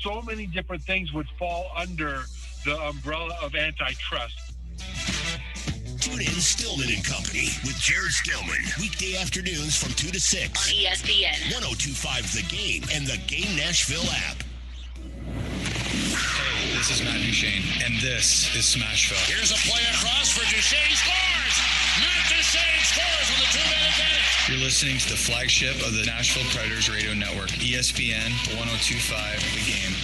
so many different things would fall under the umbrella of antitrust. Tune in Stillman and Company with Jared Stillman. Weekday afternoons from 2 to 6. On ESPN. 102.5 The Game and the Game Nashville app. Hey, this is Matt Duchene, and this is Smashville. Here's a play across for Duchene. Scores! Matt Duchene scores with a two-man advantage. You're listening to the flagship of the Nashville Predators Radio Network, ESPN 102.5 The Game.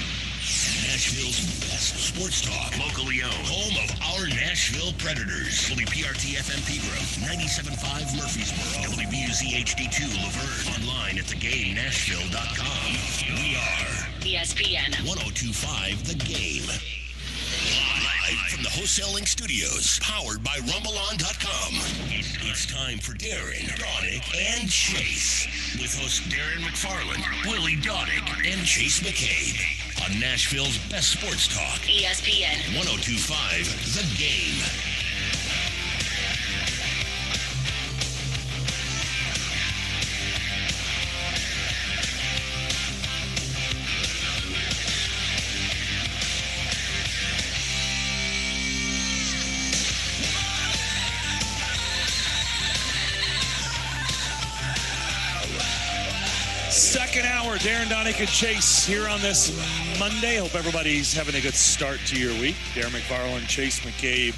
Nashville's best sports talk, locally owned, home of our Nashville Predators. WPRT-FM Pegram, 97.5 Murfreesboro, WBUZ HD2 Laverne, online at thegamenashville.com. We are ESPN 102.5 The Game. Live from the Wholesaling Studios, powered by RumbleOn.com. It's time for Darren, Daunic, and Chase. With hosts Darren McFarland, Willie Daunic, and Chase McCabe. On Nashville's best sports talk. ESPN 102.5 The Game. Second hour, Darren, Daunic, and Chase here on this Monday. Hope everybody's having a good start to your week. Darren McFarland, Chase McCabe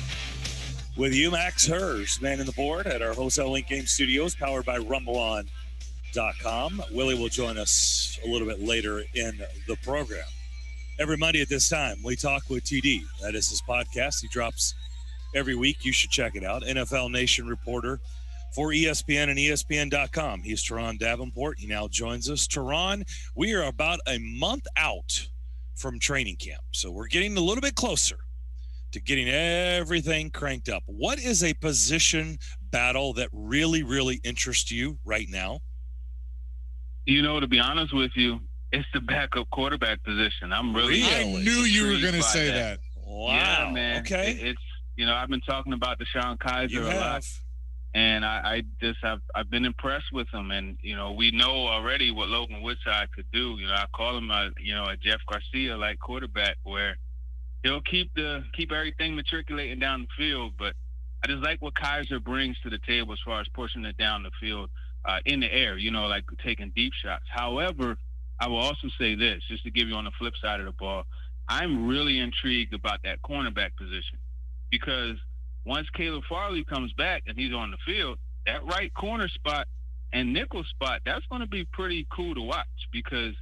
with you. Max Hers, man in the board at our Wholesale Link Game Studios, powered by RumbleOn.com. Willie will join us a little bit later in the program. Every Monday at this time, we talk with TD. That is his podcast. He drops every week. You should check it out. NFL Nation reporter for ESPN and ESPN.com. He's Teron Davenport. He now joins us. Teron, we are about a month out from training camp, so we're getting a little bit closer to getting everything cranked up. What is a position battle that really, really interests you right now? You know, to be honest with you, it's the backup quarterback position. I'm really I knew you were going to say that. Wow. Yeah, man. Okay. It's, you know, I've been talking about Deshaun Kaiser a lot. And I've been impressed with him. And, you know, we know already what Logan Woodside could do. You know, I call him a Jeff Garcia-like quarterback where he'll keep everything matriculating down the field. But I just like what Kaiser brings to the table as far as pushing it down the field in the air, you know, like taking deep shots. However, I will also say this, just to give you on the flip side of the ball, I'm really intrigued about that cornerback position because once Caleb Farley comes back and he's on the field, that right corner spot and nickel spot, that's going to be pretty cool to watch because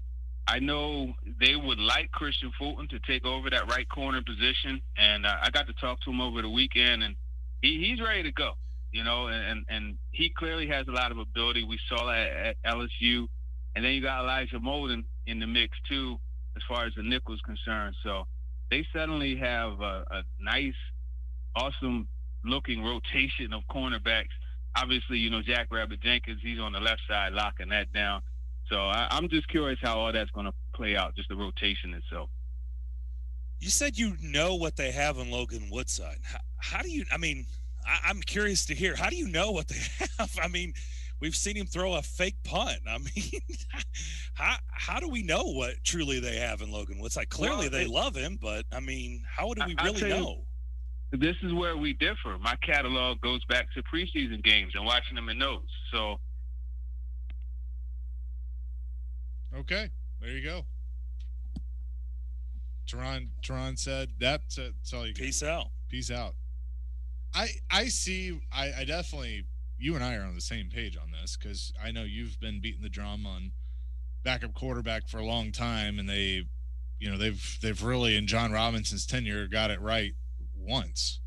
I know they would like Christian Fulton to take over that right corner position. And I got to talk to him over the weekend, and he's ready to go, you know, and he clearly has a lot of ability. We saw that at LSU. And then you got Elijah Molden in the mix, too, as far as the nickel is concerned. So they suddenly have a nice, awesome-looking rotation of cornerbacks. Obviously, you know, Jack Rabbit Jenkins, he's on the left side locking that down. So I'm just curious how all that's going to play out, just the rotation itself. You said you know what they have in Logan Woodside. How do you – I mean, I'm curious to hear. How do you know what they have? I mean, we've seen him throw a fake punt. I mean, how do we know what truly they have in Logan Woodside? Clearly they love him, but, I mean, how do we really know? This is where we differ. My catalog goes back to preseason games and watching them in those. So, okay, there you go. Teron said that's all you get. Peace out. Peace out. I definitely, you and I are on the same page on this because I know you've been beating the drum on backup quarterback for a long time, and they've really in John Robinson's tenure got it right once.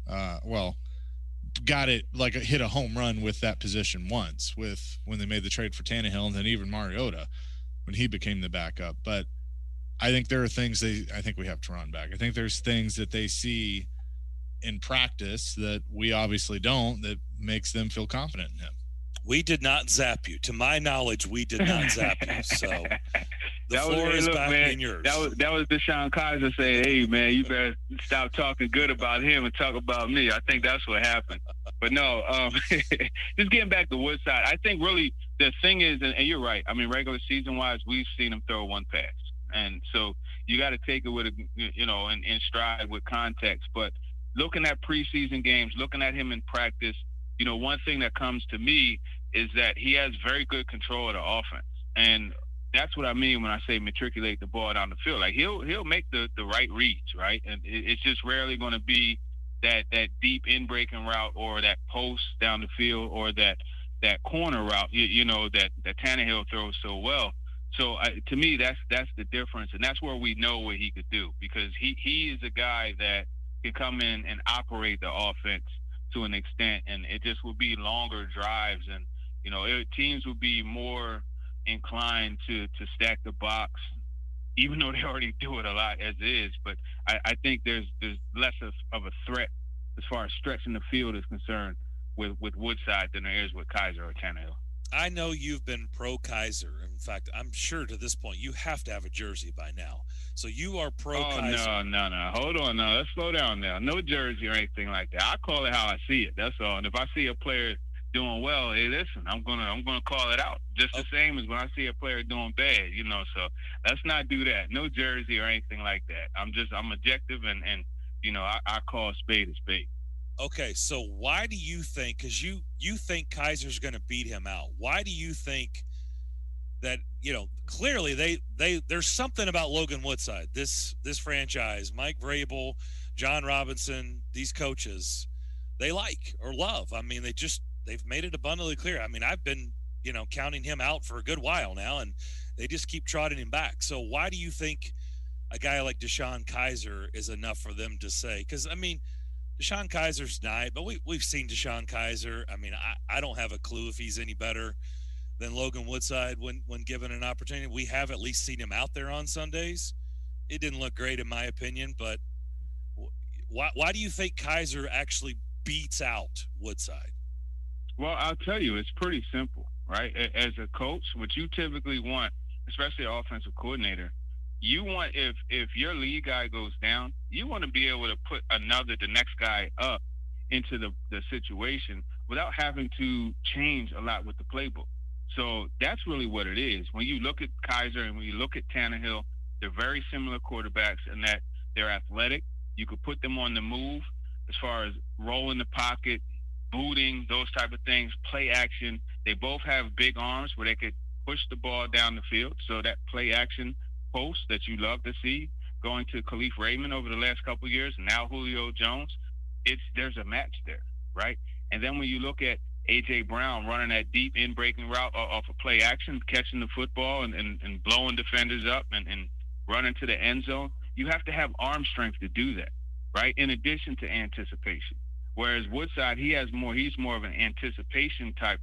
Got it like hit a home run with that position once with when they made the trade for Tannehill, and then even Mariota when he became the backup. But I think there are things I think we have Teron back. I think there's things that they see in practice that we obviously don't that makes them feel confident in him. We did not zap you. To my knowledge, we did not zap you. So the floor is back in yours. That was Deshaun Kaiser saying, hey, man, you better stop talking good about him and talk about me. I think that's what happened. But no, just getting back to Woodside, I think really the thing is, and you're right, I mean, regular season-wise, we've seen him throw one pass. And so you got to take it with in stride with context. But looking at preseason games, looking at him in practice, one thing that comes to me is that he has very good control of the offense, and that's what I mean when I say matriculate the ball down the field. Like he'll make the right reads, right, and it's just rarely going to be that deep in breaking route or that post down the field or that corner route, that Tannehill throws so well. So to me, that's the difference, and that's where we know what he could do, because he is a guy that can come in and operate the offense to an extent, and it just will be longer drives, and teams will be more inclined to stack the box, even though they already do it a lot as is. But I think there's less of a threat as far as stretching the field is concerned with Woodside than there is with Kizer or Tannehill. I know you've been pro Kizer. In fact, I'm sure to this point you have to have a jersey by now. So you are pro Kizer. No. Hold on now. Let's slow down now. No jersey or anything like that. I call it how I see it. That's all. And if I see a player doing well, hey, listen, I'm gonna call it out. Just the same as when I see a player doing bad, so let's not do that. No jersey or anything like that. I'm objective and I call spade a spade. Okay, so why do you think, because you think Kaiser's going to beat him out, why do you think that, clearly there's something about Logan Woodside, this franchise, Mike Vrabel, John Robinson, these coaches, they like or love? I mean, they've made it abundantly clear. I mean, I've been, counting him out for a good while now, and they just keep trotting him back. So why do you think a guy like DeShone Kizer is enough for them to say? Because, I mean, DeShone Kizer's nice, but we've seen DeShone Kizer. I mean, I don't have a clue if he's any better than Logan Woodside when given an opportunity. We have at least seen him out there on Sundays. It didn't look great in my opinion, but why do you think Kizer actually beats out Woodside? Well, I'll tell you, it's pretty simple, right? As a coach, what you typically want, especially an offensive coordinator, you want, if your lead guy goes down, you want to be able to put the next guy up into the situation without having to change a lot with the playbook. So that's really what it is. When you look at Kizer and when you look at Tannehill, they're very similar quarterbacks in that they're athletic. You could put them on the move as far as rolling the pocket, booting, those type of things, play action. They both have big arms where they could push the ball down the field. So that play action post that you love to see going to Khalif Raymond over the last couple of years, now Julio Jones, there's a match there, right? And then when you look at A.J. Brown running that deep in-breaking route off of play action, catching the football and blowing defenders up and running to the end zone, you have to have arm strength to do that, right? In addition to anticipation. Whereas Woodside, he's more of an anticipation type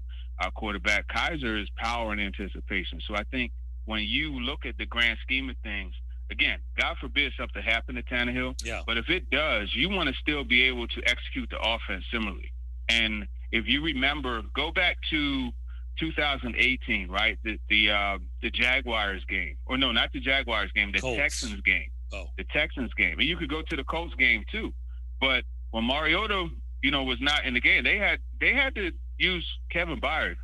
quarterback. Kizer is power and anticipation. So I think when you look at the grand scheme of things, again, God forbid something happen to Tannehill. Yeah. But if it does, you want to still be able to execute the offense similarly. And if you remember, go back to 2018, right? The Jaguars game. Or no, not the Jaguars game, the Colts. Texans game. Oh. The Texans game. And you could go to the Colts game too. But when Mariota, was not in the game, they had to use Kevin Byard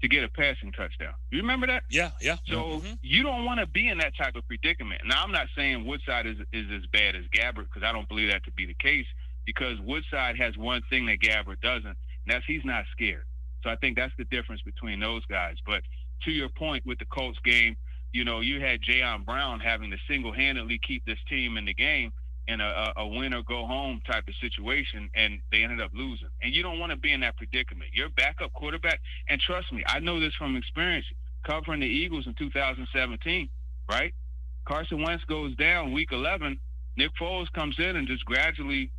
to get a passing touchdown. You remember that? Yeah. So you don't want to be in that type of predicament. Now, I'm not saying Woodside is as bad as Gabbert, because I don't believe that to be the case, because Woodside has one thing that Gabbert doesn't, and that's he's not scared. So I think that's the difference between those guys. But to your point with the Colts game, you had Jayon Brown having to single-handedly keep this team in the game in a win or go home type of situation, and they ended up losing. And you don't want to be in that predicament. Your backup quarterback, and trust me, I know this from experience, covering the Eagles in 2017, right? Carson Wentz goes down week 11. Nick Foles comes in and just gradually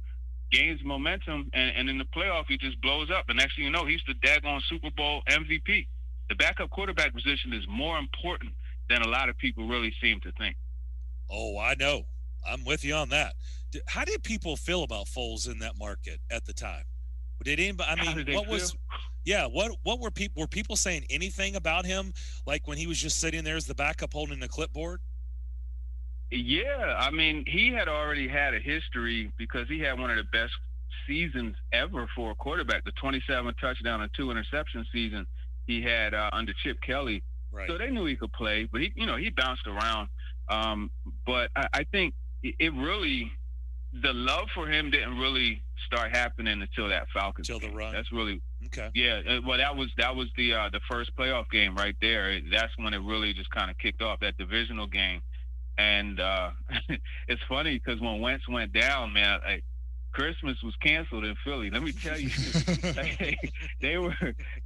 gains momentum, and in the playoff, he just blows up. And next thing you know, he's the daggone Super Bowl MVP. The backup quarterback position is more important than a lot of people really seem to think. Oh, I know. I'm with you on that. How did people feel about Foles in that market at the time? Did anybody? I mean, what was? Yeah, what were people? Were people saying anything about him, like when he was just sitting there as the backup holding the clipboard? Yeah, I mean, he had already had a history because he had one of the best seasons ever for a quarterback. The 27 touchdown and 2 interception season he had under Chip Kelly. Right. So they knew he could play, but he bounced around. But I think it really, the love for him didn't really start happening until that Falcons until the game. run. That's really okay. Yeah, well, that was the first playoff game right there. That's when it really just kind of kicked off, that divisional game. And it's funny because when Wentz went down, man, Christmas was canceled in Philly. Let me tell you,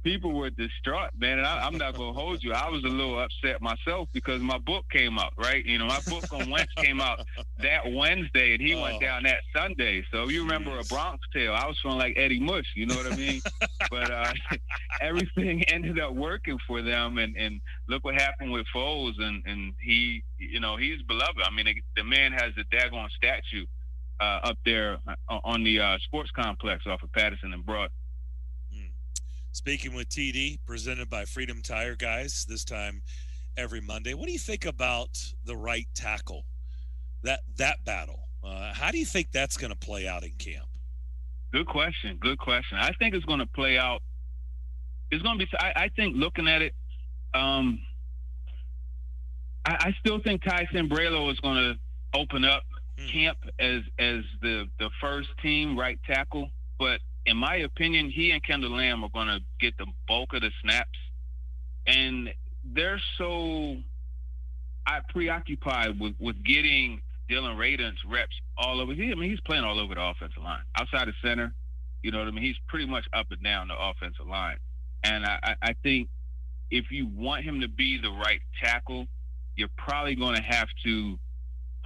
people were distraught, man. And I'm not gonna hold you. I was a little upset myself because my book came out, right? My book on Wentz came out that Wednesday, and he went down that Sunday. So you remember A Bronx Tale? I was feeling like Eddie Mush, you know what I mean? But everything ended up working for them, and look what happened with Foles, and he, he's beloved. I mean, the man has a daggone statue up there on the sports complex off of Patterson and Broad. Speaking with TD, presented by Freedom Tire Guys, this time every Monday. What do you think about the right tackle, that battle? How do you think that's going to play out in camp? Good question. I think it's going to play out. It's going to be. I think looking at it, I still think Tyson Braylo is going to open up camp as the first team right tackle, but in my opinion, he and Kendall Lamb are going to get the bulk of the snaps, and they're so preoccupied with getting Dylan Radunz reps all over. He's playing all over the offensive line, outside of center. You know what I mean? He's pretty much up and down the offensive line, and I think if you want him to be the right tackle, you're probably going to have to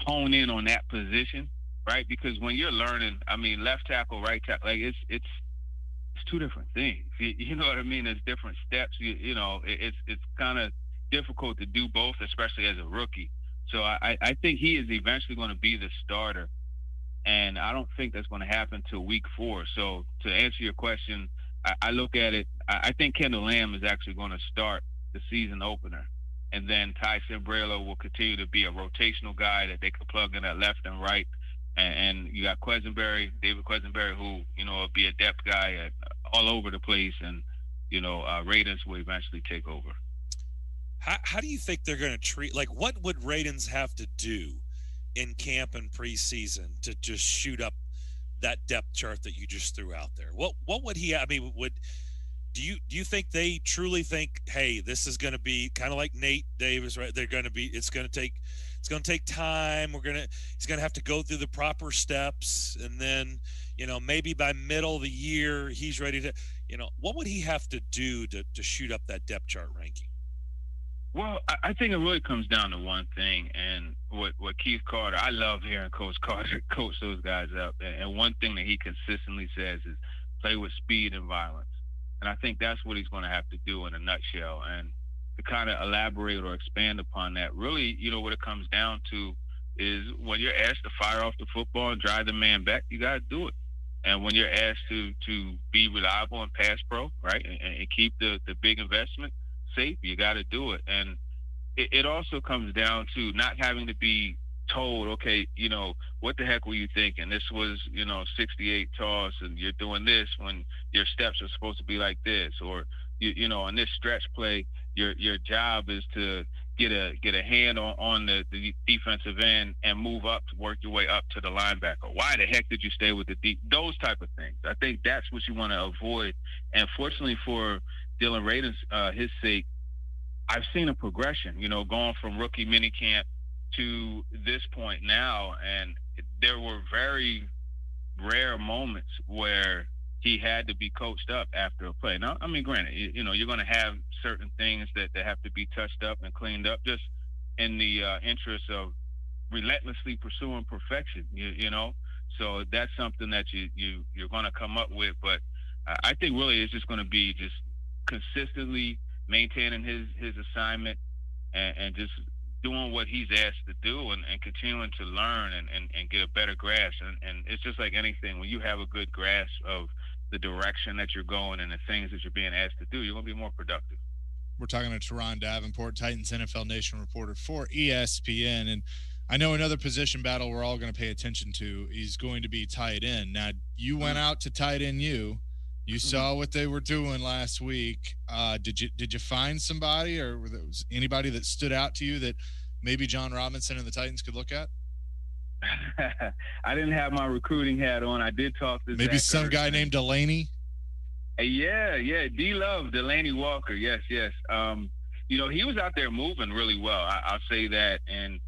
hone in on that position, right? Because when you're learning, left tackle, right tackle, like it's two different things. You know what I mean? There's different steps. It's kind of difficult to do both, especially as a rookie. So I think he is eventually going to be the starter, and I don't think that's going to happen till week 4. So to answer your question, I look at it. I think Kendall Lamb is actually going to start the season opener. And then Tyson Braylo will continue to be a rotational guy that they can plug in at left and right. And you got David Quesenberry, who, will be a depth guy all over the place. And, Radunz will eventually take over. How do you think they're going to treat, what would Radunz have to do in camp and preseason to just shoot up that depth chart that you just threw out there? What would he, do you think they truly think, hey, this is going to be kind of like Nate Davis, right? They're going to be, it's going to take time. He's going to have to go through the proper steps. And then, maybe by middle of the year, he's ready to, what would he have to do to shoot up that depth chart ranking? Well, I think it really comes down to one thing. And what Keith Carter, I love hearing Coach Carter coach those guys up. And one thing that he consistently says is play with speed and violence. And I think that's what he's going to have to do in a nutshell. And to kind of elaborate or expand upon that, really, what it comes down to is when you're asked to fire off the football and drive the man back, you got to do it. And when you're asked to be reliable and pass pro, right, and keep the big investment safe, you got to do it. And it also comes down to not having to be told, okay, what the heck were you thinking? This was, 68 toss and you're doing this when your steps are supposed to be like this, or, on this stretch play, your job is to get a hand on the defensive end and move up to work your way up to the linebacker. Why the heck did you stay with those type of things? I think that's what you want to avoid. And fortunately for Dylan Radunz, his sake, I've seen a progression, going from rookie minicamp to this point now, and there were very rare moments where he had to be coached up after a play. Now, granted, you're going to have certain things that have to be touched up and cleaned up just in the interest of relentlessly pursuing perfection, So that's something that you're going to come up with. But I think really it's just going to be just consistently maintaining his assignment and just doing what he's asked to do and continuing to learn and get a better grasp. And it's just like anything. When you have a good grasp of the direction that you're going and the things that you're being asked to do, you're going to be more productive. We're talking to Teron Davenport, Titans NFL Nation reporter for ESPN. And I know another position battle we're all going to pay attention to is going to be tight end. Now, you went out to tight end You saw what they were doing last week. Did you find somebody, or was anybody that stood out to you that maybe John Robinson and the Titans could look at? I didn't have my recruiting hat on. I did talk to maybe Zach some guy named Delaney. Yeah, D-Love, Delaney Walker. Yes. You know, he was out there moving really well. I'll say that. And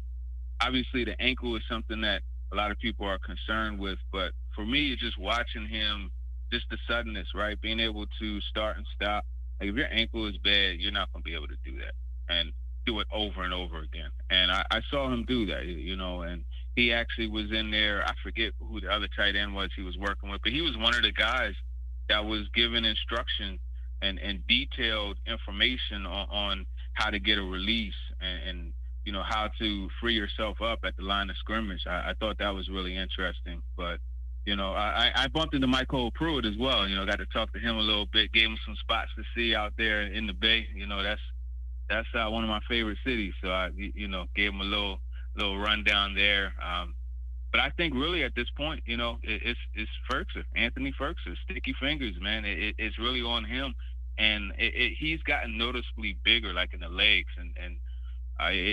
obviously the ankle is something that a lot of people are concerned with. But for me, it's just watching him, just the suddenness, right? Being able to start and stop. Like if your ankle is bad, you're not going to be able to do that and do it over and over again. And I saw him do that, you know, and he actually was in there. I forget who the other tight end was he was working with, but he was one of the guys that was given instruction and detailed information on how to get a release and you know, how to free yourself up at the line of scrimmage. I thought that was really interesting. But, you know, I bumped into Michael Pruitt as well. You know, got to talk to him a little bit, gave him some spots to see out there in the Bay. You know, that's one of my favorite cities. So I, you know, gave him a little rundown there. But I think really at this point, you know, it's Ferkser, Anthony Ferkser, sticky fingers, man. It's really on him. And he's gotten noticeably bigger, like in the legs. And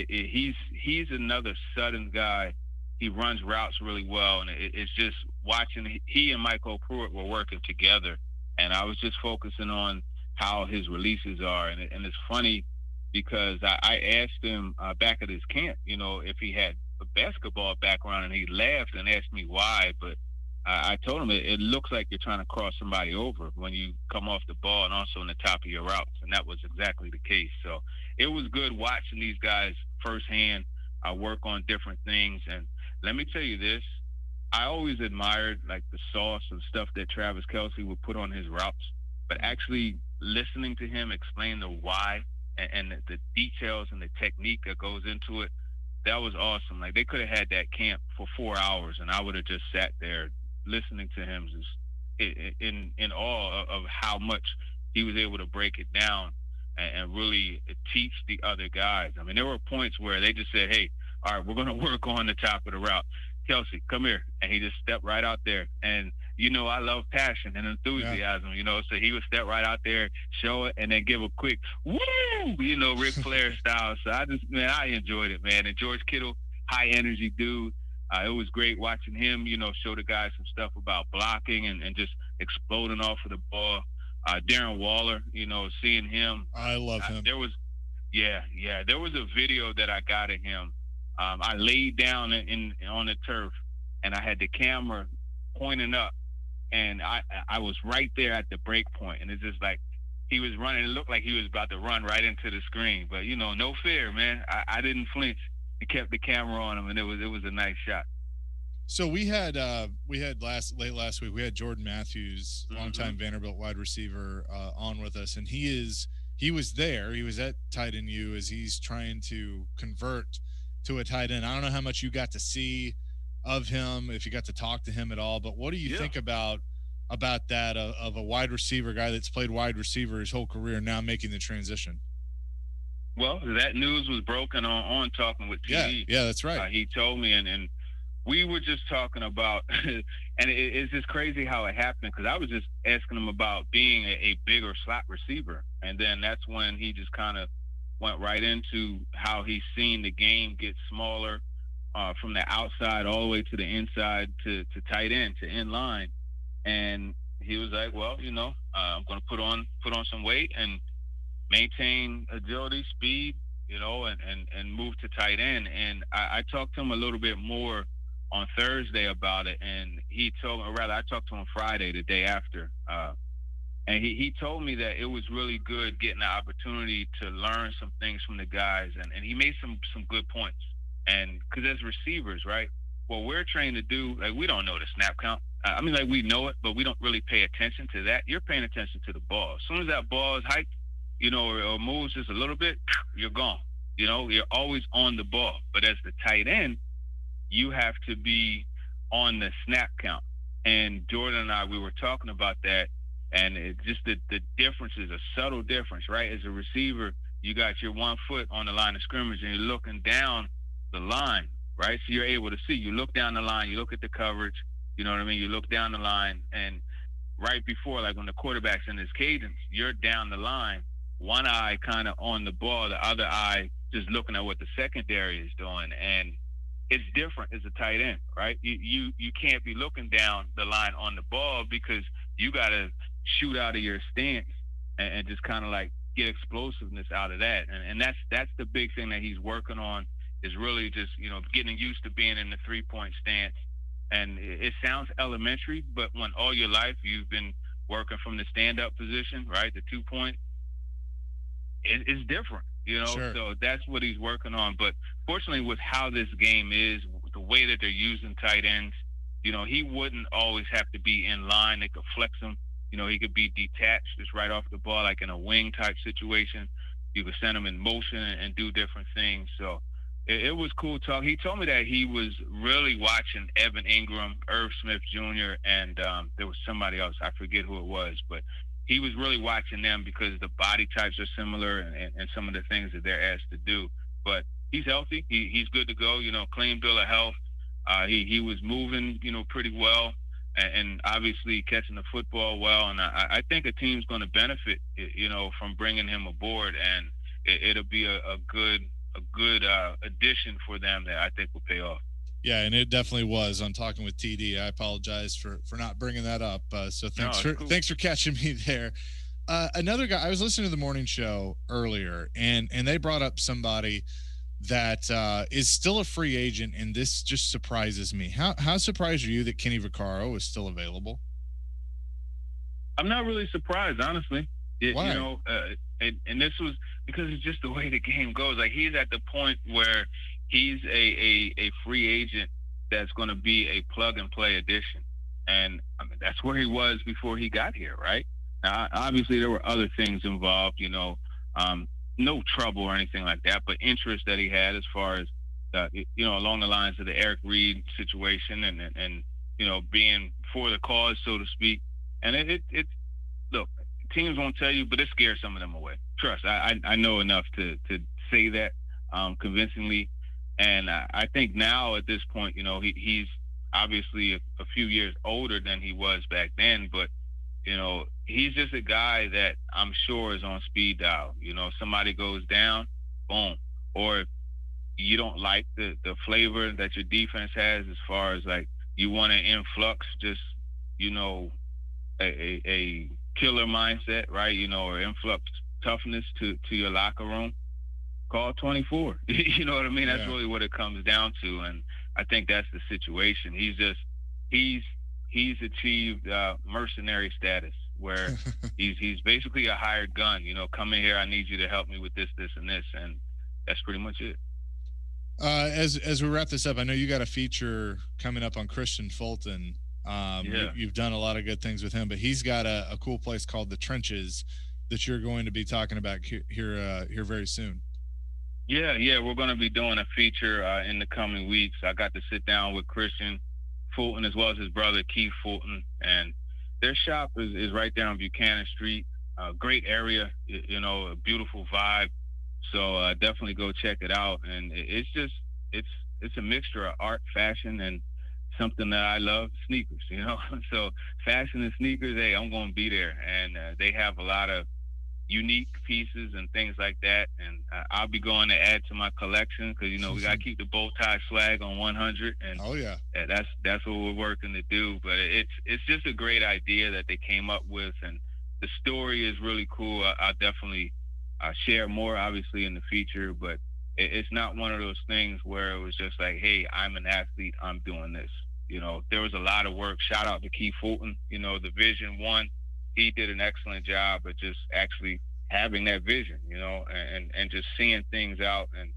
he's another sudden guy. He runs routes really well. And it's just watching, he and Michael Pruitt were working together. And I was just focusing on how his releases are. And it's funny because I asked him back at his camp, you know, if he had a basketball background, and he laughed and asked me why. But I told him it looks like you're trying to cross somebody over when you come off the ball and also in the top of your routes. And that was exactly the case. So it was good watching these guys firsthand work on different things. And let me tell you this, I always admired like the sauce and stuff that Travis Kelce would put on his routes, but actually listening to him explain the why and the details and the technique that goes into it, that was awesome. Like they could have had that camp for 4 hours and I would have just sat there listening to him just in awe of how much he was able to break it down and really teach the other guys. I mean, there were points where they just said, hey, all right, we're going to work on the top of the route. Kelce, come here. And he just stepped right out there. And, you know, I love passion and enthusiasm, you know, so he would step right out there, show it, and then give a quick, woo, you know, Ric Flair style. So I enjoyed it, man. And George Kittle, high energy dude. It was great watching him, you know, show the guys some stuff about blocking and just exploding off of the ball. Darren Waller, you know, seeing him. I love him. There was a video that I got of him. I laid down on the turf, and I had the camera pointing up, and I was right there at the break point, and it's just like he was running. It looked like he was about to run right into the screen, but you know, no fear, man. I didn't flinch. He kept the camera on him, and it was a nice shot. So we had late last week, we had Jordan Matthews, longtime Vanderbilt wide receiver, on with us, and he was there. He was at tight end U as he's trying to convert to a tight end. I don't know how much you got to see of him, if you got to talk to him at all, but what do you think about that of a wide receiver guy that's played wide receiver his whole career now making the transition? Well, that news was broken on Talking with TV. Yeah, that's right. He told me, and we were just talking about, and it's just crazy how it happened, because I was just asking him about being a bigger slot receiver, and then that's when he just kind of went right into how he's seen the game get smaller from the outside all the way to the inside to tight end, to in line. And he was like, well, you know, I'm going to put on some weight and maintain agility, speed, you know, and move to tight end. And I talked to him a little bit more on Thursday about it. And he told me, or rather I talked to him Friday, the day after. And he told me that it was really good getting the opportunity to learn some things from the guys. And he made some good points. And because as receivers, right, what we're trained to do, like, we don't know the snap count. I mean, like, we know it, but we don't really pay attention to that. You're paying attention to the ball. As soon as that ball is hiked, you know, or moves just a little bit, you're gone. You know, you're always on the ball. But as the tight end, you have to be on the snap count. And Jordan and I, we were talking about that. And it just the difference is a subtle difference, right? As a receiver, you got your 1 foot on the line of scrimmage and you're looking down the line, right? So you're able to see. You look down the line, you look at the coverage, you know what I mean? You look down the line, and right before, like when the quarterback's in his cadence, you're down the line, one eye kind of on the ball, the other eye just looking at what the secondary is doing, and it's different as a tight end, right? You can't be looking down the line on the ball because you got to shoot out of your stance and just kind of like get explosiveness out of that. And that's the big thing that he's working on, is really just, getting used to being in the 3-point stance. And it sounds elementary, but when all your life you've been working from the stand-up position, right, the 2-point, it's different, Sure. So that's what he's working on. But fortunately, with how this game is, the way that they're using tight ends, he wouldn't always have to be in line. They could flex him. He could be detached just right off the ball, like in a wing type situation. You could send him in motion and do different things. So it was cool talk. He told me that he was really watching Evan Ingram, Irv Smith Jr., and there was somebody else. I forget who it was, but he was really watching them because the body types are similar and some of the things that they're asked to do. But he's healthy. He's good to go, clean bill of health. He was moving, pretty well, and obviously catching the football well. And I think a team's going to benefit, from bringing him aboard, and it'll be a good addition for them that I think will pay off. Yeah, and it definitely was. On talking with TD, I apologize for not bringing that up. So thanks for catching me there. Another guy, I was listening to the morning show earlier, and they brought up somebody that is still a free agent, and this just surprises me. How surprised are you that Kenny Vaccaro is still available? I'm not really surprised, honestly. Why? And this was because it's just the way the game goes. Like, he's at the point where he's a free agent that's going to be a plug-and-play addition. And, I mean, that's where he was before he got here, right? Now, obviously, there were other things involved, no trouble or anything like that, but interest that he had as far as, along the lines of the Eric Reed situation and being for the cause, so to speak. And it look, teams won't tell you, but it scares some of them away. Trust, I know enough to say that convincingly. And I think now at this point, he's obviously a few years older than he was back then, but, he's just a guy that I'm sure is on speed dial. Somebody goes down, boom. Or if you don't like the flavor that your defense has as far as, like, you want an influx, just, a killer mindset, right? Or influx toughness to your locker room, call 24. You know what I mean? That's really what it comes down to. And I think that's the situation. He's achieved mercenary status, where he's basically a hired gun. Come in here, I need you to help me with this, and this, and that's pretty much it. As we wrap this up, I know you got a feature coming up on Christian Fulton. You've done a lot of good things with him, but he's got a cool place called The Trenches that you're going to be talking about here very soon. Yeah, we're going to be doing a feature in the coming weeks. I got to sit down with Christian Fulton as well as his brother Keith Fulton, and their shop is right down Buchanan Street. Great area, a beautiful vibe. So definitely go check it out. And it's a mixture of art, fashion, and something that I love, sneakers, So fashion and sneakers, hey, I'm going to be there. And they have a lot of unique pieces and things like that. And I'll be going to add to my collection because, we got to keep the bow tie swag on 100. And oh, yeah. That's what we're working to do. But it's just a great idea that they came up with. And the story is really cool. I'll definitely share more, obviously, in the feature. But it's not one of those things where it was just like, hey, I'm an athlete, I'm doing this. There was a lot of work. Shout out to Keith Fulton. The Vision One, he did an excellent job of just actually having that vision, and just seeing things out. And,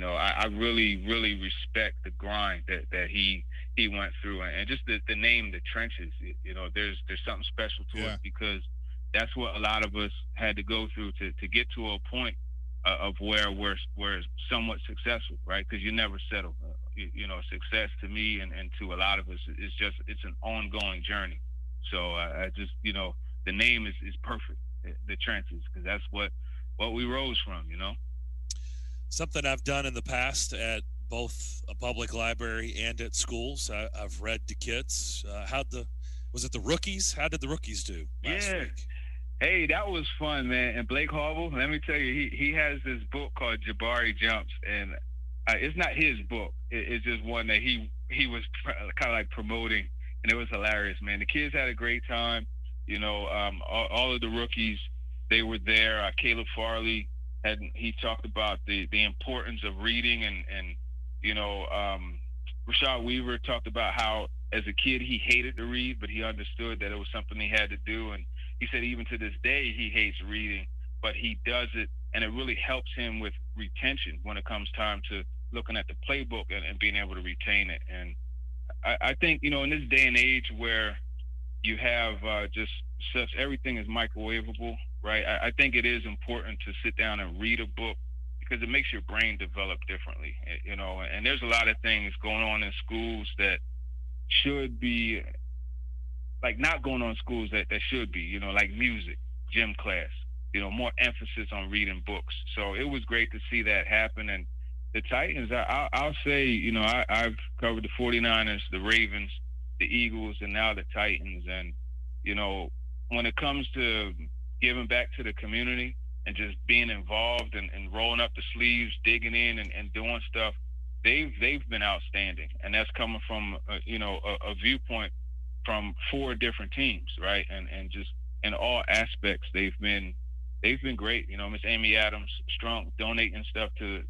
I really, really respect the grind that he went through. And just the name, The Trenches, there's something special to it, because that's what a lot of us had to go through to get to a point of where we're somewhat successful, right? Because you never settle. Success to me and to a lot of us is it's an ongoing journey. So I just, the name is perfect, The Trenches, because that's what we rose from, Something I've done in the past at both a public library and at schools. I've read to kids. Was it the rookies? How did the rookies do last week? Hey, that was fun, man. And Blake Harville, let me tell you, he has this book called Jabari Jumps, and it's not his book. It's just one that he was kind of like promoting, and it was hilarious, man. The kids had a great time. You know, all of the rookies, they were there. Caleb Farley he talked about the importance of reading, and you know, Rashad Weaver talked about how as a kid he hated to read, but he understood that it was something he had to do, and he said even to this day he hates reading, but he does it, and it really helps him with retention when it comes time to looking at the playbook and being able to retain it. And I think, you know, in this day and age where you have just such everything is microwavable, right? I think it is important to sit down and read a book because it makes your brain develop differently, you know. And there's a lot of things going on in schools that should be like not going on in schools that should be, you know, like music, gym class, you know, more emphasis on reading books. So it was great to see that happen. And the Titans, I'll say, you know, I've covered the 49ers, the Ravens, the Eagles, and now the Titans. And, you know, when it comes to giving back to the community and just being involved and rolling up the sleeves, digging in and doing stuff, they've been outstanding. And that's coming from, you know, a viewpoint from 4 different teams, right? And just in all aspects, they've been great. You know, Miss Amy Adams, strong, donating stuff to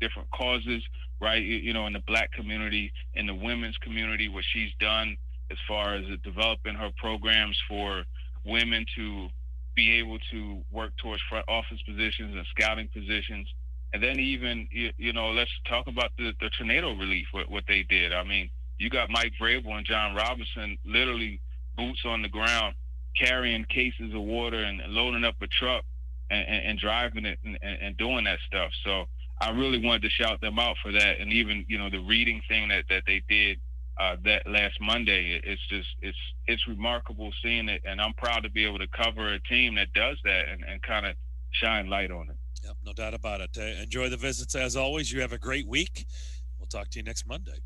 different causes, right? You know, in the Black community, in the women's community, what she's done as far as developing her programs for women to be able to work towards front office positions and scouting positions. And then even, you know, let's talk about the tornado relief, what they did. I mean, you got Mike Vrabel and John Robinson literally boots on the ground, carrying cases of water and loading up a truck and driving it and doing that stuff. So I really wanted to shout them out for that. And even, you know, the reading thing that they did that last Monday, it's remarkable seeing it. And I'm proud to be able to cover a team that does that and kind of shine light on it. Yep, no doubt about it. Enjoy the visits as always. You have a great week. We'll talk to you next Monday.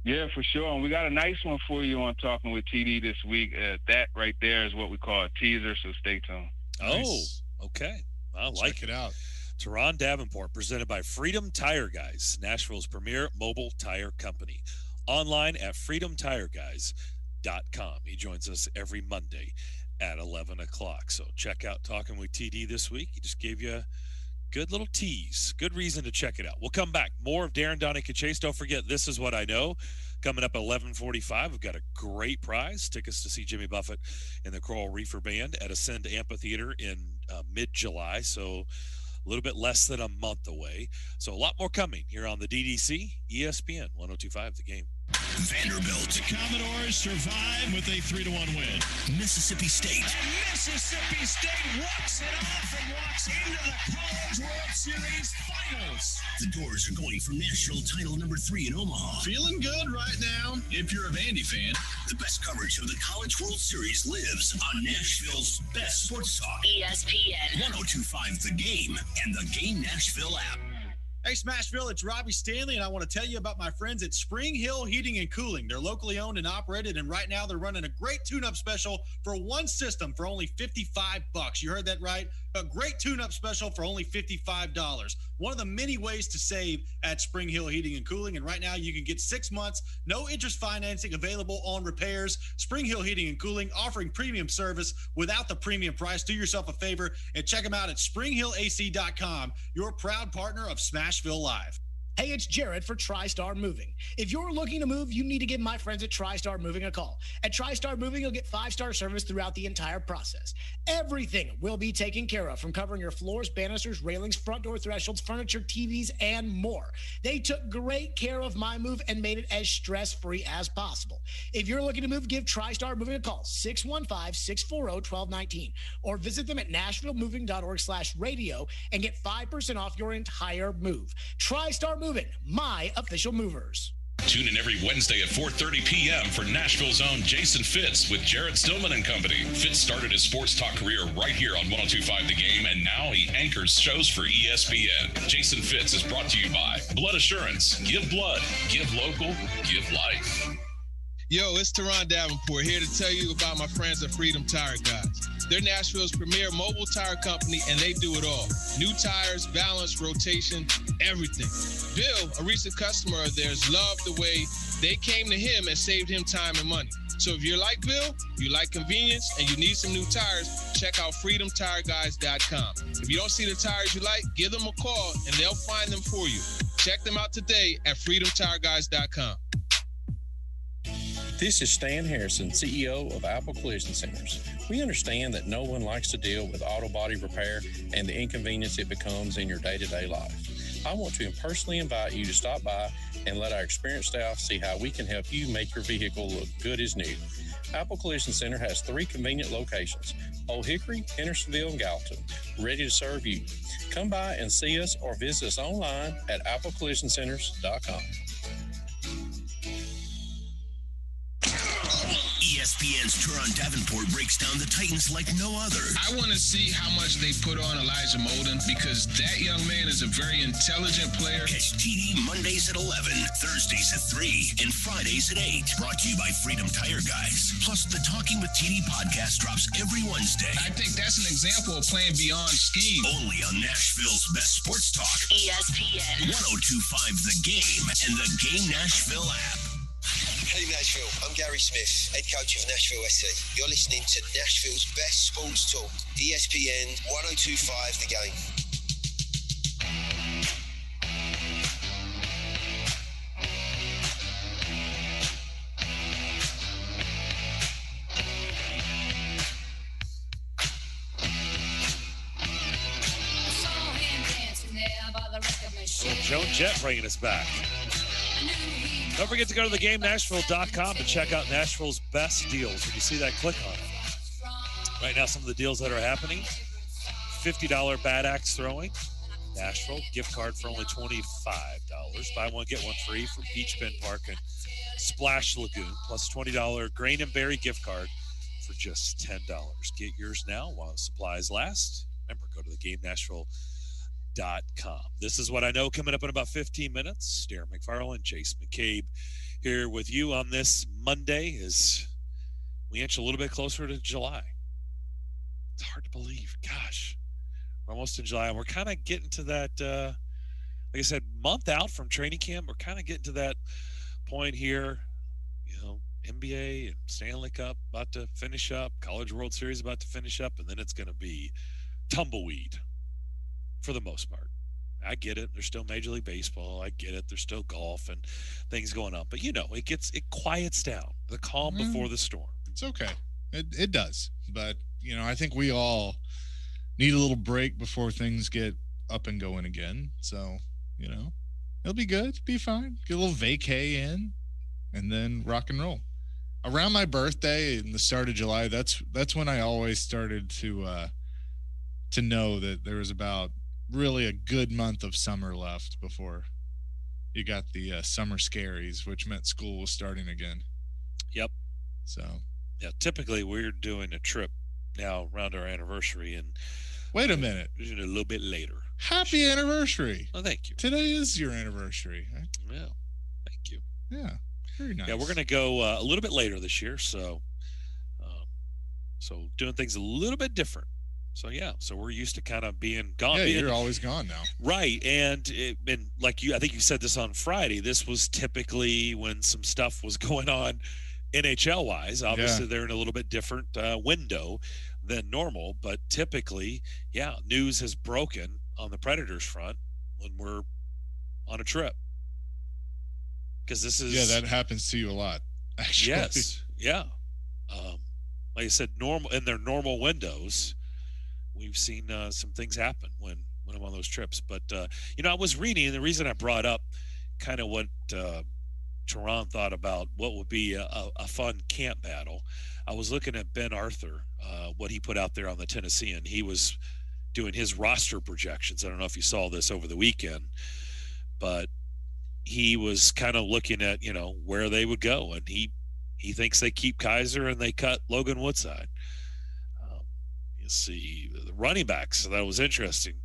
Yeah, for sure. And we got a nice one for you on Talking with TD this week. That right there is what we call a teaser, so stay tuned. Nice. Oh, okay. I like it out. Teron Davenport, presented by Freedom Tire Guys, Nashville's premier mobile tire company. Online at freedomtireguys.com. He joins us every Monday at 11 o'clock. So check out Talking with TD this week. He just gave you a good little tease. Good reason to check it out. We'll come back. More of Darren, Daunic, and Chase. Don't forget, This Is What I Know. Coming up at 11:45, we've got a great prize. Tickets to see Jimmy Buffett and the Coral Reefer Band at Ascend Amphitheater in mid-July. So a little bit less than a month away. So a lot more coming here on the DDC, ESPN 102.5 The Game. Vanderbilt. The Commodores survive with a 3-1 win. Mississippi State. And Mississippi State walks it off and walks into the College World Series Finals. The Doors are going for national title number 3 in Omaha. Feeling good right now if you're a Vandy fan. The best coverage of the College World Series lives on Nashville's best sports talk. ESPN 102.5 The Game and the Game Nashville app. Hey, Smashville, it's Robbie Stanley, and I want to tell you about my friends at Spring Hill Heating and Cooling. They're locally owned and operated, and right now they're running a great tune-up special for one system for only $55. You heard that right? A great tune-up special for only $55. One of the many ways to save at Spring Hill Heating and Cooling, and right now you can get 6 months, no interest financing available on repairs. Spring Hill Heating and Cooling, offering premium service without the premium price. Do yourself a favor and check them out at springhillac.com, your proud partner of Smashville Live. Hey, it's Jared for TriStar Moving. If you're looking to move, you need to give my friends at TriStar Moving a call. At TriStar Moving, you'll get 5-star service throughout the entire process. Everything will be taken care of, from covering your floors, banisters, railings, front door thresholds, furniture, TVs, and more. They took great care of my move and made it as stress-free as possible. If you're looking to move, give TriStar Moving a call, 615-640-1219, or visit them at nashvillemoving.org/radio and get 5% off your entire move. TriStar Moving, my official movers. Tune in every Wednesday at 4:30 p.m. for Nashville's own Jason Fitz with Jared Stillman and company. Fitz started his sports talk career right here on 102.5 The Game, and now he anchors shows for ESPN. Jason Fitz is brought to you by Blood Assurance. Give blood, give local, give life. Yo, it's Teron Davenport here to tell you about my friends at Freedom Tire Guys. They're Nashville's premier mobile tire company, and they do it all. New tires, balance, rotation, everything. Bill, a recent customer of theirs, loved the way they came to him and saved him time and money. So if you're like Bill, you like convenience, and you need some new tires, check out freedomtireguys.com. If you don't see the tires you like, give them a call, and they'll find them for you. Check them out today at freedomtireguys.com. This is Stan Harrison, CEO of Apple Collision Centers. We understand that no one likes to deal with auto body repair and the inconvenience it becomes in your day-to-day life. I want to personally invite you to stop by and let our experienced staff see how we can help you make your vehicle look good as new. Apple Collision Center has 3 convenient locations, Old Hickory, Hendersonville, and Gallatin, ready to serve you. Come by and see us or visit us online at applecollisioncenters.com. ESPN's Teron Davenport breaks down the Titans like no other. I want to see how much they put on Elijah Molden, because that young man is a very intelligent player. Catch TD Mondays at 11, Thursdays at 3, and Fridays at 8. Brought to you by Freedom Tire Guys. Plus, the Talking with TD podcast drops every Wednesday. I think that's an example of playing beyond scheme. Only on Nashville's best sports talk. ESPN 102.5 The Game and the Game Nashville app. Hey Nashville, I'm Gary Smith, head coach of Nashville SC. You're listening to Nashville's best sports talk, ESPN 102.5 The Game. Joan Jett bringing us back. Don't forget to go to theGameNashville.com to check out Nashville's best deals. When you see that, click on it. Right now, some of the deals that are happening: $50 Bad Axe Throwing, Nashville, gift card for only $25. Buy one, get one free from Beach Bend Park and Splash Lagoon, plus $20 Grain and Berry gift card for just $10. Get yours now while supplies last. Remember, go to theGameNashville.com. This is what I know coming up in about 15 minutes. Darren McFarland, Chase McCabe here with you on this Monday as we inch a little bit closer to July. It's hard to believe. Gosh, we're almost in July. And we're kind of getting to that, like I said, month out from training camp. We're kind of getting to that point here. You know, NBA and Stanley Cup about to finish up. College World Series about to finish up. And then it's going to be tumbleweed. For the most part. I get it. There's still Major League Baseball. I get it. There's still golf and things going on. But, you know, it quiets down. The calm before the storm. It's okay. It does. But, you know, I think we all need a little break before things get up and going again. So, you know, it'll be good. Be fine. Get a little vacay in and then rock and roll. Around my birthday in the start of July, that's when I always started to know that there was about really a good month of summer left before you got the summer scaries, which meant school was starting again. Yep. So yeah, typically we're doing a trip now around our anniversary, and wait a minute, a little bit later. Happy anniversary! Oh, thank you. Today is your anniversary. Yeah, thank you. Yeah, very nice. Yeah, we're gonna go a little bit later this year, so doing things a little bit different. So, yeah, so we're used to kind of being gone. Yeah, you're always gone now. Right. And like I think you said this on Friday, this was typically when some stuff was going on NHL-wise. Obviously, they're in a little bit different window than normal. But typically, yeah, news has broken on the Predators front when we're on a trip. Because this is... Yeah, that happens to you a lot, actually. Yes. Yeah. Like I said, normal in their normal windows... We've seen some things happen when I'm on those trips. But, you know, I was reading, and the reason I brought up kind of what Teron thought about what would be a fun camp battle, I was looking at Ben Arthur, what he put out there on the Tennessean. He was doing his roster projections. I don't know if you saw this over the weekend, but he was kind of looking at, you know, where they would go. And he thinks they keep Kaiser and they cut Logan Woodside. You see the running backs. So that was interesting.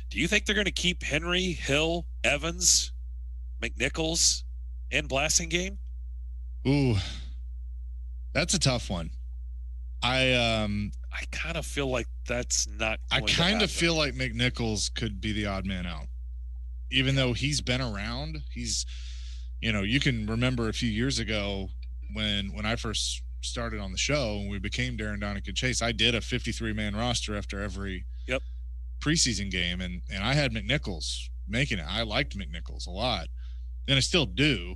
Do you think they're going to keep Henry, Hill, Evans, McNichols, and Blasingame? Ooh, that's a tough one. I I kind of feel like that's not I going to kind of happen. feel like McNichols could be the odd man out. Even though he's been around, he's, you can remember a few years ago when I first started on the show and we became Darren, Daunic, and Chase, I did a 53-man roster after every preseason game, and I had McNichols making it. I liked McNichols a lot, and I still do,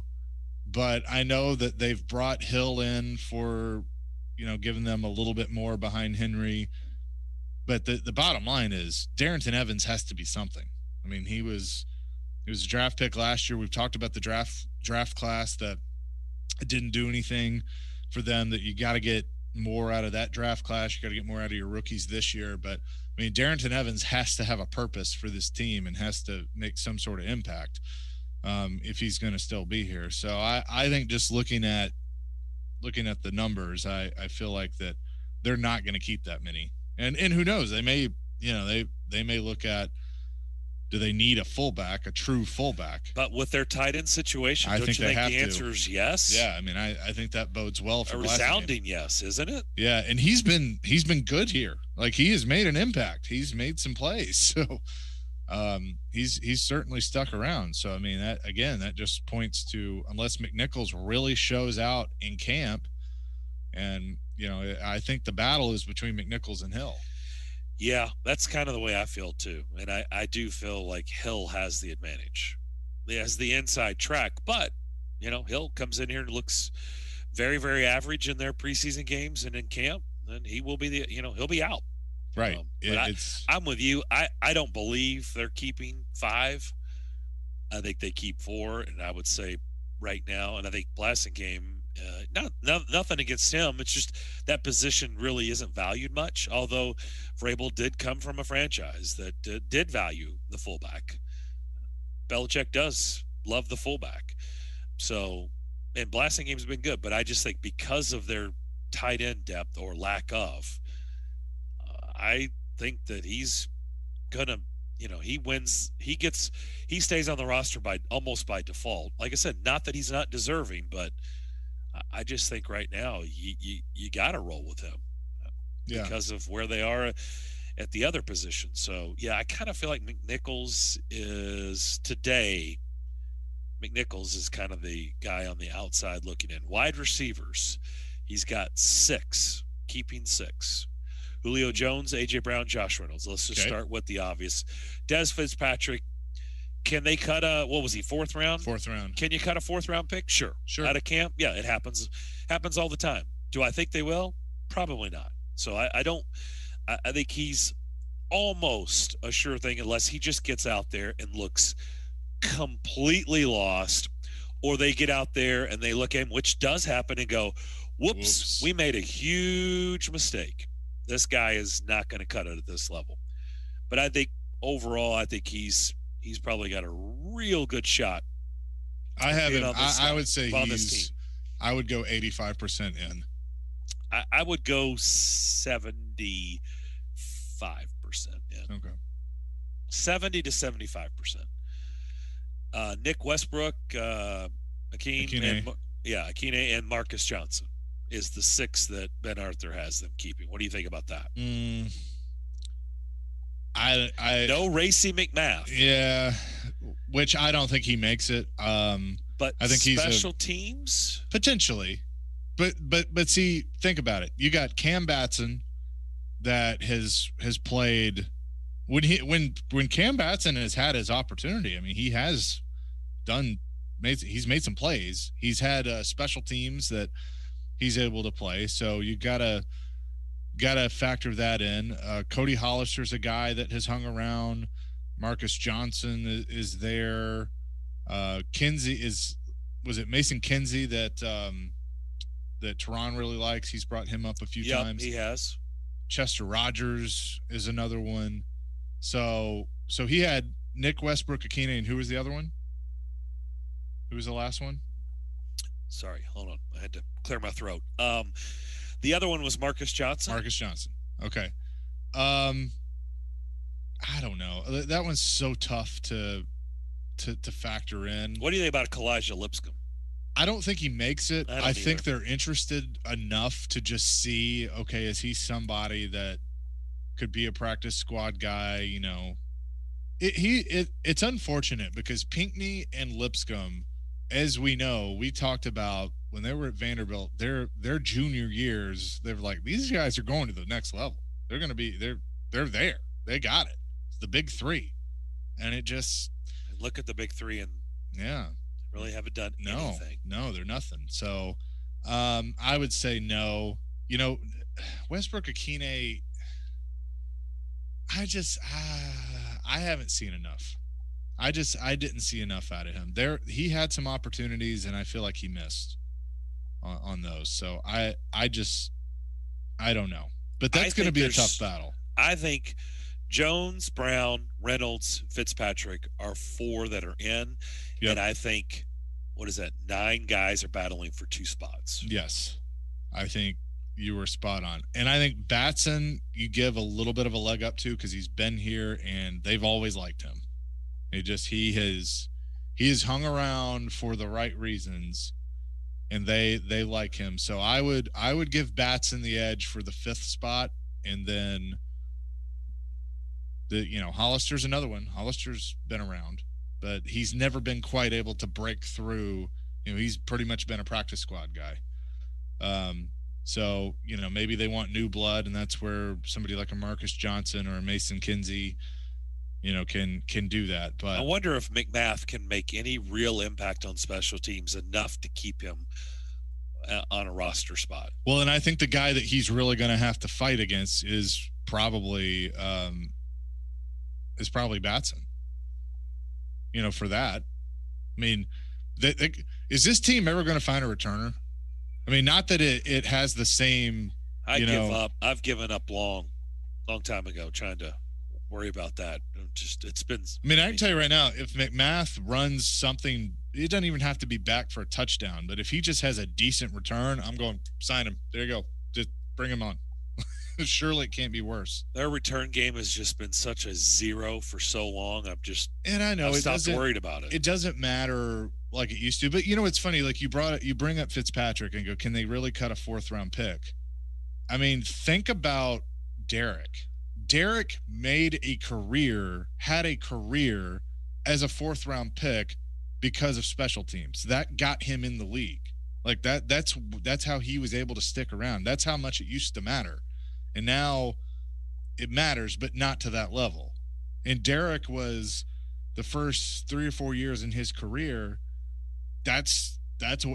but I know that they've brought Hill in for, giving them a little bit more behind Henry. But the bottom line is Darrington Evans has to be something. I mean, he was a draft pick last year. We've talked about the draft class that didn't do anything for them, that you got to get more out of that draft class. You got to get more out of your rookies this year. But I mean, Darrington Evans has to have a purpose for this team and has to make some sort of impact if he's going to still be here. So I think just looking at the numbers, I feel like that they're not going to keep that many. And who knows? They may, they may look at, do they need a fullback, a true fullback? But with their tight end situation, don't you think the answer is yes? Yeah, I mean, I think that bodes well for a resounding yes, isn't it? Yeah, and he's been good here. Like, he has made an impact. He's made some plays. So he's certainly stuck around. So I mean, that just points to, unless McNichols really shows out in camp, and I think the battle is between McNichols and Hill. Yeah, that's kind of the way I feel too. And I do feel like Hill has the advantage. He has the inside track, but Hill comes in here and looks very, very average in their preseason games and in camp, and he will be he'll be out. Right. I'm with you. I don't believe they're keeping 5. I think they keep 4, and I would say right now, and I think Blasingame, nothing against him. It's just that position really isn't valued much. Although Vrabel did come from a franchise that did value the fullback. Belichick does love the fullback. So, and Blasingame's been good, but I just think because of their tight end depth or lack of, I think that he's gonna, he stays on the roster almost by default. Like I said, not that he's not deserving, but I just think right now you got to roll with him because of where they are at the other position. So yeah, I kind of feel like McNichols is kind of the guy on the outside looking in. Wide receivers, he's got 6, keeping 6. Julio Jones, A.J. Brown, Josh Reynolds. Let's just start with the obvious. Dez Fitzpatrick, can they cut what was he, 4th round? 4th round. Can you cut a 4th round pick? Sure. Out of camp? Yeah, it happens. Happens all the time. Do I think they will? Probably not. So I think he's almost a sure thing unless he just gets out there and looks completely lost, or they get out there and they look at him, which does happen, and go, whoops. We made a huge mistake. This guy is not going to cut it at this level. But I think overall, he's probably got a real good shot. I haven't. I would say I would go 85% in. I would go 75% in. Okay. 70 to 75%. Nick Westbrook, Akine and Marcus Johnson is the 6 that Ben Arthur has them keeping. What do you think about that? No Racy McMath. Yeah, which I don't think he makes it. But I think he's special teams potentially. But see, think about it. You got Cam Batson that has played when Cam Batson has had his opportunity. I mean, he has he's made some plays. He's had special teams that he's able to play. So you gotta factor that in. Cody Hollister's a guy that has hung around. Marcus Johnson is there. Kinsey was it Mason Kinsey that Teron really likes? He's brought him up a few times. He has. Chester Rogers is another one. So he had Nick Westbrook, Akine, and who was the other one? Who was the last one? Sorry, hold on. I had to clear my throat. The other one was Marcus Johnson. Marcus Johnson. Okay. I don't know. That one's so tough to factor in. What do you think about Kalijah Lipscomb? I don't think he makes it. I think either. they're interested enough to just see, okay, is he somebody that could be a practice squad guy? You know, it's unfortunate because Pinckney and Lipscomb, as we know, we talked about when they were at Vanderbilt, their junior years, they were like, these guys are going to the next level. They're going to be they're there. They got it. It's the big three, and it just look at the big three and really haven't done anything. No, they're nothing. So I would say no. You know, Westbrook Akine, I haven't seen enough. I didn't see enough out of him. He had some opportunities, and I feel like he missed on those. So I don't know. But that's going to be a tough battle. I think Jones, Brown, Reynolds, Fitzpatrick are 4 that are in. Yep. And I think, 9 guys are battling for 2 spots. Yes. I think you were spot on. And I think Batson, you give a little bit of a leg up to because he's been here and they've always liked him. He has hung around for the right reasons and they like him. So I would give Batson the edge for the 5th spot, and then Hollister's another one. Hollister's been around, but he's never been quite able to break through. He's pretty much been a practice squad guy. So, maybe they want new blood, and that's where somebody like a Marcus Johnson or a Mason Kinsey, can do that. But I wonder if McMath can make any real impact on special teams enough to keep him on a roster spot. Well, and I think the guy that he's really going to have to fight against is probably Batson. For that. I mean, is this team ever going to find a returner? I mean, not that it has the same. Give up. I've given up long time ago trying to worry about that. It's been. I mean, I can tell you right now, if McMath runs something, it doesn't even have to be back for a touchdown. But if he just has a decent return, I'm going sign him. There you go. Just bring him on. Surely it can't be worse. Their return game has just been such a 0 for so long. I've stopped worried about it. It doesn't matter like it used to. But it's funny. Like you bring up Fitzpatrick and go, can they really cut a 4th round pick? I mean, think about Derek. Derek had a career as a 4th round pick because of special teams. That got him in the league. Like that's how he was able to stick around. That's how much it used to matter. And now it matters, but not to that level. And Derek was the first 3 or 4 years in his career. That's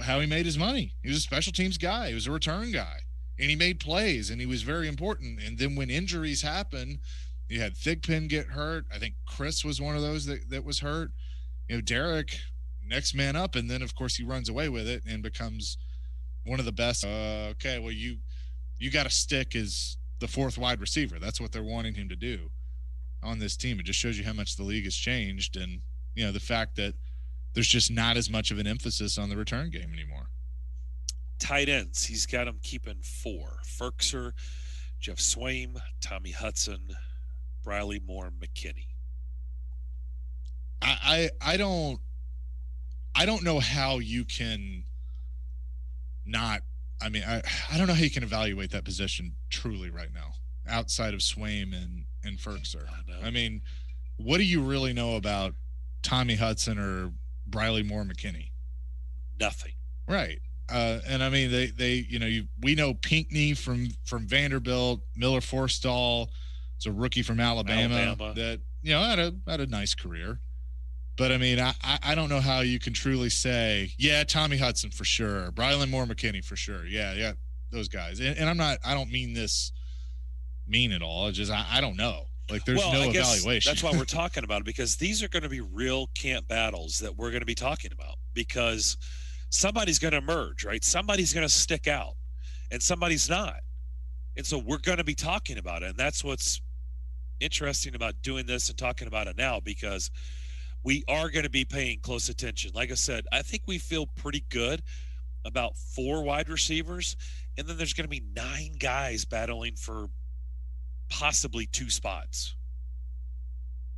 how he made his money. He was a special teams guy. He was a return guy. And he made plays, and he was very important. And then when injuries happen, you had Thigpen get hurt. I think Chris was one of those that was hurt. Derek, next man up, and then, of course, he runs away with it and becomes one of the best. Okay, well, you got to stick as the 4th wide receiver. That's what they're wanting him to do on this team. It just shows you how much the league has changed and, the fact that there's just not as much of an emphasis on the return game anymore. Tight ends, he's got them keeping 4. Ferkser, Jeff Swaim, Tommy Hudson, Briley Moore, McKinney. I don't know how you can not. I mean, I don't know how you can evaluate that position truly right now outside of Swaim and Ferkser. I mean, what do you really know about Tommy Hudson or Briley Moore McKinney? Nothing. Right. And I mean, we know Pinckney from Vanderbilt, Miller Forstall is a rookie from Alabama. That, had a nice career. But I mean, I don't know how you can truly say, yeah, Tommy Hudson for sure, Briley Moore McKinney for sure. Yeah, those guys. And I don't mean this mean at all. It's just, I don't know. Like there's no evaluation. That's why we're talking about it, because these are going to be real camp battles that we're going to be talking about, because somebody's going to emerge, right? Somebody's going to stick out and somebody's not. And so we're going to be talking about it. And that's what's interesting about doing this and talking about it now, because we are going to be paying close attention. Like I said, I think we feel pretty good about 4 wide receivers. And then there's going to be 9 guys battling for possibly 2 spots.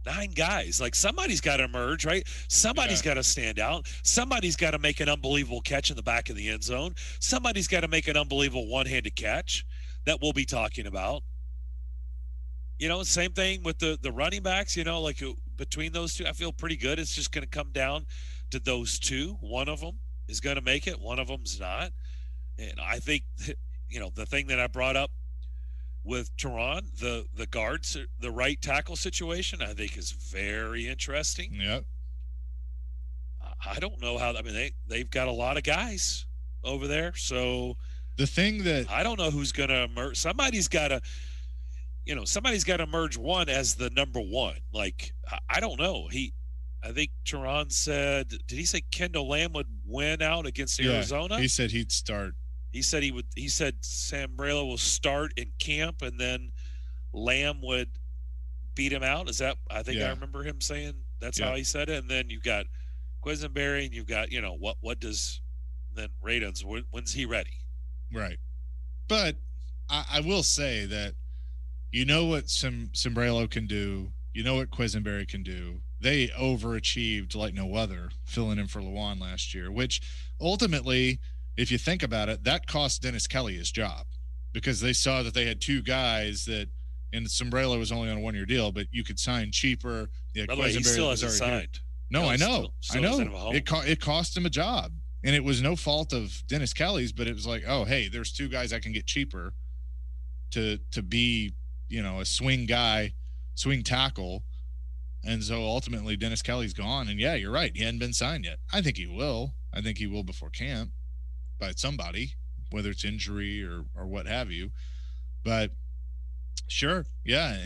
9 guys. Like, somebody's got to emerge, right? Somebody's got to stand out. Somebody's got to make an unbelievable catch in the back of the end zone. Somebody's got to make an unbelievable one-handed catch that we'll be talking about. You know, same thing with the running backs, you know, like between those two, I feel pretty good. It's just going to come down to those two. One of them is going to make it. One of them's not. And I think, you know, the thing that I brought up with Tehran, the guards, the right tackle situation, I think is very interesting. Yep. I don't know how. I mean, they've got a lot of guys over there, so the thing that I don't know who's going to emerge. Somebody's got to emerge one as the number one. Like, I don't know. I think Tehran said, did he say Kendall Lamb would win out against Arizona? He said he'd start. He said he would. He said Sambrailo will start in camp, and then Lamb would beat him out. Is that? I think I remember him saying that's how he said it. And then you've got Quisenberry, and you've got, you know, what does then Radunz? When's he ready? Right. But I will say that you know what Sambrailo can do. You know what Quisenberry can do. They overachieved like no other, filling in for Lewan last year, which ultimately, if you think about it, that cost Dennis Kelly his job because they saw that they had 2 guys that, and Sambrailo was only on a 1-year deal, but you could sign cheaper. By the way, he still hasn't signed. No, I know. Still I know. It cost him a job, and it was no fault of Dennis Kelly's, but it was like, oh, hey, there's 2 guys I can get cheaper to be, you know, a swing guy, swing tackle. And so ultimately Dennis Kelly's gone. And yeah, you're right. He hadn't been signed yet. I think he will. I think he will before camp by somebody, whether it's injury or what have you. But sure. Yeah.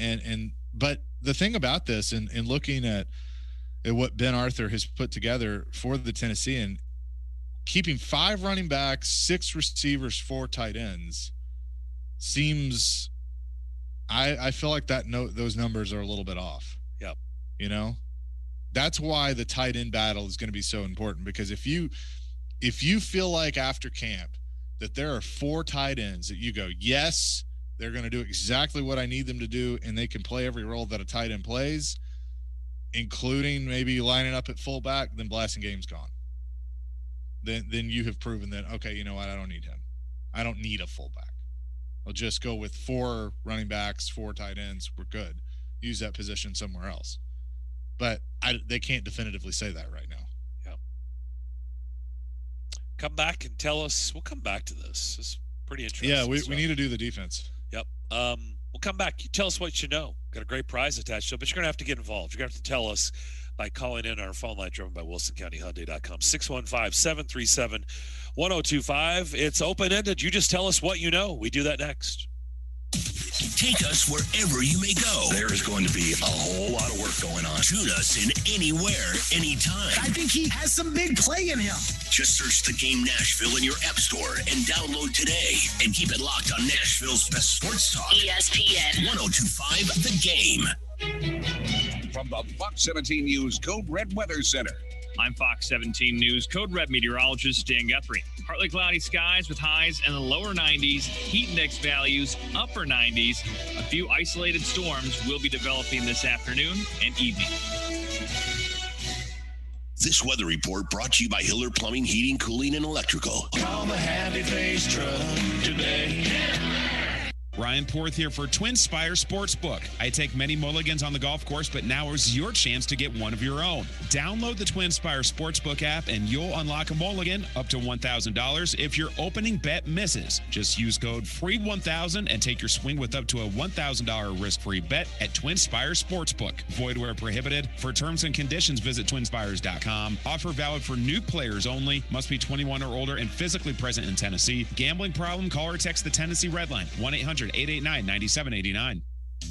But the thing about this and looking at what Ben Arthur has put together for the Tennessean, keeping 5 running backs, 6 receivers, 4 tight ends seems, I feel like those numbers are a little bit off. Yep. You know, that's why the tight end battle is going to be so important, because if you feel like after camp that there are 4 tight ends that you go, yes, they're going to do exactly what I need them to do, and they can play every role that a tight end plays, including maybe lining up at fullback, then Blasinghame's gone. Then you have proven that, okay, you know what, I don't need him. I don't need a fullback. I'll just go with 4 running backs, 4 tight ends. We're good. Use that position somewhere else. But they can't definitively say that right now. Yep. Come back and tell us. We'll come back to this. It's pretty interesting. Yeah, we need to do the defense. Yep. We'll come back. You tell us what you know. Got a great prize attached to it, but you're going to have to get involved. You're going to have to tell us by calling in our phone line driven by WilsonCountyHyundai.com. 615-737-1025. It's open-ended. You just tell us what you know. We do that next. Take us wherever you may go. There is going to be a whole lot of work going on. Tune us in anywhere, anytime. I think he has some big play in him. Just search The Game Nashville in your app store and download today. And keep it locked on Nashville's best sports talk. ESPN 102.5 The Game. From the Fox 17 News Code Red Weather Center. I'm Fox 17 News Code Red meteorologist Dan Guthrie. Partly cloudy skies with highs in the lower 90s, heat index values upper 90s. A few isolated storms will be developing this afternoon and evening. This weather report brought to you by Hiller Plumbing, Heating, Cooling, and Electrical. Call the Happy Face truck today. Ryan Porth here for Twin Spire Sportsbook. I take many mulligans on the golf course, but now is your chance to get one of your own. Download the Twin Spire Sportsbook app and you'll unlock a mulligan up to $1,000 if your opening bet misses. Just use code FREE1000 and take your swing with up to a $1,000 risk-free bet at Twin Spire Sportsbook. Void where prohibited. For terms and conditions, visit twinspires.com. Offer valid for new players only. Must be 21 or older and physically present in Tennessee. Gambling problem? Call or text the Tennessee Red Line, 1-800-889-9789.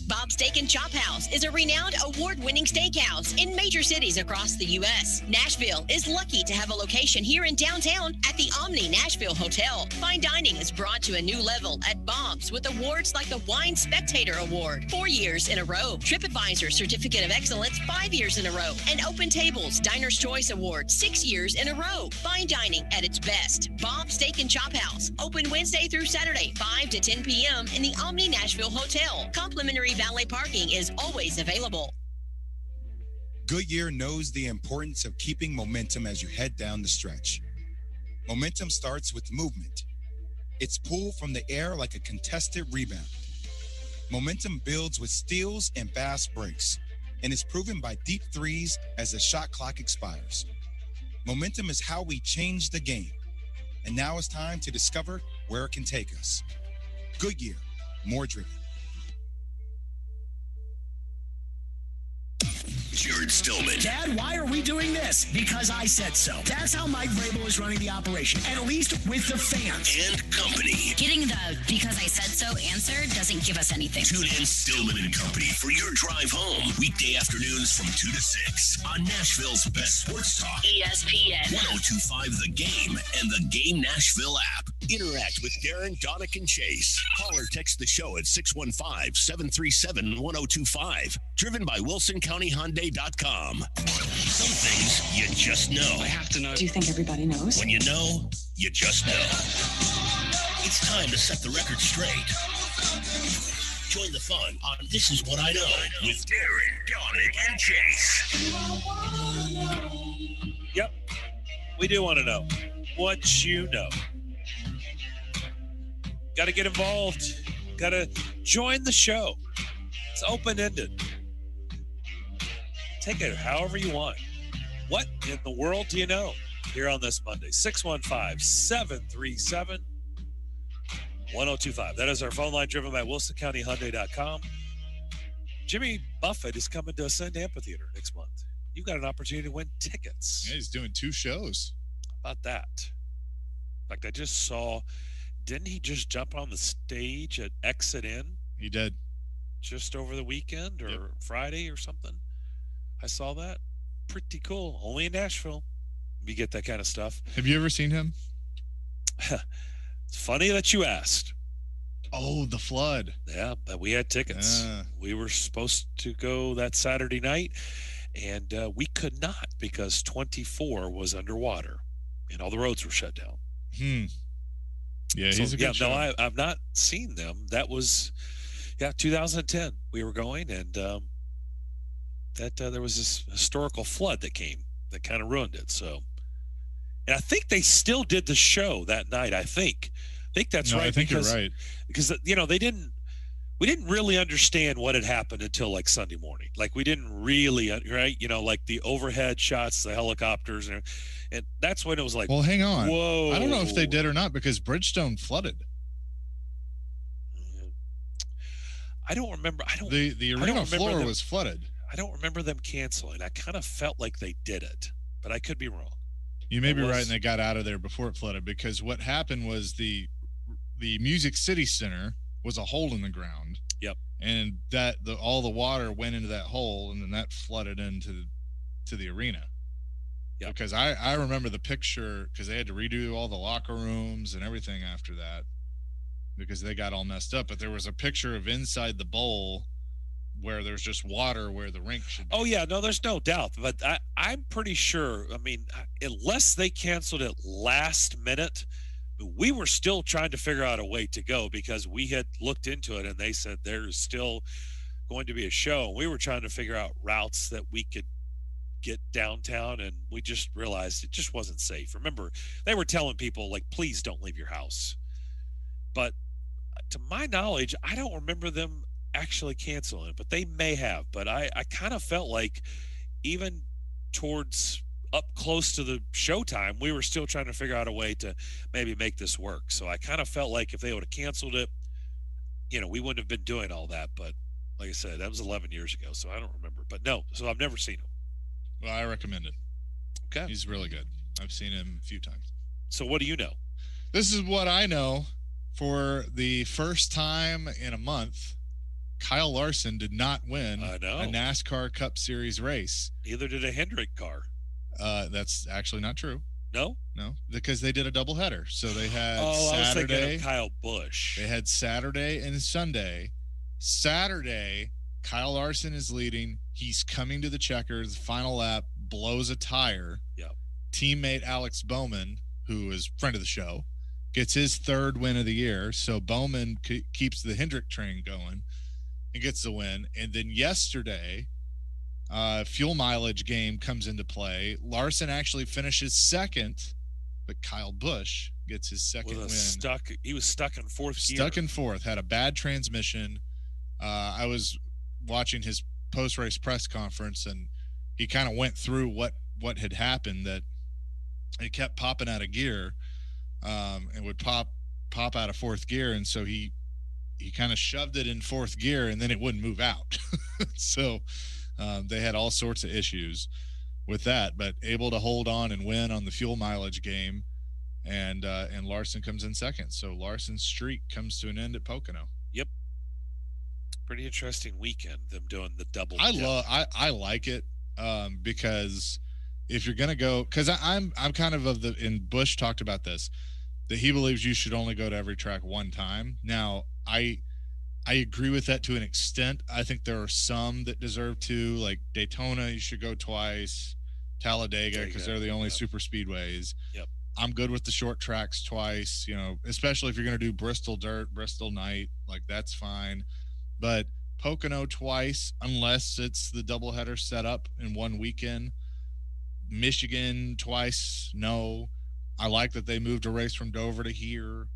Bob's Steak and Chop House is a renowned award-winning steakhouse in major cities across the U.S. Nashville is lucky to have a location here in downtown at the Omni Nashville Hotel. Fine dining is brought to a new level at Bob's with awards like the Wine Spectator Award 4 years in a row, TripAdvisor Certificate of Excellence 5 years in a row, and Open Tables Diner's Choice Award 6 years in a row. Fine dining at its best. Bob's Steak and Chop House, open Wednesday through Saturday, 5 to 10 p.m. in the Omni Nashville Hotel. Complimentary valet parking is always available. Goodyear knows the importance of keeping momentum as you head down the stretch. Momentum starts with movement. It's pulled from the air like a contested rebound. Momentum builds with steals and fast breaks, and is proven by deep threes as the shot clock expires. Momentum is how we change the game. And now it's time to discover where it can take us. Goodyear, more driven. Jared Stillman. Dad, why are we doing this? Because I said so. That's how Mike Vrabel is running the operation, at least with the fans. And company. Getting the because I said so answer doesn't give us anything. Tune in Stillman and Company for your drive home. Weekday afternoons from 2 to 6 on Nashville's best sports talk. ESPN 1025 The Game and the Game Nashville app. Interact with Darren, Daunic, and Chase. Call or text the show at 615-737-1025. Driven by WilsonCountyHyundai.com. Some things you just know. I have to know. Do you think everybody knows? When you know, you just know. It's time to set the record straight. Join the fun on This Is What I Know with Darren, Daunic, and Chase. Yep. We do want to know what you know. Got to get involved. Got to join the show. It's open-ended. Take it however you want. What in the world do you know here on this Monday? 615-737-1025. That is our phone line, driven by WilsonCountyHyundai.com. Jimmy Buffett is coming to Ascend Amphitheater next month. You've got an opportunity to win tickets. Yeah, he's doing 2 shows. How about that? In fact, I just saw, didn't he just jump on the stage at Exit In? He did. Just over the weekend or Friday or something. I saw that. Pretty cool. Only in Nashville. You get that kind of stuff. Have you ever seen him? It's funny that you asked. Oh, the flood. Yeah, but we had tickets. We were supposed to go that Saturday night, and we could not because 24 was underwater, and all the roads were shut down. Yeah, he's a good show. No, I've not seen them. That was, 2010. We were going, and there was this historical flood that came that kind of ruined it. So, and I think they still did the show that night. I think that's right. I think you're right. Because we didn't really understand what had happened until like Sunday morning. Like we didn't really, right? Like the overhead shots, the helicopters, and that's when it was like, well, hang on. Whoa. I don't know if they did or not because Bridgestone flooded. I don't remember. The arena floor was flooded. I don't remember them canceling. I kind of felt like they did it, but I could be wrong. You may be right, and they got out of there before it flooded because what happened was the Music City Center was a hole in the ground. Yep. And all the water went into that hole, and then that flooded into the arena. Yep. Because I remember the picture because they had to redo all the locker rooms and everything after that because they got all messed up. But there was a picture of inside the bowl where there's just water where the rink should be. Oh, yeah. No, there's no doubt. But I'm pretty sure, unless they canceled it last minute, we were still trying to figure out a way to go because we had looked into it and they said there's still going to be a show. And we were trying to figure out routes that we could get downtown, and we just realized it just wasn't safe. Remember, they were telling people, like, please don't leave your house. But to my knowledge, I don't remember them actually canceling it, but they may have. But I kind of felt like even towards up close to the showtime, we were still trying to figure out a way to maybe make this work. So I kind of felt like if they would have canceled it, we wouldn't have been doing all that. But like I said, that was 11 years ago, so I don't remember. But no, so I've never seen him. Well, I recommend it. Okay. He's really good. I've seen him a few times. So what do you know? This is what I know. For the first time in a month, Kyle Larson did not win a NASCAR Cup Series race. Neither did a Hendrick car. That's actually not true. No, because they did a doubleheader. So they had Saturday. I was thinking of Kyle Busch. They had Saturday and Sunday. Saturday, Kyle Larson is leading. He's coming to the checkers. Final lap, blows a tire. Yep. Teammate Alex Bowman, who is friend of the show, gets his third win of the year. So Bowman keeps the Hendrick train going and gets the win. And then yesterday, Fuel mileage game comes into play. Larson actually finishes second, but Kyle Busch gets his second win. He was stuck in fourth gear. Stuck in fourth, had a bad transmission. I was watching his post-race press conference, and he kind of went through what had happened, that it kept popping out of gear, and would pop out of fourth gear, and so he kind of shoved it in fourth gear, and then it wouldn't move out. So they had all sorts of issues with that, but able to hold on and win on the fuel mileage game, and Larson comes in second. So Larson's streak comes to an end at Pocono. Yep. Pretty interesting weekend, them doing the double. I like it, because if you're gonna go, because I'm kind of the, and Bush talked about this, that he believes you should only go to every track one time. Now I agree with that to an extent. I think there are some that deserve to, like Daytona, you should go twice. Talladega, because they're the only super speedways. Yep. I'm good with the short tracks twice, especially if you're going to do Bristol dirt, Bristol night, like that's fine. But Pocono twice, unless it's the doubleheader set up in one weekend. Michigan twice, no. I like that they moved a race from Dover to here.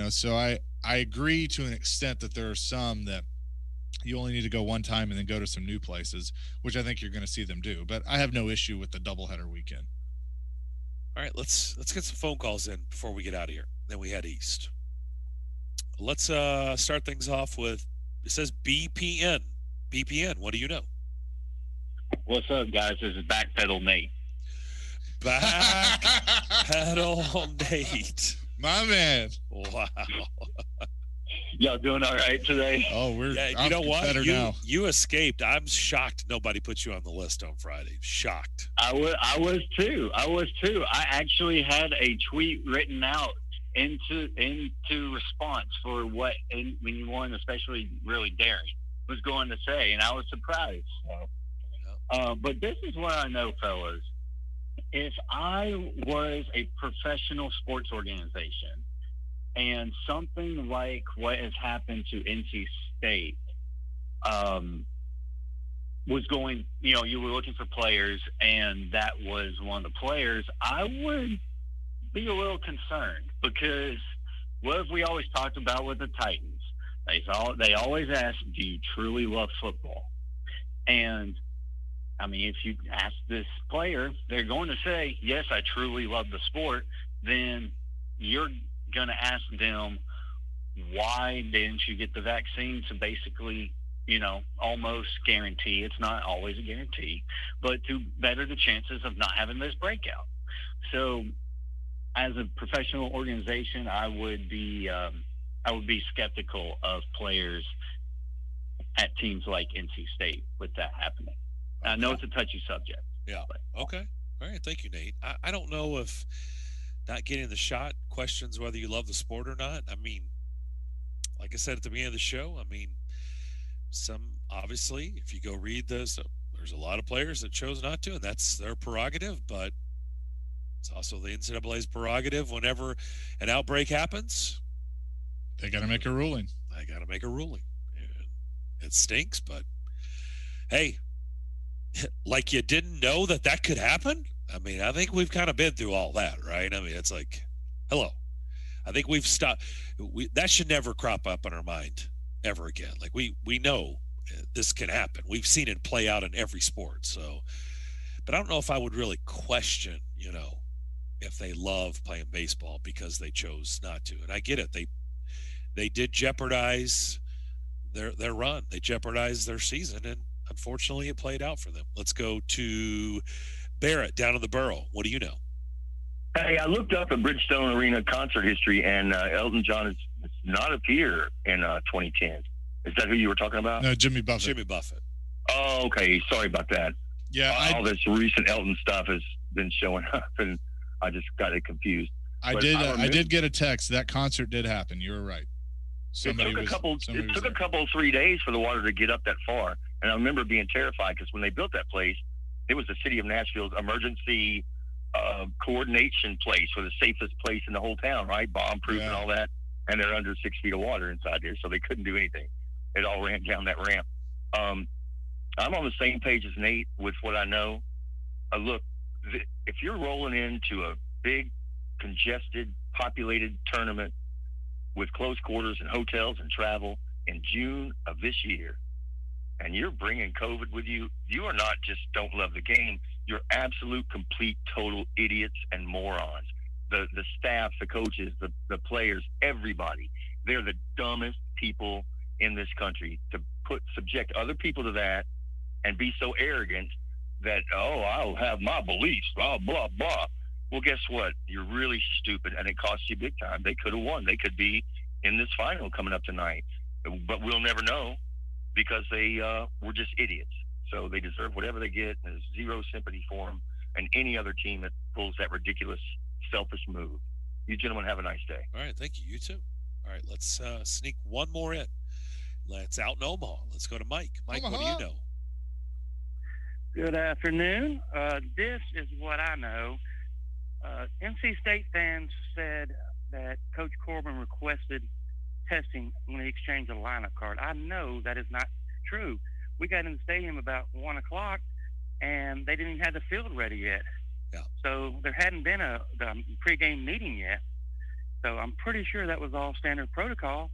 So I agree to an extent that there are some that you only need to go one time and then go to some new places, which I think you're going to see them do. But I have no issue with the doubleheader weekend. All right, let's get some phone calls in before we get out of here. Then we head east. Let's start things off with, it says BPN. BPN, what do you know? What's up, guys? This is Backpedal Nate. Backpedal Nate. My man. Wow. Y'all doing all right today? Oh, we're you know what? Better now. You escaped. I'm shocked nobody put you on the list on Friday. Shocked. I was too. I actually had a tweet written out into response for what anyone, especially really Darren, was going to say, and I was surprised. But this is what I know, fellas. If I was a professional sports organization and something like what has happened to NC State was going, you were looking for players and that was one of the players, I would be a little concerned, because what have we always talked about with the Titans? They always ask, do you truly love football? And I mean, if you ask this player, they're going to say, yes, I truly love the sport. Then you're going to ask them, why didn't you get the vaccine to basically, almost guarantee, it's not always a guarantee, but to better the chances of not having this breakout. So as a professional organization, I would be skeptical of players at teams like NC State with that happening. I know it's a touchy subject. Yeah. But. Okay. All right. Thank you, Nate. I don't know if not getting the shot questions whether you love the sport or not. I mean, like I said at the beginning of the show, obviously, if you go read this, there's a lot of players that chose not to, and that's their prerogative, but it's also the NCAA's prerogative. Whenever an outbreak happens, they got to make a ruling. It stinks, but hey, like you didn't know that could happen? I mean, I think we've kind of been through all that, right? I mean, it's like, hello. I think we've stopped. That should never crop up in our mind ever again. Like we know this can happen. We've seen it play out in every sport. So, but I don't know if I would really question, if they love playing baseball because they chose not to. And I get it. They did jeopardize their run. They jeopardized their season, and unfortunately, it played out for them. Let's go to Barrett down in the Borough. What do you know? Hey, I looked up a Bridgestone Arena concert history, and Elton John is not appear in 2010. Is that who you were talking about? No, Jimmy Buffett. Jimmy Buffett. Oh, okay. Sorry about that. Yeah, all this recent Elton stuff has been showing up, and I just got it confused. I did get a text. That concert did happen. You were right. It took a couple 3 days for the water to get up that far. And I remember being terrified because when they built that place, it was the city of Nashville's emergency coordination place, for the safest place in the whole town, right? Bomb-proof and all that. And they're under 6 feet of water inside there, so they couldn't do anything. It all ran down that ramp. I'm on the same page as Nate with what I know. Look, if you're rolling into a big, congested, populated tournament with close quarters and hotels and travel in June of this year, and you're bringing COVID with you, you are not just don't love the game. You're absolute, complete, total idiots and morons. The staff, the coaches, the players, everybody. They're the dumbest people in this country to subject other people to that and be so arrogant that, oh, I'll have my beliefs, blah, blah, blah. Well, guess what? You're really stupid, and it costs you big time. They could have won. They could be in this final coming up tonight. But we'll never know because they were just idiots. So they deserve whatever they get. There's zero sympathy for them and any other team that pulls that ridiculous, selfish move. You gentlemen have a nice day. All right, thank you. You too. All right, let's sneak one more in. Let's out in Omaha. Let's go to Mike. Mike, Omaha. What do you know? Good afternoon. This is what I know. NC State fans said that Coach Corbin requested testing when he exchanged a lineup card. I know that is not true. We got in the stadium about 1 o'clock, and they didn't even have the field ready yet. Yeah. So there hadn't been a pregame meeting yet. So I'm pretty sure that was all standard protocol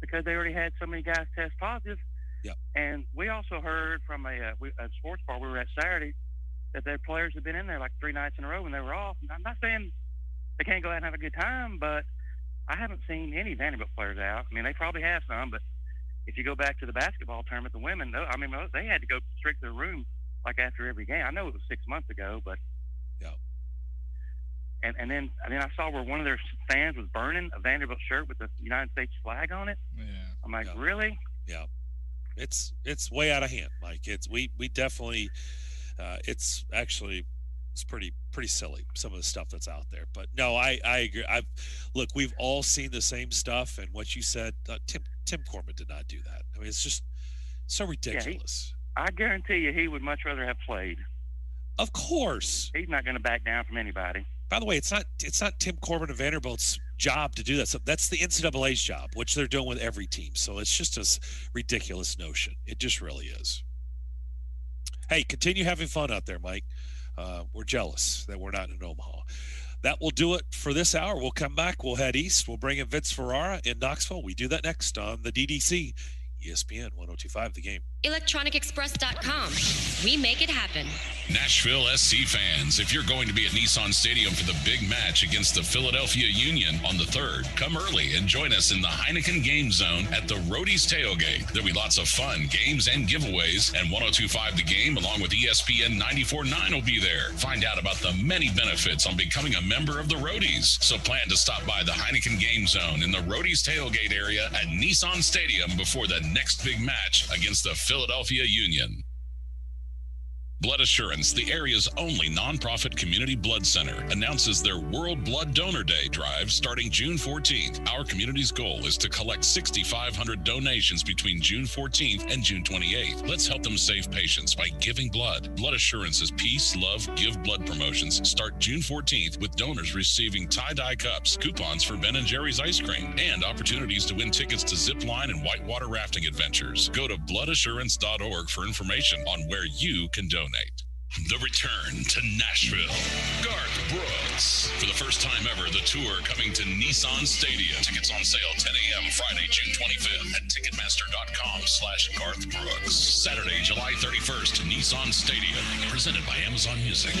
because they already had so many guys test positive. Yep. And we also heard from a sports bar we were at Saturday that their players had been in there like 3 nights in a row when they were off. And I'm not saying they can't go out and have a good time, but I haven't seen any Vanderbilt players out. I mean, they probably have some, but if you go back to the basketball tournament, the women, they had to go straight to their room like after every game. I know it was 6 months ago, but yeah. And then I saw where one of their fans was burning a Vanderbilt shirt with the United States flag on it. Yeah. I'm like, really? Yeah. It's way out of hand, Mike. We definitely it's pretty silly, some of the stuff that's out there. But no, I agree. Look, we've all seen the same stuff, and what you said, Tim Corbin did not do that. I mean, it's just so ridiculous. I guarantee you he would much rather have played. Of course. He's not going to back down from anybody. By the way, it's not Tim Corbin of Vanderbilt's job to do that. So that's the NCAA's job, which they're doing with every team. So it's just a ridiculous notion. It just really is. Hey, continue having fun out there, Mike. We're jealous that we're not in Omaha. That will do it for this hour. We'll come back. We'll head east. We'll bring in Vince Ferrara in Knoxville. We do that next on the DDC, ESPN 102.5 The Game. ElectronicExpress.com. We make it happen. Nashville SC fans, if you're going to be at Nissan Stadium for the big match against the Philadelphia Union on the 3rd, come early and join us in the Heineken Game Zone at the Roadies Tailgate. There'll be lots of fun, games, and giveaways, and 102.5 The Game along with ESPN 94.9 will be there. Find out about the many benefits on becoming a member of the Roadies. So plan to stop by the Heineken Game Zone in the Roadies Tailgate area at Nissan Stadium before the next big match against the Philadelphia Union. Blood Assurance, the area's only nonprofit community blood center, announces their World Blood Donor Day drive starting June 14th. Our community's goal is to collect 6,500 donations between June 14th and June 28th. Let's help them save patients by giving blood. Blood Assurance's Peace, Love, Give Blood promotions start June 14th with donors receiving tie-dye cups, coupons for Ben & Jerry's ice cream, and opportunities to win tickets to zip line and whitewater rafting adventures. Go to bloodassurance.org for information on where you can donate. The return to Nashville. Garth Brooks. For the first time ever, the tour coming to Nissan Stadium. Tickets on sale 10 a.m. Friday, June 25th at Ticketmaster.com/Garth Brooks. Saturday, July 31st, Nissan Stadium. Presented by Amazon Music.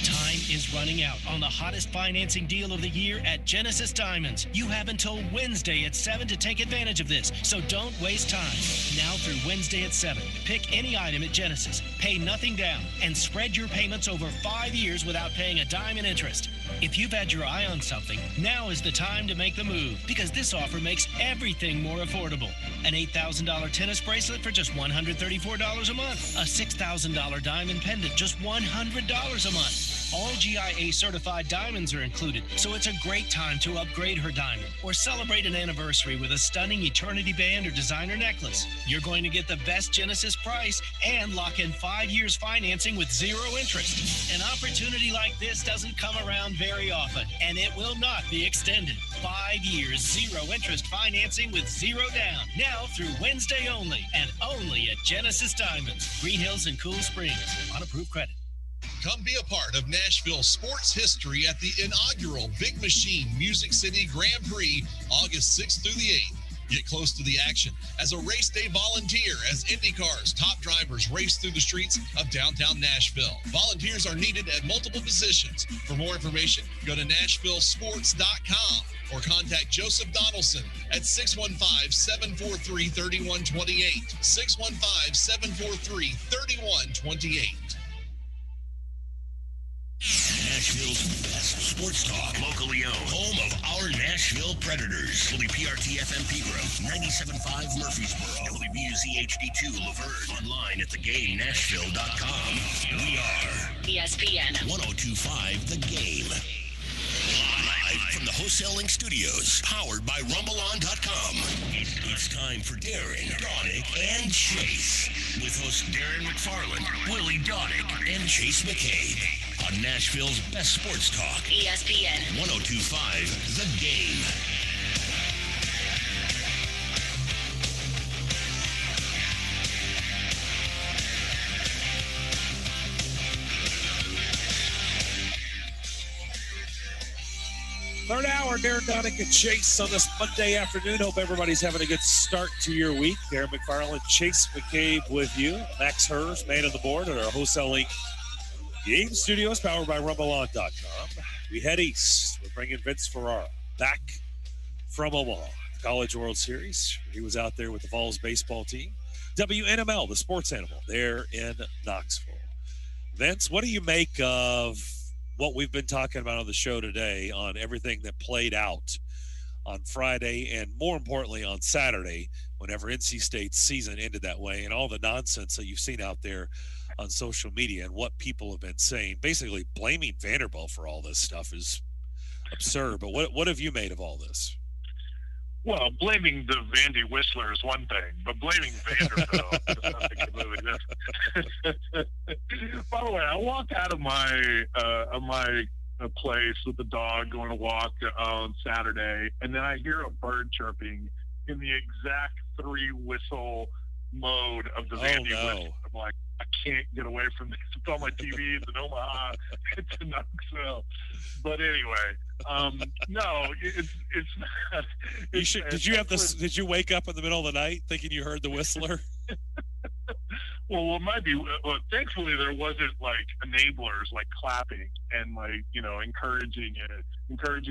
Time is running out on the hottest financing deal of the year at Genesis Diamonds. You have until Wednesday at 7 to take advantage of this, so don't waste time. Now through Wednesday at 7, pick any item at Genesis, pay nothing down, and spread your payments over 5 years without paying a dime in interest. If you've had your eye on something, now is the time to make the move, because this offer makes everything more affordable. An $8,000 tennis bracelet for just $134 a month. A $6,000 diamond pendant, just $100 a month. All GIA certified diamonds are included, so it's a great time to upgrade her diamond or celebrate an anniversary with a stunning Eternity band or designer necklace. You're going to get the best Genesis price and lock in 5 years financing with 0 interest. An opportunity like this doesn't come around very often, and it will not be extended. 5 years, 0 interest financing with 0 down. Now through Wednesday only, and only at Genesis Diamonds, Green Hills and Cool Springs. On approved credit. Come be a part of Nashville sports history at the inaugural Big Machine Music City Grand Prix, August 6th through the 8th. Get close to the action as a race day volunteer as IndyCar's top drivers race through the streets of downtown Nashville. Volunteers are needed at multiple positions. For more information, go to NashvilleSports.com or contact Joseph Donaldson at 615-743-3128. 615-743-3128. Nashville's best sports talk, locally owned, home of our Nashville Predators. WPRT-FM Pegram, 97.5 Murfreesboro, WBUZ-HD2 Laverne, online at thegamenashville.com. We are ESPN 102.5 The Game. Live from the Wholesaling Studios, powered by RumbleOn.com. It's time for Darren, Daunic, and Chase. With hosts Darren McFarland, Willie Daunic, and Chase McCabe. On Nashville's best sports talk. ESPN 102.5 The Game. Third hour, Darren, Daunic, and Chase on this Monday afternoon. Hope everybody's having a good start to your week. Darren McFarland, Chase McCabe with you. Max Hers, man on the board at our Wholesaling Game Studios, powered by RumbleOn.com. We head east. We're bringing Vince Ferrara back from Omaha. College World Series. He was out there with the Vols baseball team. WNML, the sports animal, there in Knoxville. Vince, what do you make of what we've been talking about on the show today on everything that played out on Friday and, more importantly, on Saturday, whenever NC State's season ended that way, and all the nonsense that you've seen out there on social media and what people have been saying? Basically blaming Vanderbilt for all this stuff is absurd. But what have you made of all this? Well, blaming the Vandy Whistler is one thing, but blaming Vanderbilt is something completely different. By the way, I walked out of my place with the dog going to walk on Saturday, and then I hear a bird chirping in the exact 3-whistle mode of the Vandy Whistler. I'm like, I can't get away from this. It's on my TV. It's in Omaha. It's in Knoxville. But anyway, no, it's not. Did you wake up in the middle of the night thinking you heard the Whistler? Well, it might be. Well, thankfully, there wasn't like enablers like clapping and like encouraging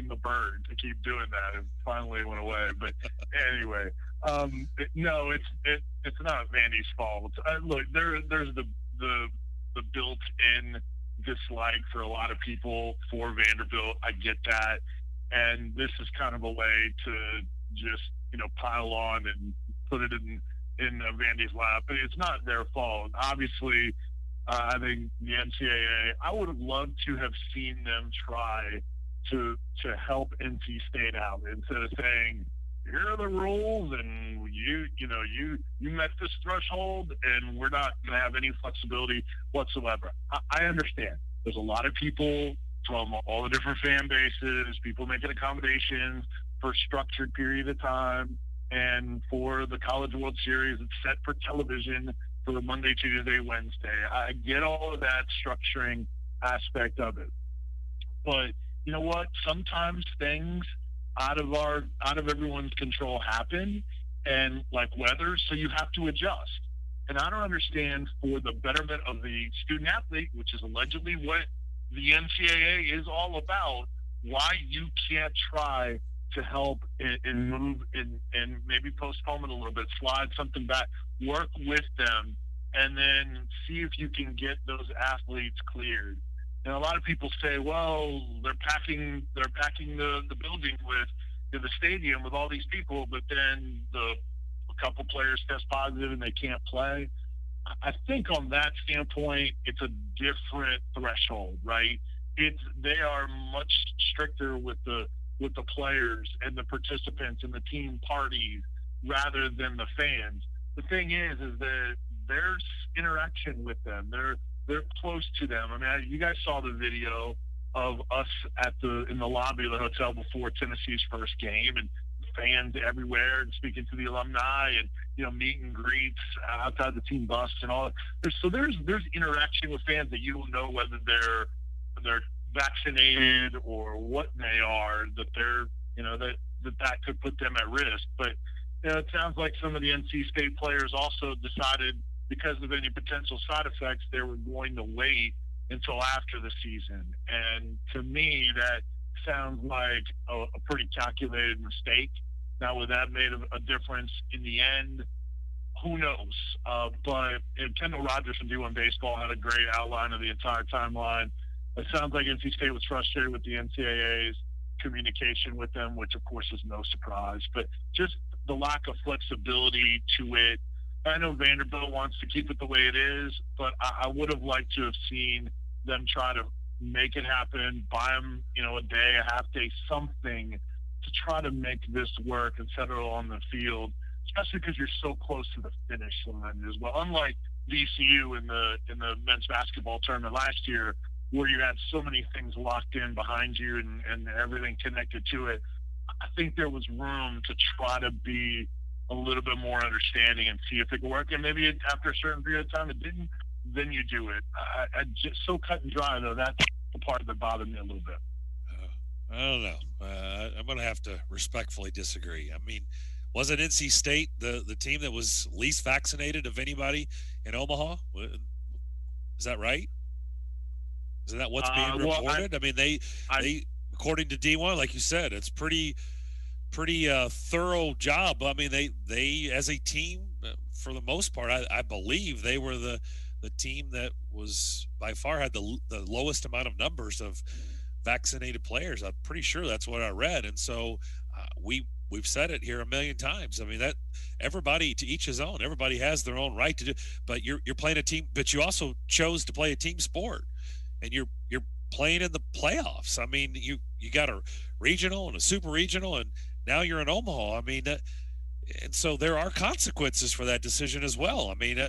the bird to keep doing that. It finally went away. But anyway, no, it's not Vandy's fault. Look, there's the built-in dislike for a lot of people for Vanderbilt. I get that, and this is kind of a way to just pile on and put it in Vandy's lap. But it's not their fault. Obviously, I think the NCAA, I would have loved to have seen them try to help NC State out instead of saying, here are the rules, and you met this threshold, and we're not going to have any flexibility whatsoever. I understand. There's a lot of people from all the different fan bases, people making accommodations for a structured period of time, and for the College World Series, it's set for television for Monday, Tuesday, Wednesday. I get all of that structuring aspect of it. But you know what? Sometimes things out of everyone's control happen, and like weather, so you have to adjust. And I don't understand, for the betterment of the student athlete, which is allegedly what the NCAA is all about, why you can't try to help and move and maybe postpone it a little bit, slide something back, work with them, and then see if you can get those athletes cleared. And a lot of people say, well, they're packing the building with the stadium with all these people, but then a couple players test positive and they can't play. I think on that standpoint, it's a different threshold, right? they are much stricter with the players and the participants and the team parties rather than the fans. The thing is that there's interaction with them. They're close to them. I mean, you guys saw the video of us in the lobby of the hotel before Tennessee's first game, and fans everywhere and speaking to the alumni and, meet and greets outside the team bus and all. There's interaction with fans that you don't know whether they're vaccinated or what they are, that they're, that could put them at risk. But, it sounds like some of the NC State players also decided, because of any potential side effects, they were going to wait until after the season. And to me, that sounds like a pretty calculated mistake. Now, would that made a difference in the end? Who knows? But Kendall Rogers from D1 Baseball had a great outline of the entire timeline. It sounds like NC State was frustrated with the NCAA's communication with them, which of course is no surprise, but just the lack of flexibility to it. I know Vanderbilt wants to keep it the way it is, but I would have liked to have seen them try to make it happen, buy them, a day, a half day, something to try to make this work and settle on the field, especially because you're so close to the finish line as well. Unlike VCU in the men's basketball tournament last year, where you had so many things locked in behind you and everything connected to it, I think there was room to try to be a little bit more understanding and see if it could work. And maybe after a certain period of time it didn't, then you do it. I just so cut and dry, though. That's the part that bothered me a little bit. I don't know. I'm going to have to respectfully disagree. I mean, wasn't NC State the team that was least vaccinated of anybody in Omaha? Is that right? Isn't that what's being reported? I mean, they according to D1, like you said, it's pretty thorough job. I mean, they as a team, for the most part, I believe they were the team that was by far had the lowest amount of numbers of vaccinated players. I'm pretty sure that's what I read. And so we've said it here a million times. I mean, that everybody, to each his own. Everybody has their own right to do, but you're playing a team, but you also chose to play a team sport, and you're playing in the playoffs. I mean, you got a regional and a super regional, and now you're in Omaha. I mean, and so there are consequences for that decision as well. I mean,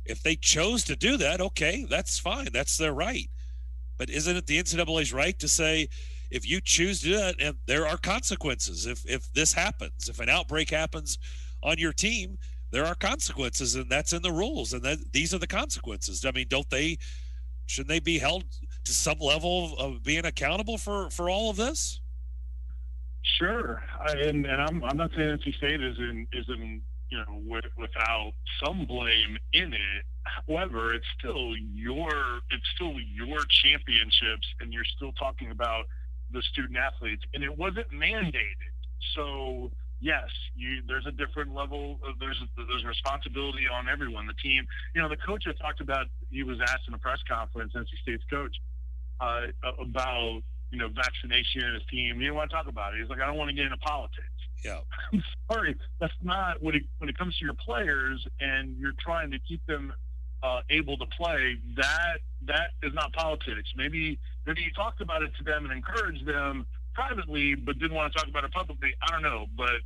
if they chose to do that, okay, that's fine. That's their right. But isn't it the NCAA's right to say, if you choose to do that, and there are consequences. If this happens, if an outbreak happens on your team, there are consequences, and that's in the rules. And these are the consequences. I mean, shouldn't they be held to some level of being accountable for all of this? Sure, and I'm not saying NC State isn't without some blame in it. However, it's still your championships, and you're still talking about the student athletes, and it wasn't mandated. So yes, there's a different level. There's responsibility on everyone. The team, the coach had talked about. He was asked in a press conference, NC State's coach, about vaccination in his team. He didn't want to talk about it. He's like, I don't want to get into politics. Yeah, I'm sorry, that's not when it comes to your players, and you're trying to keep them able to play. That is not politics. Maybe he talked about it to them and encouraged them privately, but didn't want to talk about it publicly. I don't know, but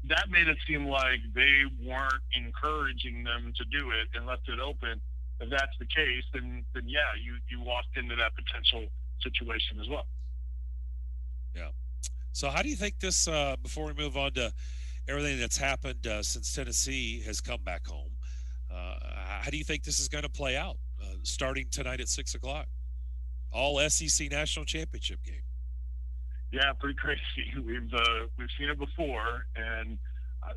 that made it seem like they weren't encouraging them to do it and left it open. If that's the case, then yeah, you walked into that potential situation as well. Yeah. So how do you think this, before we move on to everything that's happened since Tennessee has come back home, how do you think this is going to play out starting tonight at 6 o'clock? All SEC National Championship game. Yeah, pretty crazy. We've seen it before, and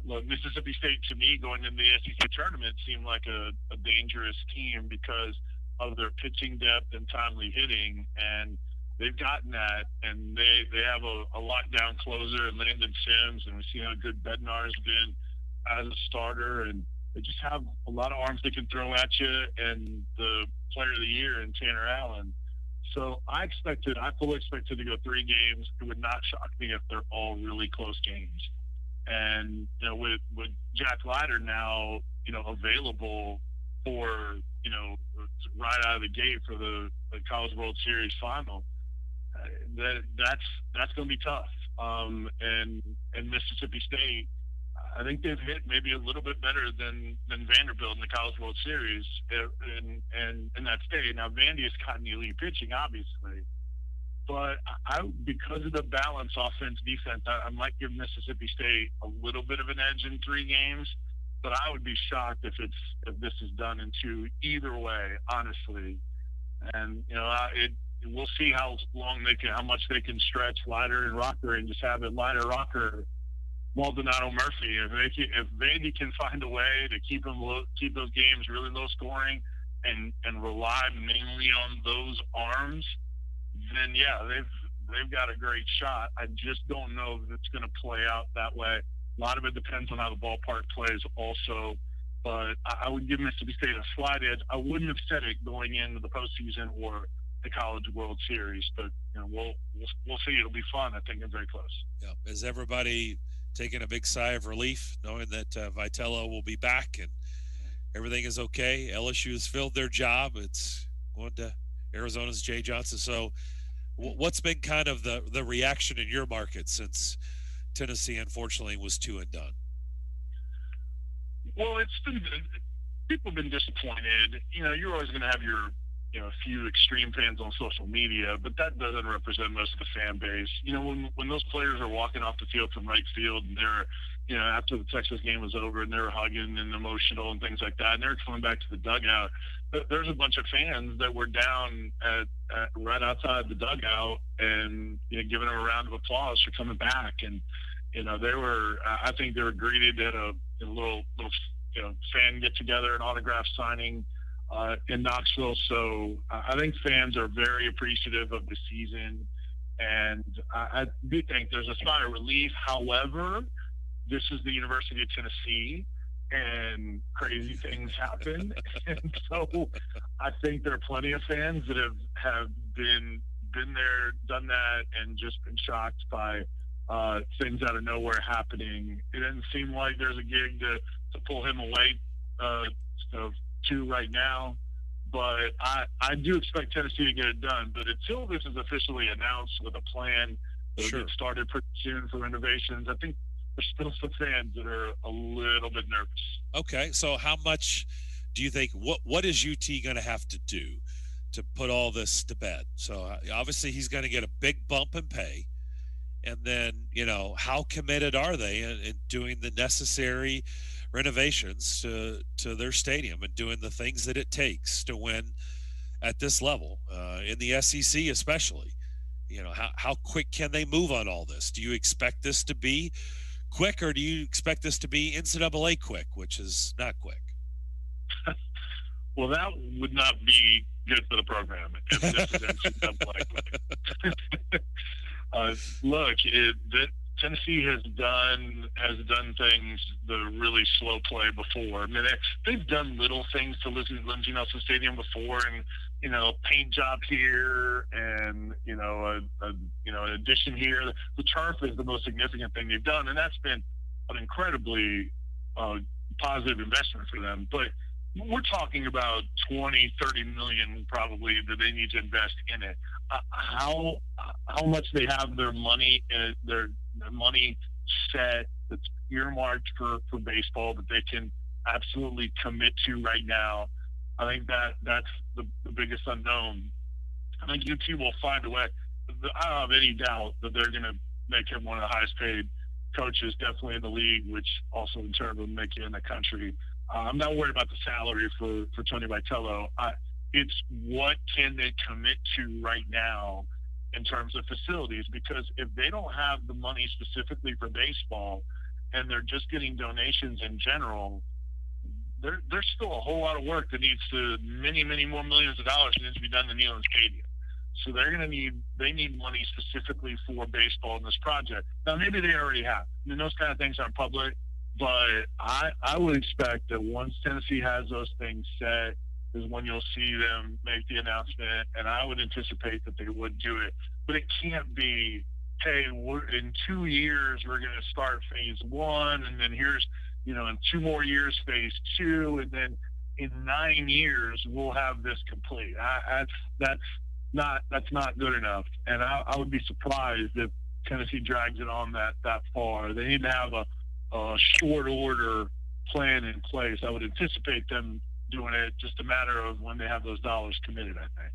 look, Mississippi State to me going into the SEC tournament seemed like a dangerous team because of their pitching depth and timely hitting, and they've gotten that, and they have a lockdown closer in Landon Sims, and we've seen how good Bednar's been as a starter, and they just have a lot of arms they can throw at you, and the player of the year in Tanner Allen. So I fully expected to go 3 games. It would not shock me if they're all really close games. And, with Jack Leiter now, available for, right out of the gate for the College World Series final, that's going to be tough. And Mississippi State, I think they've hit maybe a little bit better than Vanderbilt in the College World Series in that state. Now Vandy has gotten elite pitching, obviously, but because of the balance offense defense, I might give Mississippi State a little bit of an edge in 3 games. But I would be shocked if this is done in 2 either way, honestly. And we'll see how much they can stretch Leiter and Rocker and just have it Leiter, Rocker, Maldonado, Murphy. If Vandy can find a way to keep those games really low scoring and rely mainly on those arms, then yeah, they've got a great shot. I just don't know if it's going to play out that way. A lot of it depends on how the ballpark plays also, but I would give Mississippi State a slight edge. I wouldn't have said it going into the postseason or the College World Series, but we'll see. It'll be fun. I think it's very close. Yeah. Is everybody taking a big sigh of relief knowing that Vitello will be back and everything is okay? LSU has filled their job. It's going to Arizona's Jay Johnson. So what's been kind of the reaction in your market since Tennessee, unfortunately, was 2 and done? Well, people have been disappointed. You're always going to have your, a few extreme fans on social media, but that doesn't represent most of the fan base. When those players are walking off the field from right field and they're, after the Texas game was over and they're hugging and emotional and things like that, and they're coming back to the dugout, there's a bunch of fans that were down at right outside the dugout and giving them a round of applause for coming back. And they were, I think they were greeted at a little fan get together and autograph signing in Knoxville. So I think fans are very appreciative of the season, and I do think there's a sigh of relief. However, this is the University of Tennessee, and crazy things happen. And so I think there are plenty of fans that have been there, done that, and just been shocked by things out of nowhere happening. It doesn't seem like there's a gig to pull him away to right now, but I do expect Tennessee to get it done. But until this is officially announced with a plan that'll get started pretty soon for renovations, I think there's still some fans that are a little bit nervous. Okay, so how much do you think, what is UT going to have to do to put all this to bed? So obviously he's going to get a big bump in pay. And then, how committed are they in doing the necessary renovations to their stadium and doing the things that it takes to win at this level, in the SEC especially? How quick can they move on all this? Do you expect this to be quick, or do you expect this to be NCAA quick, which is not quick? Well, that would not be good for the program if this is NCAA quick. Look, Tennessee has done things the really slow play before. I mean, they've done little things to Lindsey Nelson Stadium before, and paint job here, and an addition here. The turf is the most significant thing they've done, and that's been an incredibly positive investment for them. But we're talking about 20, 30 million probably that they need to invest in it. How much they have their money set that's earmarked for baseball that they can absolutely commit to right now, I think that's the biggest unknown. I think UT will find a way. I don't have any doubt that they're going to make him one of the highest paid coaches, definitely in the league, which also in turn will make you in the country. I'm not worried about the salary for Tony Vitello. It's what can they commit to right now in terms of facilities, because if they don't have the money specifically for baseball and they're just getting donations in general, there's still a whole lot of work that needs to, many more millions of dollars needs to be done in the Neyland Stadium. So they need money specifically for baseball in this project. Now, maybe they already have. I mean, those kind of things aren't public, but I would expect that once Tennessee has those things set is when you'll see them make the announcement, and I would anticipate that they would do it. But it can't be, hey, in 2 years we're going to start phase 1, and then here's, in 2 more years phase 2, and then in 9 years we'll have this complete. that's not good enough. And I would be surprised if Tennessee drags it on that far. They need to have a short order plan in place. I would anticipate them doing it, just a matter of when they have those dollars committed, I think.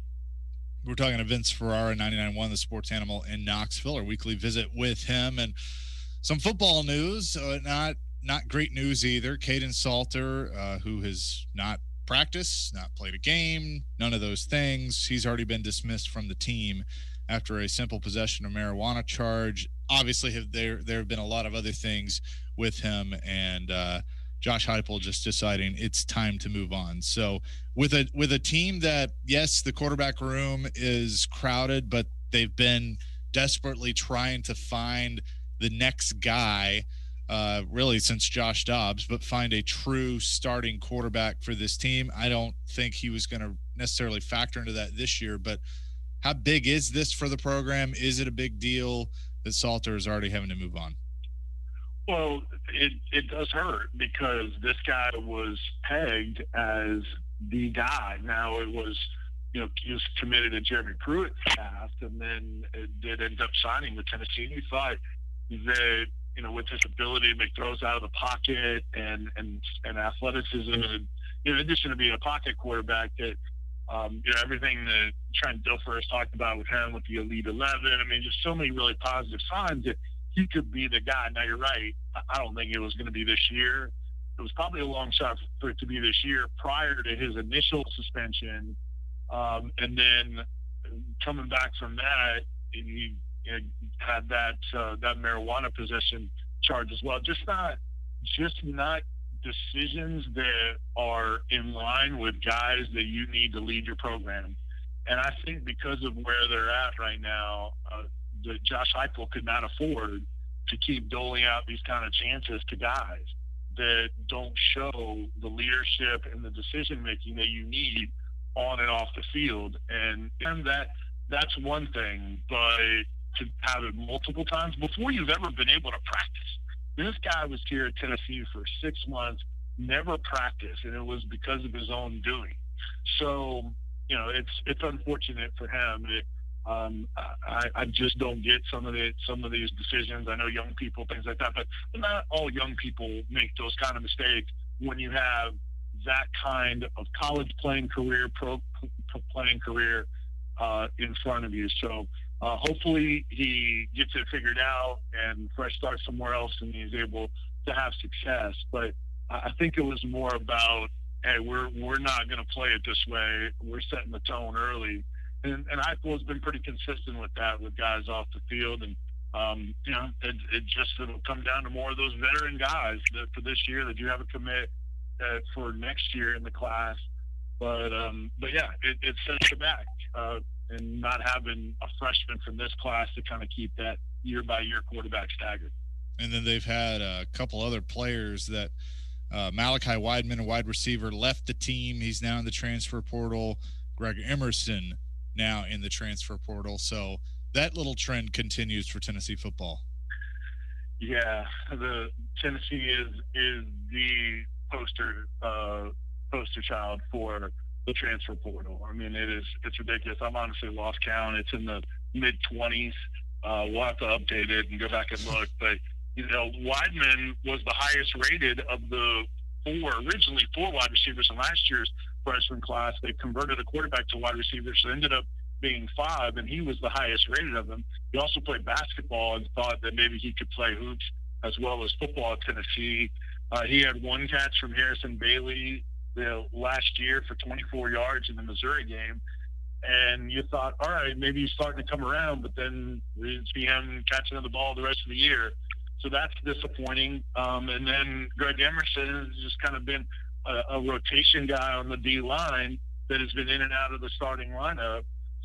We're talking to Vince Ferrara, 99.1 The Sports Animal in Knoxville, our weekly visit with him. And some football news, not great news either. Caden Salter, who has not practiced, not played a game, none of those things. He's already been dismissed from the team after a simple possession of marijuana charge. Obviously, there have been a lot of other things with him, and Josh Heupel just deciding it's time to move on. So with a team that, yes, the quarterback room is crowded, but they've been desperately trying to find the next guy, really since Josh Dobbs, but find a true starting quarterback for this team. I don't think he was going to necessarily factor into that this year, but how big is this for the program? Is it a big deal that Salter is already having to move on? Well, it does hurt because this guy was pegged as the guy. Now it was, he was committed to Jeremy Pruitt's path, and then it did end up signing with Tennessee. And we thought that, with his ability to make throws out of the pocket and athleticism, and in addition to being a pocket quarterback, that everything that Trent Dilfer has talked about with him, with the Elite 11, just so many really positive signs that he could be the guy. Now, you're right. I don't think it was going to be this year. It was probably a long shot for it to be this year prior to his initial suspension. And then coming back from that, he had that marijuana possession charge as well. Just not decisions that are in line with guys that you need to lead your program. And I think because of where they're at right now, that Josh Heupel could not afford to keep doling out these kind of chances to guys that don't show the leadership and the decision making that you need on and off the field. And that's one thing, but to have it multiple times before you've ever been able to practice. This guy was here at Tennessee for 6 months, never practiced, and it was because of his own doing. So, it's unfortunate for him. I just don't get some of these decisions. I know young people, things like that, but not all young people make those kind of mistakes when you have that kind of college playing career, pro playing career in front of you. So hopefully he gets it figured out and fresh start somewhere else, and he's able to have success. But I think it was more about, hey, we're not going to play it this way. We're setting the tone early. And Heupel's been pretty consistent with that, with guys off the field. And, it'll come down to more of those veteran guys for this year that you have a commit for next year in the class. But yeah, it sets you back. And not having a freshman from this class to kind of keep that year-by-year quarterback staggered. And then they've had a couple other players that Malachi Weidman, a wide receiver, left the team. He's now in the transfer portal. Greg Emerson now in the transfer portal. So that little trend continues for Tennessee football. Yeah, the Tennessee is the poster child for the transfer portal. It's ridiculous. I'm honestly lost count. It's in the mid-20s. We'll have to update it and go back and look. But, Weidman was the highest rated of the originally four wide receivers in last year's freshman class. They converted a quarterback to wide receiver, so it ended up being 5, and he was the highest rated of them. He also played basketball and thought that maybe he could play hoops as well as football at Tennessee. He had one catch from Harrison Bailey last year for 24 yards in the Missouri game. And you thought, all right, maybe he's starting to come around, but then we didn't see him catching the ball the rest of the year. So that's disappointing. And then Greg Emerson has just kind of been a rotation guy on the D-line that has been in and out of the starting lineup.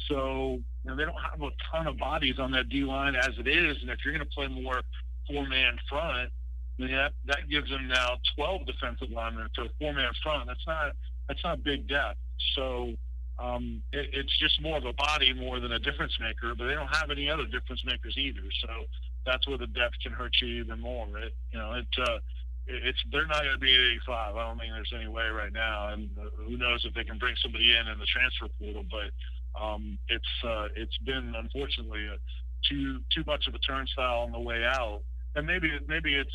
So they don't have a ton of bodies on that D-line as it is. And if you're going to play more 4-man front, then that gives them now 12 defensive linemen to a 4-man front. That's not big depth. So it's just more of a body more than a difference maker, but they don't have any other difference makers either. So that's where the depth can hurt you even more. They're not going to be at 85. I don't think there's any way right now. And who knows if they can bring somebody in the transfer portal. But It's been unfortunately too much of a turnstile on the way out, and maybe it's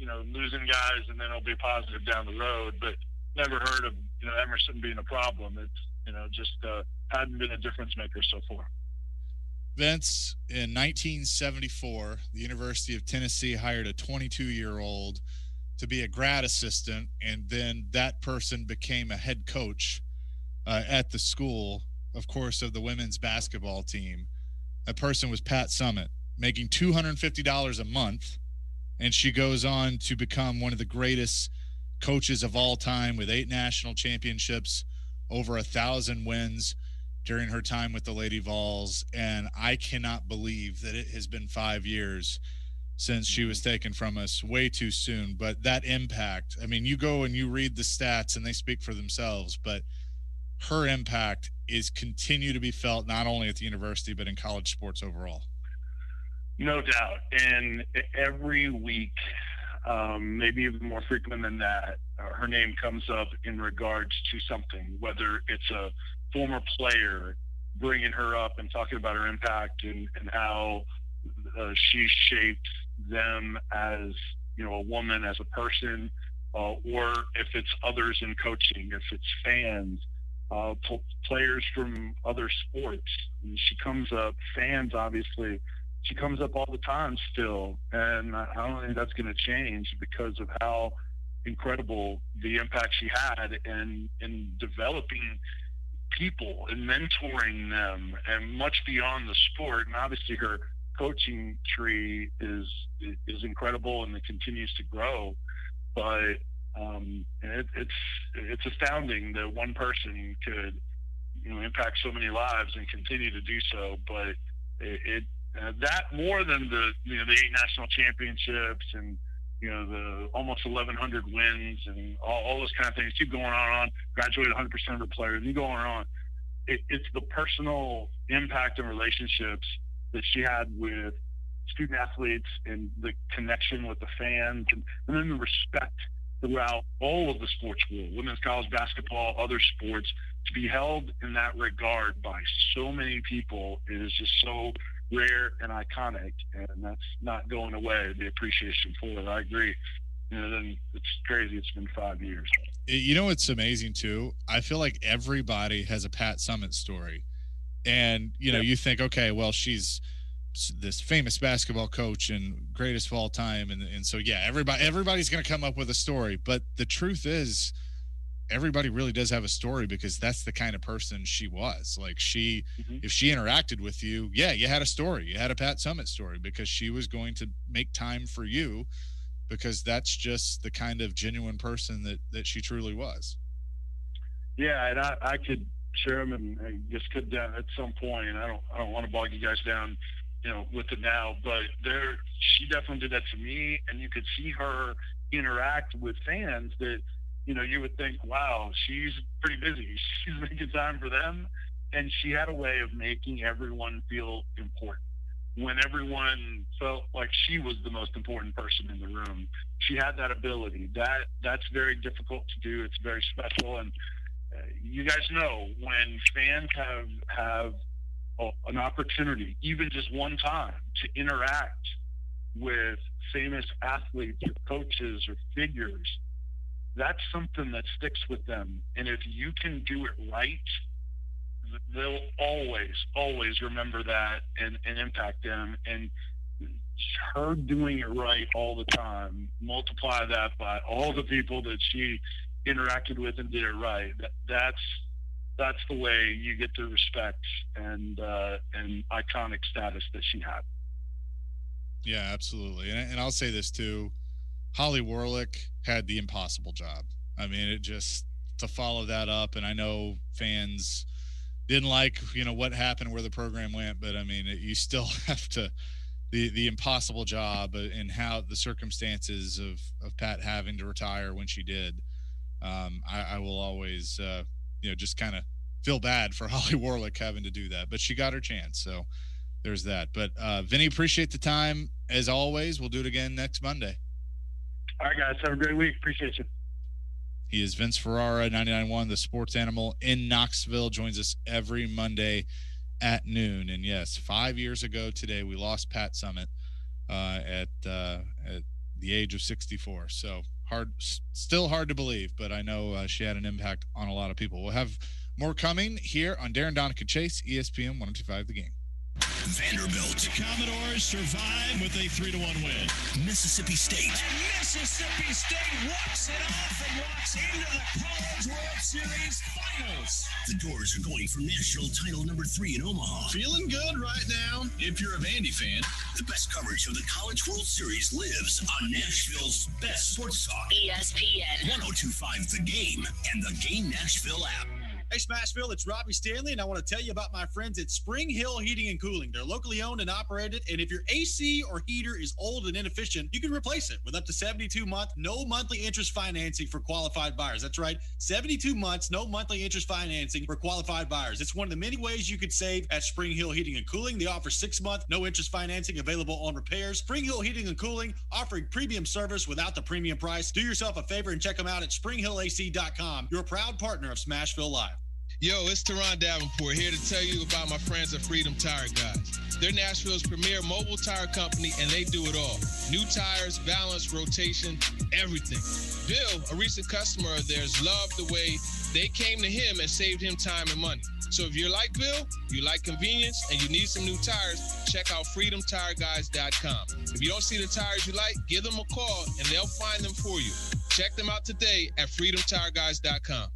losing guys and then it'll be positive down the road, but never heard of Emerson being a problem. It's just hadn't been a difference maker so far. Vince, in 1974, the University of Tennessee hired a 22-year-old to be a grad assistant, and then that person became a head coach at the school, of course, of the women's basketball team. That person was Pat Summitt, making $250 a month, and she goes on to become one of the greatest coaches of all time with 8 national championships, over 1,000 wins during her time with the Lady Vols. And I cannot believe that it has been 5 years since she was taken from us, way too soon. But that impact, I mean, you go and you read the stats and they speak for themselves, but her impact is continue to be felt not only at the university, but in college sports overall. No doubt. And every week, maybe even more frequent than that, her name comes up in regards to something, whether it's a former player bringing her up and talking about her impact and how she shaped them as, a woman, as a person, or if it's others in coaching, if it's fans, players from other sports. And she comes up, fans, obviously, she comes up all the time still. And I don't think that's going to change because of how incredible the impact she had in developing people and mentoring them, and much beyond the sport. And obviously her coaching tree is incredible and it continues to grow. But it's astounding that one person could impact so many lives and continue to do so. But that more than the 8 national championships and the almost 1,100 wins and all those kind of things, keep going on, graduated 100% of the players, you go on. It's the personal impact and relationships that she had with student athletes and the connection with the fans, and then the respect throughout all of the sports world, women's college basketball, other sports, to be held in that regard by so many people is just so rare and iconic, and that's not going away, the appreciation for it. I agree. Then it's crazy. It's been 5 years. It's amazing too. I feel like everybody has a Pat Summitt story, and you think, okay, well, she's this famous basketball coach and greatest of all time, and so everybody's going to come up with a story. But the truth is, everybody really does have a story, because that's the kind of person she was. Like if she interacted with you, you had a story. You had a Pat Summitt story, because she was going to make time for you, because that's just the kind of genuine person that she truly was. Yeah, and I could share them and just cut down at some point. I don't want to bog you guys down, with it now, but she definitely did that to me, and you could see her interact with fans that, you would think, wow, she's pretty busy. She's making time for them. And she had a way of making everyone feel important. When everyone felt like she was the most important person in the room, she had that ability. That's very difficult to do. It's very special. And you guys know, when fans have an opportunity, even just one time, to interact with famous athletes or coaches or figures, that's something that sticks with them. And if you can do it right, they'll always remember that and impact them. And her doing it right all the time, multiply that by all the people that she interacted with and did it right. That's the way you get the respect and iconic status that she had. Yeah, absolutely. And I'll say this too. Holly Warlick had the impossible job. I mean, it just to follow that up, and I know fans didn't like, what happened, where the program went, but I mean, you still have to, the impossible job and how the circumstances of Pat having to retire when she did. I will always, just kind of feel bad for Holly Warlick having to do that, but she got her chance. So there's that. But Vinny, appreciate the time as always. We'll do it again next Monday. All right, guys. Have a great week. Appreciate you. He is Vince Ferrara, 99.1, the sports animal in Knoxville, joins us every Monday at noon. And yes, 5 years ago today, we lost Pat Summitt at the age of 64. So still hard to believe, but I know she had an impact on a lot of people. We'll have more coming here on Darren, Daunic, and Chase, ESPN 102.5 The Game. Vanderbilt. The Commodores survive with a 3-1 win. Mississippi State. And Mississippi State walks it off and walks into the College World Series Finals. The Doors are going for national title number 3 in Omaha. Feeling good right now if you're a Vandy fan. The best coverage of the College World Series lives on Nashville's best sports talk. ESPN 102.5 The Game and the Game Nashville app. Hey, Smashville, it's Robbie Stanley, and I want to tell you about my friends at Spring Hill Heating and Cooling. They're locally owned and operated, and if your AC or heater is old and inefficient, you can replace it with up to 72-month, no monthly interest financing for qualified buyers. That's right, 72 months, no monthly interest financing for qualified buyers. It's one of the many ways you could save at Spring Hill Heating and Cooling. They offer 6-month, no interest financing available on repairs. Spring Hill Heating and Cooling, offering premium service without the premium price. Do yourself a favor and check them out at springhillac.com. You're a proud partner of Smashville Live. Yo, it's Teron Davenport here to tell you about my friends at Freedom Tire Guys. They're Nashville's premier mobile tire company, and they do it all. New tires, balance, rotation, everything. Bill, a recent customer of theirs, loved the way they came to him and saved him time and money. So if you're like Bill, you like convenience, and you need some new tires, check out freedomtireguys.com. If you don't see the tires you like, give them a call, and they'll find them for you. Check them out today at freedomtireguys.com.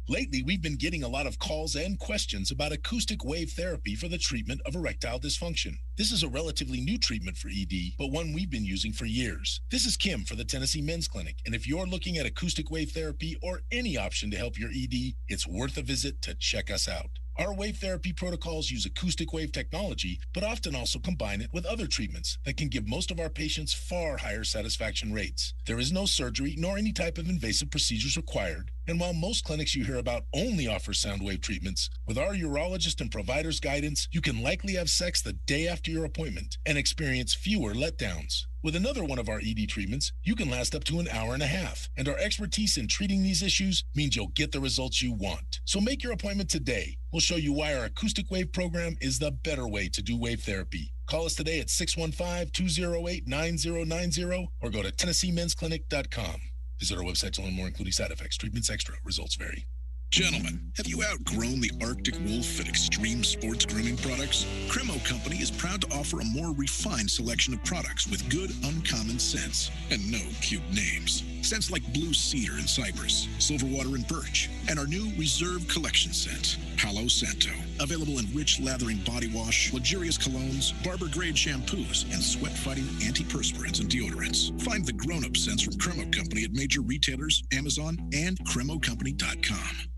Lately, we've been getting a lot of calls and questions about acoustic wave therapy for the treatment of erectile dysfunction. This is a relatively new treatment for ED, but one we've been using for years. This is Kim for the Tennessee Men's Clinic, and if you're looking at acoustic wave therapy or any option to help your ED, it's worth a visit to check us out. Our wave therapy protocols use acoustic wave technology, but often also combine it with other treatments that can give most of our patients far higher satisfaction rates. There is no surgery nor any type of invasive procedures required. And while most clinics you hear about only offer sound wave treatments, with our urologist and provider's guidance, you can likely have sex the day after your appointment and experience fewer letdowns. With another one of our ED treatments, you can last up to an hour and a half, and our expertise in treating these issues means you'll get the results you want. So make your appointment today. We'll show you why our acoustic wave program is the better way to do wave therapy. Call us today at 615-208-9090 or go to TennesseeMen'sClinic.com. Visit our website to learn more, including side effects, treatments extra. Results vary. Gentlemen, have you outgrown the Arctic Wolf at Extreme Sports Grooming Products? Cremo Company is proud to offer a more refined selection of products with good, uncommon scents and no cute names. Scents like Blue Cedar and Cypress, Silverwater and Birch, and our new Reserve Collection scent, Palo Santo. Available in rich, lathering body wash, luxurious colognes, barber-grade shampoos, and sweat-fighting antiperspirants and deodorants. Find the grown-up scents from Cremo Company at major retailers, Amazon, and cremocompany.com.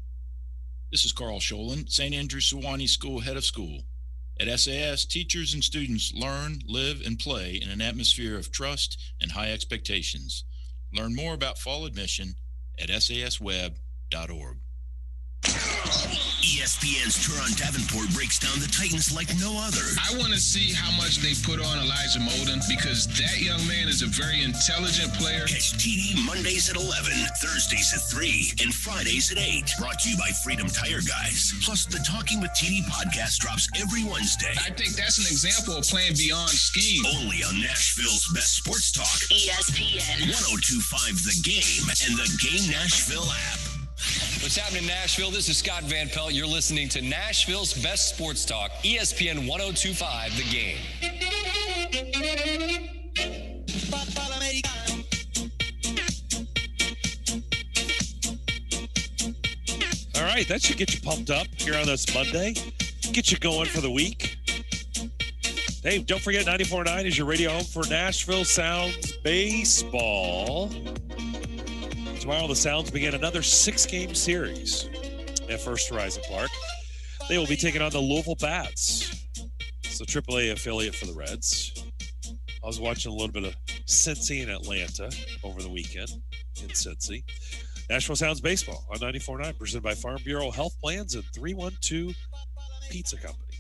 This is Carl Sholin, St. Andrew Sewanee School Head of School. At SAS, teachers and students learn, live, and play in an atmosphere of trust and high expectations. Learn more about fall admission at sasweb.org. ESPN's Teron Davenport breaks down the Titans like no other. I want to see how much they put on Elijah Molden because that young man is a very intelligent player. Catch TD Mondays at 11, Thursdays at 3, and Fridays at 8. Brought to you by Freedom Tire Guys. Plus, the Talking with TD podcast drops every Wednesday. I think that's an example of playing beyond scheme. Only on Nashville's best sports talk. ESPN 102.5 The Game and the Game Nashville app. What's happening in Nashville? This is Scott Van Pelt. You're listening to Nashville's best sports talk, ESPN 102.5 The Game. All right, that should get you pumped up here on this Monday. Get you going for the week. Hey, don't forget 94.9 is your radio home for Nashville Sounds baseball. Tomorrow, the Sounds begin another 6-game series at First Horizon Park. They will be taking on the Louisville Bats. It's the AAA affiliate for the Reds. I was watching a little bit of Cincy and Atlanta over the weekend in Cincy. Nashville Sounds baseball on 94.9, presented by Farm Bureau Health Plans and 312 Pizza Company.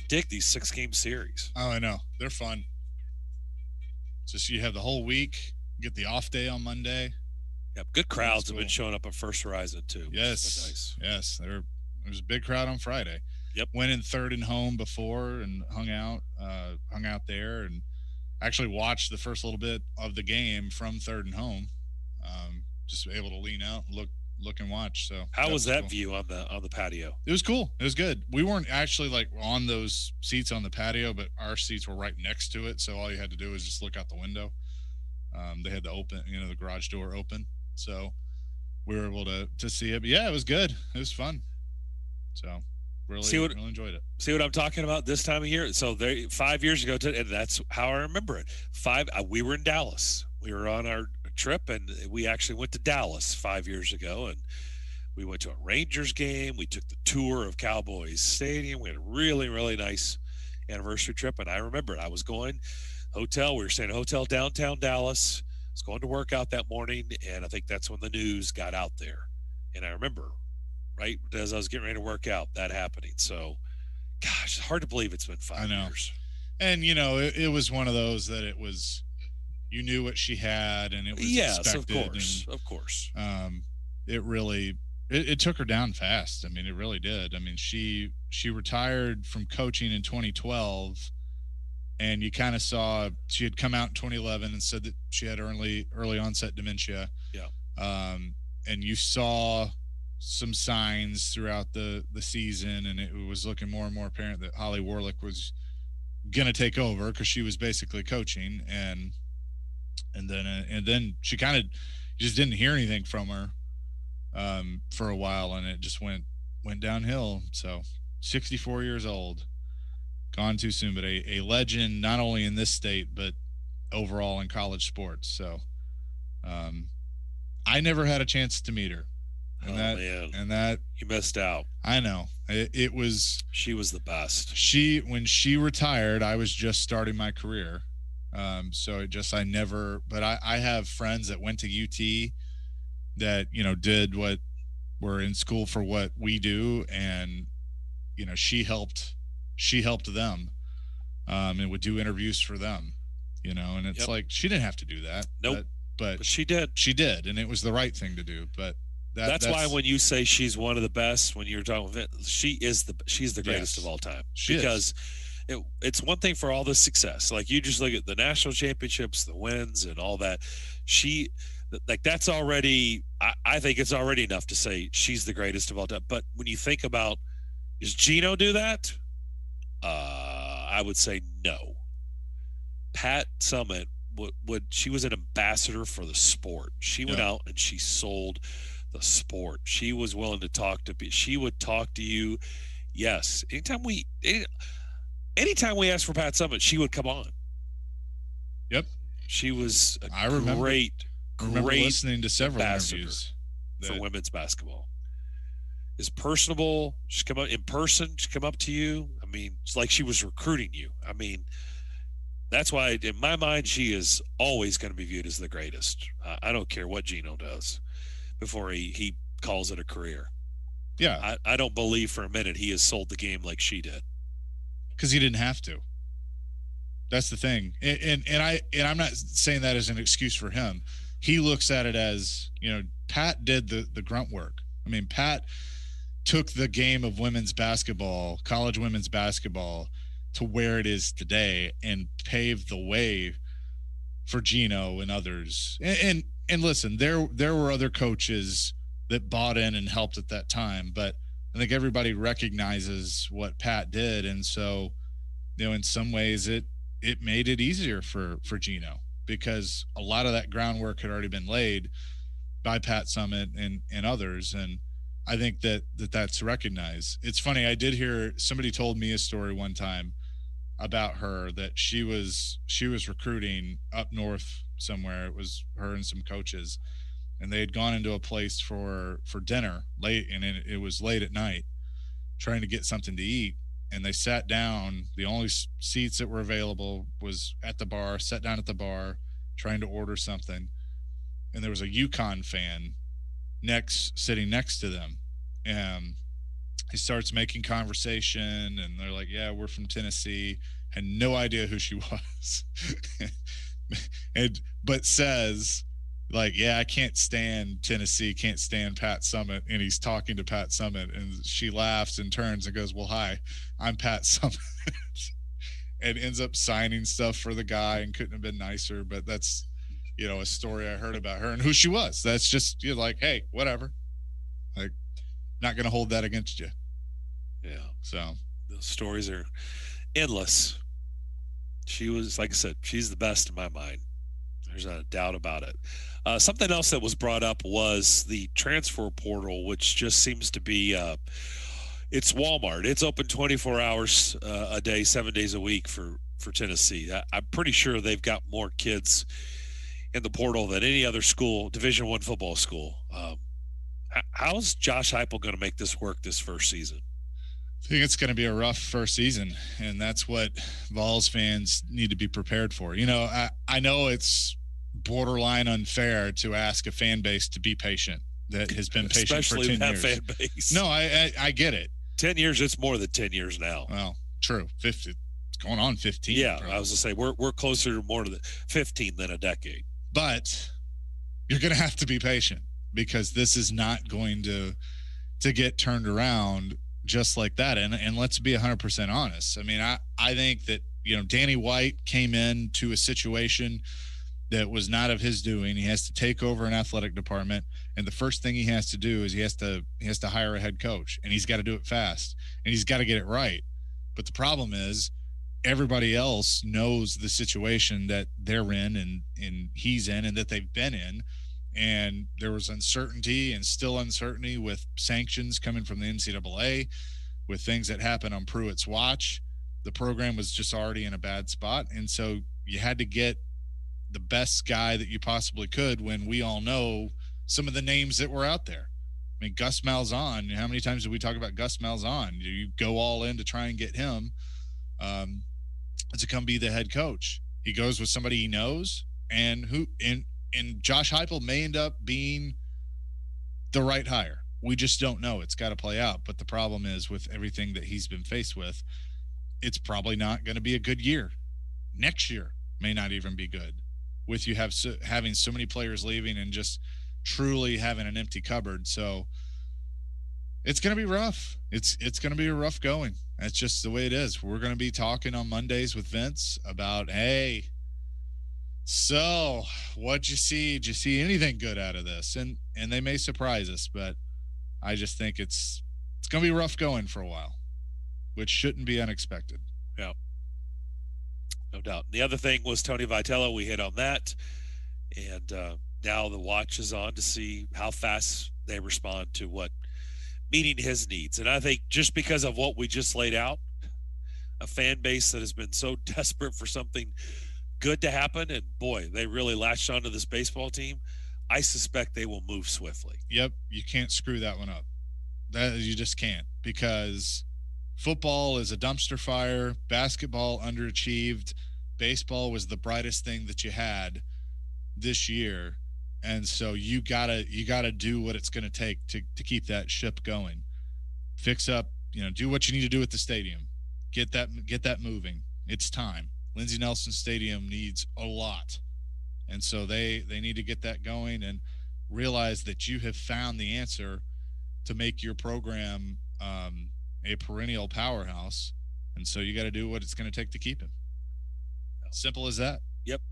Dig these 6-game series. Oh, I know. They're fun. Just you have the whole week. Get the off day on Monday. Yep, good crowds have been showing up at First Horizon too. Yes, nice. Yes, there was a big crowd on Friday. Yep, went in Third and Home before and hung out there, and actually watched the first little bit of the game from Third and Home. Just able to lean out and look and watch. So how was that cool. view on the patio? It was cool. It was good. We weren't actually like on those seats on the patio, but our seats were right next to it. So all you had to do was just look out the window. They had the garage door open, so we were able to see it. But yeah, it was good. It was fun. So really enjoyed it. See what I'm talking about this time of year? So 5 years ago, and that's how I remember it. We were in Dallas. We were on our trip, and we actually went to Dallas 5 years ago, and we went to a Rangers game. We took the tour of Cowboys Stadium. We had a really, really nice anniversary trip, and I remember it. I was going hotel. We were staying at a hotel downtown Dallas. I was going to work out that morning, and I think that's when the news got out there. And I remember right as I was getting ready to work out that happening. So, gosh, it's hard to believe it's been 5 years. And, it was one of those that it was – you knew what she had, and it was expected. Of course. It really it took her down fast. I mean, it really did. I mean, she retired from coaching in 2012, and you kind of saw she had come out in 2011 and said that she had early onset dementia. Yeah. And you saw some signs throughout the season, and it was looking more and more apparent that Holly Warlick was going to take over because she was basically coaching, and then she kind of just didn't hear anything from her for a while, and it just went downhill. So 64 years old, gone too soon, but a legend not only in this state but overall in college sports. So I never had a chance to meet her. And that you missed out. I know. It was she was the best. When she retired, I was just starting my career. So I have friends that went to UT that, did what were in school for what we do. And, she helped them, and would do interviews for them, and it's like, she didn't have to do that. Nope. But she did. And it was the right thing to do. But that's why when you say she's one of the best, when you're talking about it, she's the greatest of all time. Because it's one thing for all the success. Like, you just look at the national championships, the wins, and all that. That's already. I think it's already enough to say she's the greatest of all time. But when you think about, does Gino do that? I would say no. Pat Summitt she was an ambassador for the sport. She went out and she sold the sport. She was willing to talk to people. She would talk to you. Yes. Anytime we asked for Pat Summitt, she would come on. Yep. She was I remember great listening to several interviews for women's basketball. Is personable. She'd come up in person. She'd come up to you. I mean, it's like she was recruiting you. I mean, that's why in my mind, she is always going to be viewed as the greatest. I don't care what Gino does before he calls it a career. Yeah. I don't believe for a minute he has sold the game like she did. Because he didn't have to. That's the thing. And I'm not saying that as an excuse for him. He looks at it as, Pat did the grunt work. I mean, Pat took the game of women's basketball, college women's basketball, to where it is today, and paved the way for Gino and others. And listen, there were other coaches that bought in and helped at that time, but I think everybody recognizes what Pat did. And so, in some ways it made it easier for Gino, because a lot of that groundwork had already been laid by Pat Summitt and others. And I think that's recognized. It's funny. I did hear somebody told me a story one time about her, that she was recruiting up north somewhere. It was her and some coaches, and they had gone into a place for dinner late, and it was late at night, trying to get something to eat. And they sat down. The only seats that were available was at the bar, sat down at the bar, trying to order something. And there was a UConn fan sitting next to them. And he starts making conversation, and they're like, yeah, we're from Tennessee. Had no idea who she was. But says like, yeah, I can't stand Tennessee, can't stand Pat Summitt. And he's talking to Pat Summitt, and she laughs and turns and goes, well, hi, I'm Pat Summitt. And ends up signing stuff for the guy and couldn't have been nicer. But that's, a story I heard about her and who she was. That's just, you're like, hey, whatever. Like, not going to hold that against you. Yeah. So those stories are endless. She was, like I said, she's the best in my mind. There's not a doubt about it. Something else that was brought up was the transfer portal, which just seems to be it's Walmart. It's open 24 hours a day, 7 days a week for Tennessee. I'm pretty sure they've got more kids in the portal than any other school, Division I football school. How's Josh Heupel going to make this work this first season? I think it's going to be a rough first season, and that's what Vols fans need to be prepared for. I know it's borderline unfair to ask a fan base to be patient that has been patient especially for 10 that years. Fan base. No, I get it. 10 years, it's more than 10 years now. Well, true. 50, it's going on 15. Yeah, probably. I was going to say we're closer to more to 15 than a decade. But you're going to have to be patient because this is not going to get turned around just like that. And let's be 100% honest. I mean, I think that, Danny White came into a situation that was not of his doing. He has to take over an athletic department. And the first thing he has to do is he has to hire a head coach, and he's got to do it fast, and he's got to get it right. But the problem is everybody else knows the situation that they're in and he's in and that they've been in. And there was uncertainty and still uncertainty with sanctions coming from the NCAA, with things that happened on Pruitt's watch. The program was just already in a bad spot. And so you had to get the best guy that you possibly could when we all know some of the names that were out there. I mean, Gus Malzahn, how many times did we talk about Gus Malzahn? You go all in to try and get him to come be the head coach. He goes with somebody he knows and Josh Heupel may end up being the right hire. We just don't know. It's got to play out. But the problem is with everything that he's been faced with, it's probably not going to be a good year. Next year may not even be good, with you having so many players leaving and just truly having an empty cupboard. So it's going to be rough. It's going to be a rough going. That's just the way it is. We're going to be talking on Mondays with Vince about, hey, so what'd you see? Did you see anything good out of this? And they may surprise us, but I just think it's going to be rough going for a while, which shouldn't be unexpected. Yeah. No doubt. The other thing was Tony Vitello. We hit on that. And now the watch is on to see how fast they respond to meeting his needs. And I think just because of what we just laid out, a fan base that has been so desperate for something good to happen, and boy, they really latched onto this baseball team, I suspect they will move swiftly. Yep, you can't screw that one up. You just can't, because football is a dumpster fire, basketball underachieved, baseball was the brightest thing that you had this year, and so you gotta do what it's going to take to keep that ship going. Fix up, do what you need to do at the stadium. Get that moving. It's time. Lindsey Nelson Stadium needs a lot. And so they need to get that going and realize that you have found the answer to make your program a perennial powerhouse. And so you got to do what it's going to take to keep him. Simple as that. Yep.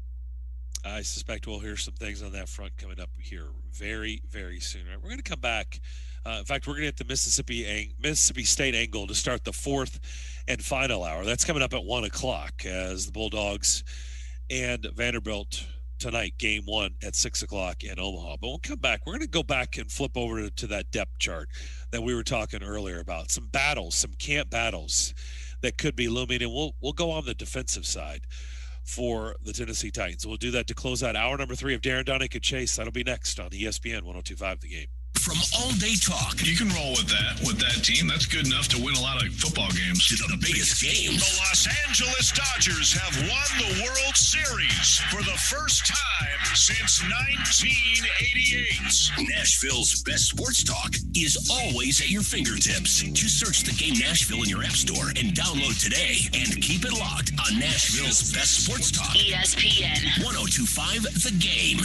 I suspect we'll hear some things on that front coming up here very, very soon. We're going to come back. In fact, we're going to hit the Mississippi State angle to start the fourth and final hour. That's coming up at 1 o'clock as the Bulldogs and Vanderbilt tonight, game one at 6 o'clock in Omaha. But we'll come back. We're going to go back and flip over to that depth chart that we were talking earlier about. Some battles, some camp battles that could be looming, and we'll go on the defensive side for the Tennessee Titans. We'll do that to close out hour number 3 of Darren, Daunic, and Chase. That'll be next on ESPN 102.5 The Game. From all-day talk. You can roll with that team. That's good enough to win a lot of football games. To the biggest games. The Los Angeles Dodgers have won the World Series for the first time since 1988. Nashville's best sports talk is always at your fingertips. Just search The Game Nashville in your app store and download today. And keep it locked on Nashville's best sports talk. ESPN 102.5 The Game.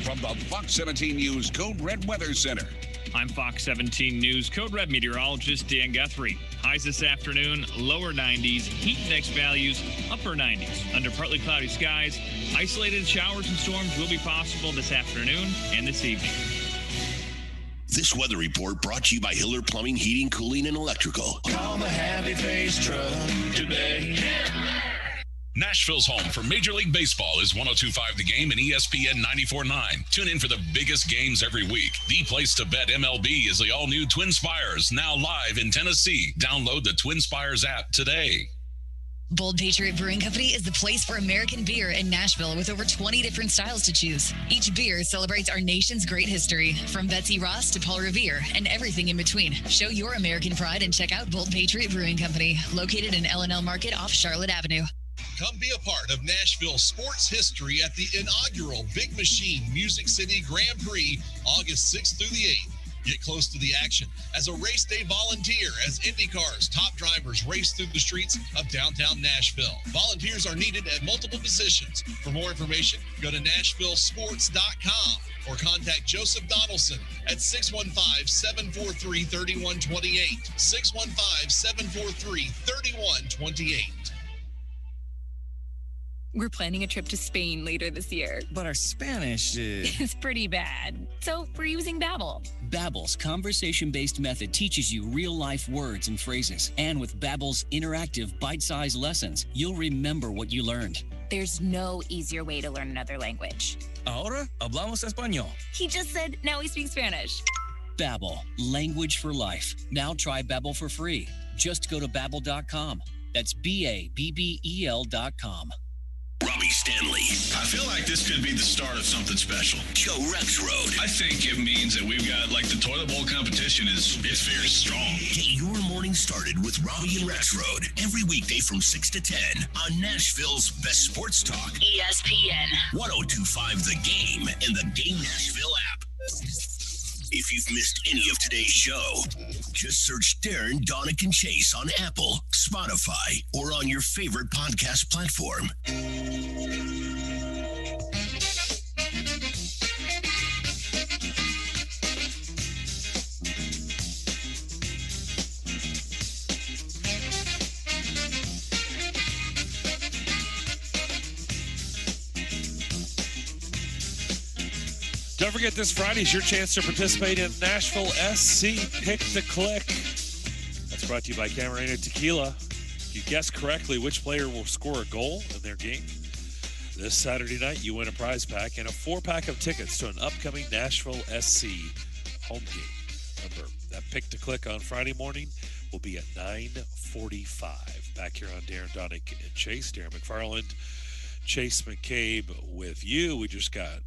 From the Fox 17 News Code Red Weather Center. I'm Fox 17 News Code Red meteorologist Dan Guthrie. Highs this afternoon, lower 90s, heat index values, upper 90s. Under partly cloudy skies, isolated showers and storms will be possible this afternoon and this evening. This weather report brought to you by Hiller Plumbing, Heating, Cooling, and Electrical. Call the Happy Face truck today. Nashville's home for Major League Baseball is 102.5 The Game and ESPN 94.9. Tune in for the biggest games every week. The place to bet MLB is the all-new Twin Spires, now live in Tennessee. Download the Twin Spires app today. Bold Patriot Brewing Company is the place for American beer in Nashville with over 20 different styles to choose. Each beer celebrates our nation's great history, from Betsy Ross to Paul Revere and everything in between. Show your American pride and check out Bold Patriot Brewing Company, located in L&L Market off Charlotte Avenue. Come be a part of Nashville sports history at the inaugural Big Machine Music City Grand Prix, August 6th through the 8th. Get close to the action as a race day volunteer as IndyCar's top drivers race through the streets of downtown Nashville. Volunteers are needed at multiple positions. For more information, go to NashvilleSports.com or contact Joseph Donaldson at 615-743-3128. 615-743-3128. We're planning a trip to Spain later this year. But our Spanish is... It's pretty bad. So we're using Babbel. Babbel's conversation-based method teaches you real-life words and phrases. And with Babbel's interactive, bite-sized lessons, you'll remember what you learned. There's no easier way to learn another language. Ahora hablamos español. He just said, now we speak Spanish. Babbel, language for life. Now try Babbel for free. Just go to Babbel.com. That's Babbel.com. Robbie Stanley. I feel like this could be the start of something special. Joe Rexrode. I think it means that we've got, like, the toilet bowl competition it's very strong. Get your morning started with Robbie and Rexrode every weekday from 6 to 10 on Nashville's best sports talk. ESPN 102.5 The Game and the Game Nashville app. If you've missed any of today's show, just search Darren, Daunic, and Chase on Apple, Spotify, or on your favorite podcast platform. Don't forget, this Friday is your chance to participate in Nashville SC Pick the Click. That's brought to you by Camarena Tequila. If you guess correctly which player will score a goal in their game, this Saturday night you win a prize pack and a 4-pack of tickets to an upcoming Nashville SC home game. Remember, that Pick the Click on Friday morning will be at 9:45. Back here on Darren, Daunic, and Chase. Darren McFarland, Chase McCabe with you. We just got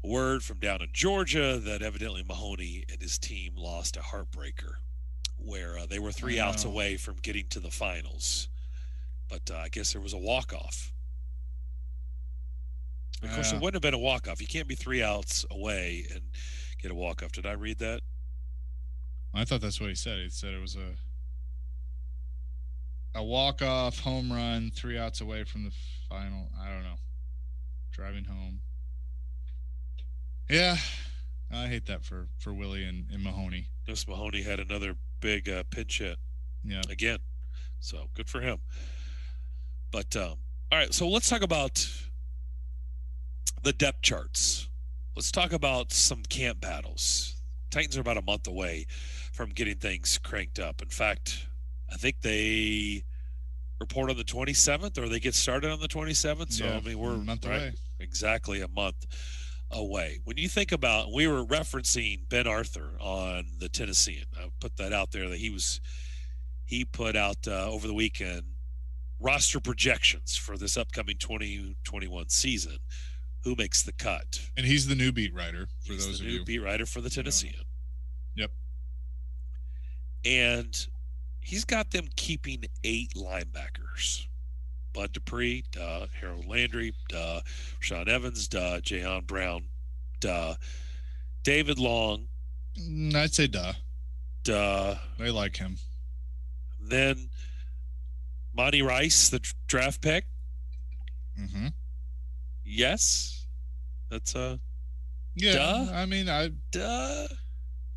word from down in Georgia that evidently Mahoney and his team lost a heartbreaker where they were 3 outs away from getting to the finals. But I guess there was a walk-off. Of course, it wouldn't have been a walk-off. You can't be 3 outs away and get a walk-off. Did I read that? I thought that's what he said. He said it was a walk-off, home run, 3 outs away from the final. I don't know. Driving home. Yeah, I hate that for Willie and Mahoney. Yes, Mahoney had another big pinch hit again. So good for him. But, all right, so let's talk about the depth charts. Let's talk about some camp battles. Titans are about a month away from getting things cranked up. In fact, I think they report on the 27th, or they get started on the 27th. So, I mean, we're a month away. Exactly a month away. When you think about, we were referencing Ben Arthur on the Tennessean. I put that out there that he put out over the weekend roster projections for this upcoming 2021 season. who makes the cut. And he's the new beat writer for He's those the of new you. beat writer for the Tennessean. Yep. And he's got them keeping 8 linebackers. Bud Dupree, duh. Harold Landry, duh. Sean Evans, duh. Jayon Brown, duh. David Long. I'd say duh. Duh. They like him. Then Monty Rice, the draft pick. Mm-hmm. Yes. That's yeah. Duh. I mean, I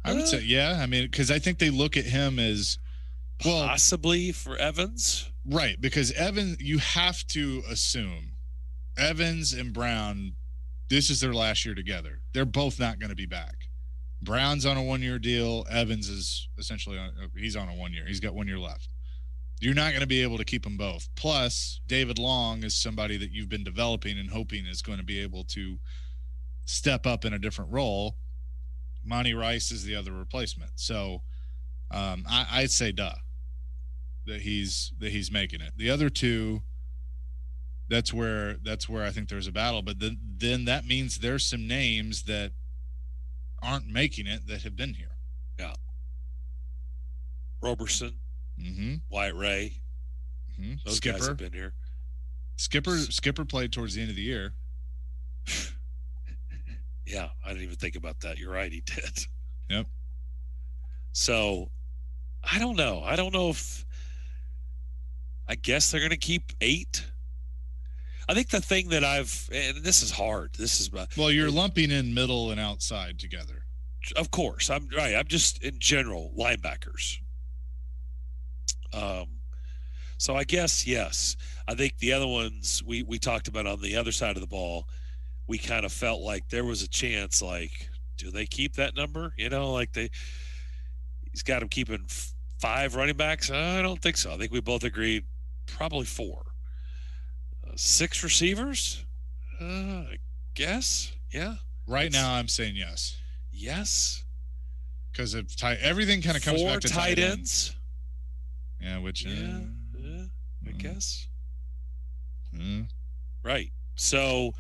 would say, yeah. I mean, because I think they look at him as possibly for Evans. Right, because you have to assume Evans and Brown, this is their last year together. They're both not going to be back. Brown's on a 1-year deal. Evans is essentially he's on a 1 year. He's got 1 year left. You're not going to be able to keep them both. Plus, David Long is somebody that you've been developing and hoping is going to be able to step up in a different role. Monty Rice is the other replacement. So I'd say duh. That he's making it. The other two, that's where I think there's a battle. But then that means there's some names that aren't making it that have been here. Yeah. Roberson, Wyatt Ray, those Skipper guys have been here. Skipper played towards the end of the year. Yeah, I didn't even think about that. You're right, he did. Yep. So I don't know. I don't know if I guess they're going to keep 8. I think the thing that and this is hard. This is well, you're lumping in middle and outside together. Of course, I'm right. I'm just in general linebackers. So I guess yes. I think the other ones we talked about on the other side of the ball, we kind of felt like there was a chance. Like, do they keep that number? You know, like he's got him keeping 5 running backs. I don't think so. I think we both agreed probably 4. 6 receivers? I guess. Yeah. Right now, I'm saying yes. Yes. Because everything kind of comes 4 back to tight ends. Yeah, which I guess. Right. So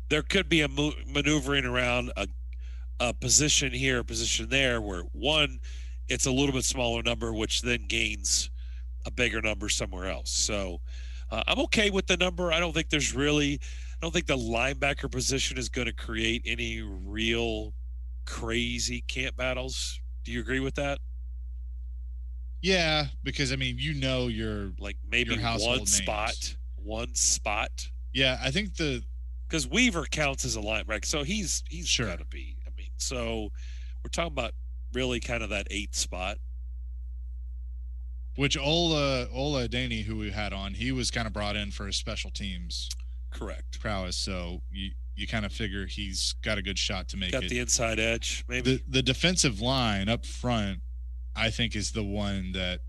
there could be a maneuvering around a position here, a position there, where one, it's a little bit smaller number, which then gains a bigger number somewhere else. So I'm okay with the number. I don't think the linebacker position is going to create any real crazy camp battles. Do you agree with that? Yeah, because I mean, you're like maybe one spot. Yeah, I think because Weaver counts as a linebacker, so he's sure got to be. I mean, so we're talking about really kind of that 8th spot. Which Ola Daunic, who we had on, he was kind of brought in for his special teams prowess. So you kind of figure he's got a good shot to make it. Got the inside edge, maybe. The defensive line up front, I think, is the one that,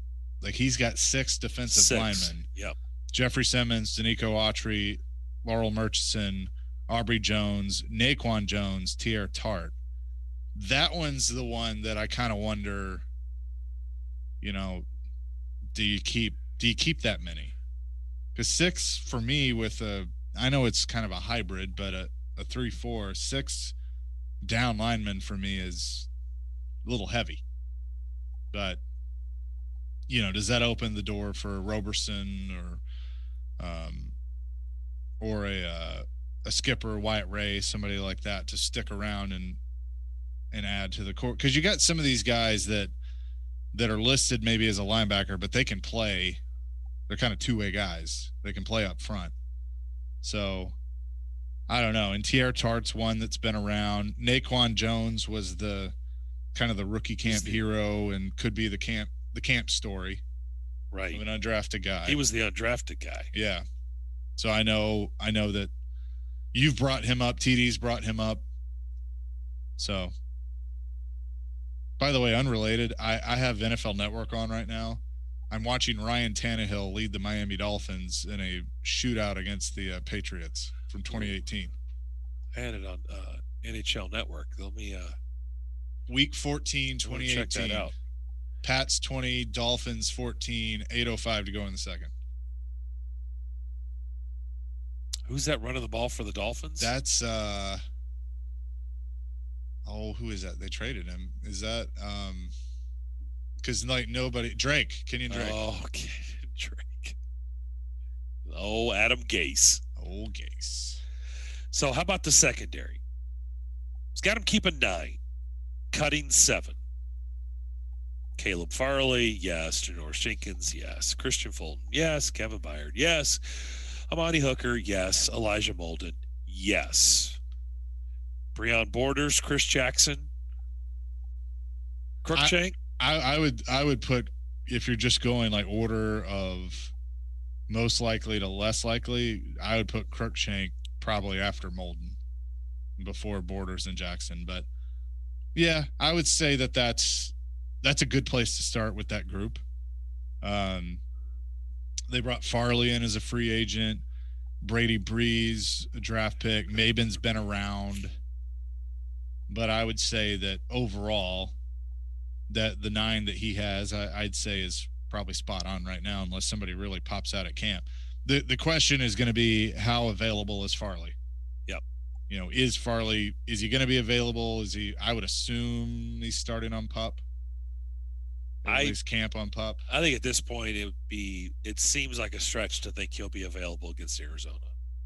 like, he's got 6 defensive linemen. Yep. Jeffrey Simmons, Danico Autry, Laurel Murchison, Aubrey Jones, Naquan Jones, Tierre Tart. That one's the one that I kind of wonder, do you keep that many? Because 6 for me I know it's kind of a hybrid, but a 3-4, 6 down lineman for me is a little heavy. But, does that open the door for Roberson or a Skipper, Wyatt Ray, somebody like that to stick around and add to the core? Because you got some of these guys that are listed maybe as a linebacker, but they can play. They're kind of two-way guys. They can play up front. So I don't know. And Tierre Tart's one that's been around. Naquan Jones was the kind of the rookie camp hero and could be the camp story. Right. Of an undrafted guy. He was the undrafted guy. Yeah. So I know that you've brought him up. TD's brought him up. So, by the way, unrelated, I have NFL Network on right now. I'm watching Ryan Tannehill lead the Miami Dolphins in a shootout against the Patriots from 2018. I had it on NHL Network. Let me Week 14, 2018. Check that out. Pats 20, Dolphins 14, 8:05 to go in the second. Who's that running the ball for the Dolphins? That's who is that? They traded him. Is that because Kenyon Drake. Oh, Drake. Oh, Adam Gase. Oh, Gase. So how about the secondary? It's got him keeping 9, cutting 7. Caleb Farley, yes. Janoris Jenkins, yes. Christian Fulton, yes. Kevin Byard, yes. Amani Hooker, yes. Elijah Molden, yes. Breon Borders, Chris Jackson, Crookshank. I would put, if you're just going like order of most likely to less likely, I would put Crookshank probably after Molden, before Borders and Jackson. But yeah, I would say that's a good place to start with that group. They brought Farley in as a free agent. Brady Breeze, a draft pick. Maben's been around. But I would say that overall, that the 9 that he has, I'd say is probably spot on right now, unless somebody really pops out at camp. The question is going to be, how available is Farley? Yep. Is he going to be available? I would assume he's starting on PUP. At least camp on PUP. I think at this point it seems like a stretch to think he'll be available against Arizona.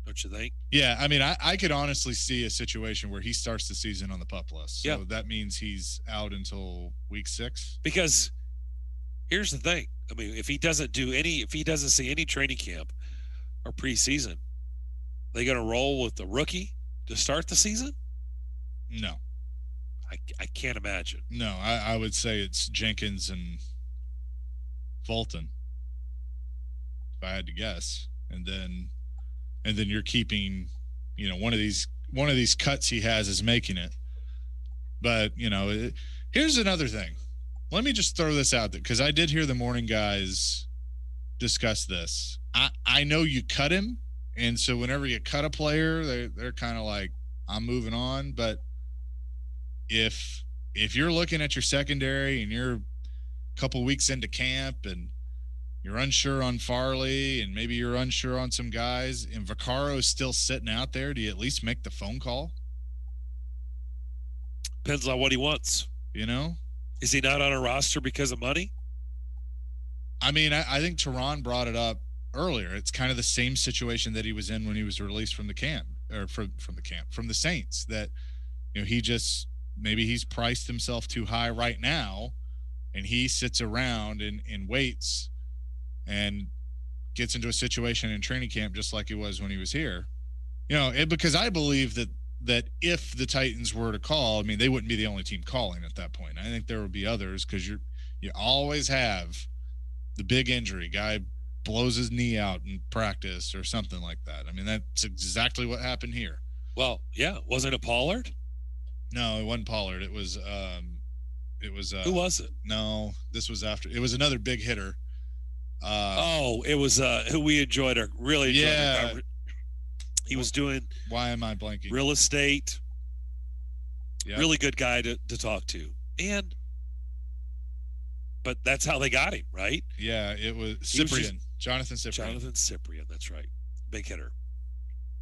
Don't you think? Yeah, I mean, I could honestly see a situation where he starts the season on the PUP list. So Yep. that means he's out until week 6. Because here's the thing. I mean, if he doesn't see any training camp or preseason, they going to roll with the rookie to start the season? No. I can't imagine. No, I would say it's Jenkins and Fulton, if I had to guess. And then you're keeping, one of these cuts he has is making it. But, here's another thing. Let me just throw this out there, because I did hear the morning guys discuss this. I know you cut him, and so whenever you cut a player, they're kind of like, I'm moving on. But if you're looking at your secondary and you're a couple weeks into camp and you're unsure on Farley and maybe you're unsure on some guys and Vaccaro's still sitting out there, do you at least make the phone call? Depends on what he wants. Is he not on a roster because of money? I mean, I think Tehran brought it up earlier. It's kind of the same situation that he was in when he was released from the camp, or from the Saints, that, he just, maybe he's priced himself too high right now, and he sits around and waits and gets into a situation in training camp just like he was when he was here. Because I believe that if the Titans were to call, I mean, they wouldn't be the only team calling at that point. I think there would be others, because you always have the big injury. Guy blows his knee out in practice or something like that. I mean, that's exactly what happened here. Well, yeah. Wasn't it Pollard? No, it wasn't Pollard. It was who was it? No, this was after. It was another big hitter. It was who we enjoyed. Really enjoyed. Yeah. He was doing. Why am I blanking? Real estate. Yep. Really good guy to talk to. But that's how they got him, right? Yeah, it was Cyprian. Jonathan Cyprian. Jonathan Cyprian, that's right. Big hitter.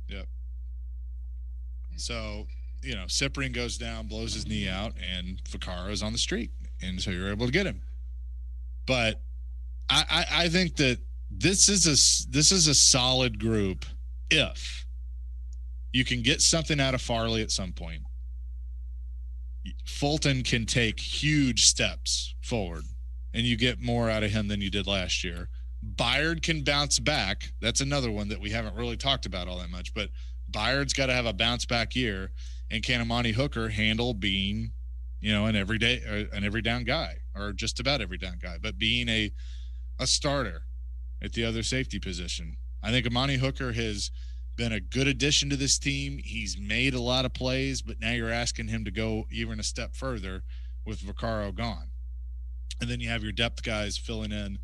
Yep. So, Cyprian goes down, blows his knee out, and Vaccaro's on the street. And so you're able to get him. But I think that this is a solid group if you can get something out of Farley at some point. Fulton can take huge steps forward, and you get more out of him than you did last year. Byard can bounce back. That's another one that we haven't really talked about all that much, but Byard's got to have a bounce back year. And can Amani Hooker handle being, an every down guy, or just about every down guy, but being a starter at the other safety position? I think Amani Hooker has been a good addition to this team. He's made a lot of plays, but now you're asking him to go even a step further with Vaccaro gone. And then you have your depth guys filling in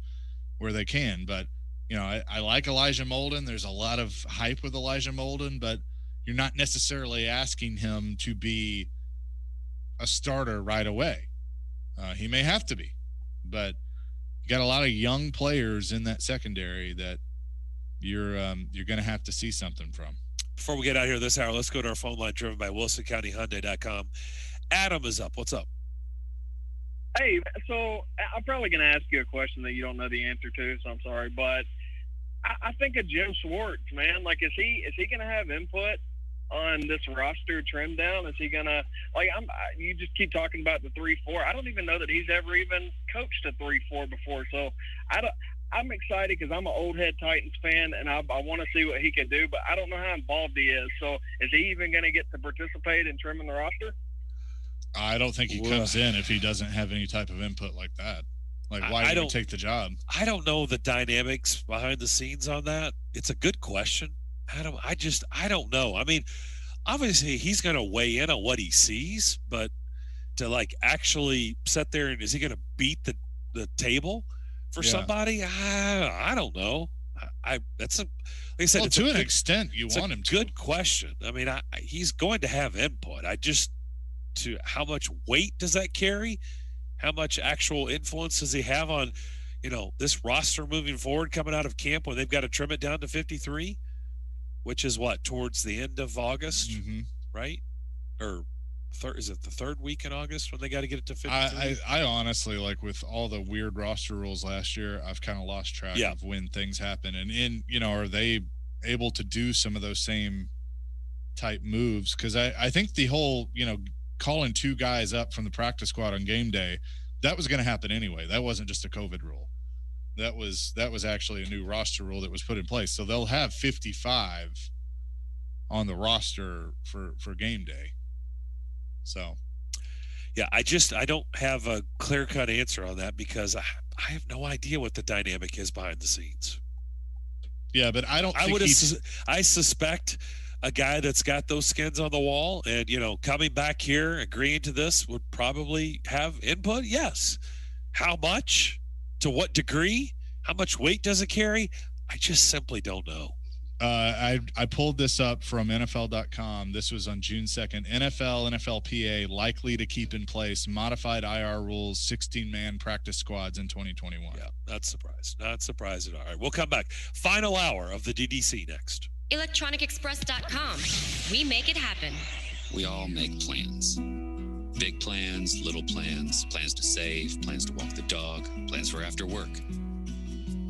where they can. But, I like Elijah Molden. There's a lot of hype with Elijah Molden, but you're not necessarily asking him to be a starter right away. He may have to be, but you got a lot of young players in that secondary that you're going to have to see something from. Before we get out here this hour, let's go to our phone line driven by WilsonCountyHyundai.com. Adam is up. What's up? Hey, so I'm probably going to ask you a question that you don't know the answer to, so I'm sorry, but I think of Jim Schwartz, man. Like, is he going to have input on this roster trim down? Is he going to, like, you just keep talking about the 3-4. I don't even know that he's ever even coached a 3-4 before. So I'm excited because I'm an old head Titans fan, and I want to see what he can do, but I don't know how involved he is. So is he even going to get to participate in trimming the roster? I don't think he comes in if he doesn't have any type of input like that. Like, why even take the job? I don't know the dynamics behind the scenes on that. It's a good question. Adam, I don't know. I mean, obviously he's going to weigh in on what he sees, but to like actually sit there and is he going to beat the table for somebody? I don't know. That's like I said, to an extent you want him to. Good question. I mean, he's going to have input. To how much weight does that carry? How much actual influence does he have on, this roster moving forward coming out of camp when they've got to trim it down to 53, which is what, towards the end of August, right? Or is it the third week in August when they got to get it to 53? I honestly, like, with all the weird roster rules last year, I've kind of lost track of when things happen. And are they able to do some of those same type moves? Because I think the whole, calling two guys up from the practice squad on game day, that was going to happen anyway. That wasn't just a COVID rule. That was actually a new roster rule that was put in place. So they'll have 55 on the roster for game day. So, yeah, I don't have a clear-cut answer on that because I have no idea what the dynamic is behind the scenes. Yeah, but I suspect a guy that's got those skins on the wall and, coming back here, agreeing to this would probably have input. Yes. How much? To what degree? How much weight does it carry? I just simply don't know. I pulled this up from NFL.com. This was on June 2nd. NFLPA likely to keep in place modified IR rules, 16-man practice squads in 2021. Yeah, not surprised. Not surprised at all. All right, we'll come back. Final hour of the DDC next. ElectronicExpress.com. We make it happen. We all make plans. Big plans, little plans, plans to save, plans to walk the dog, plans for after work.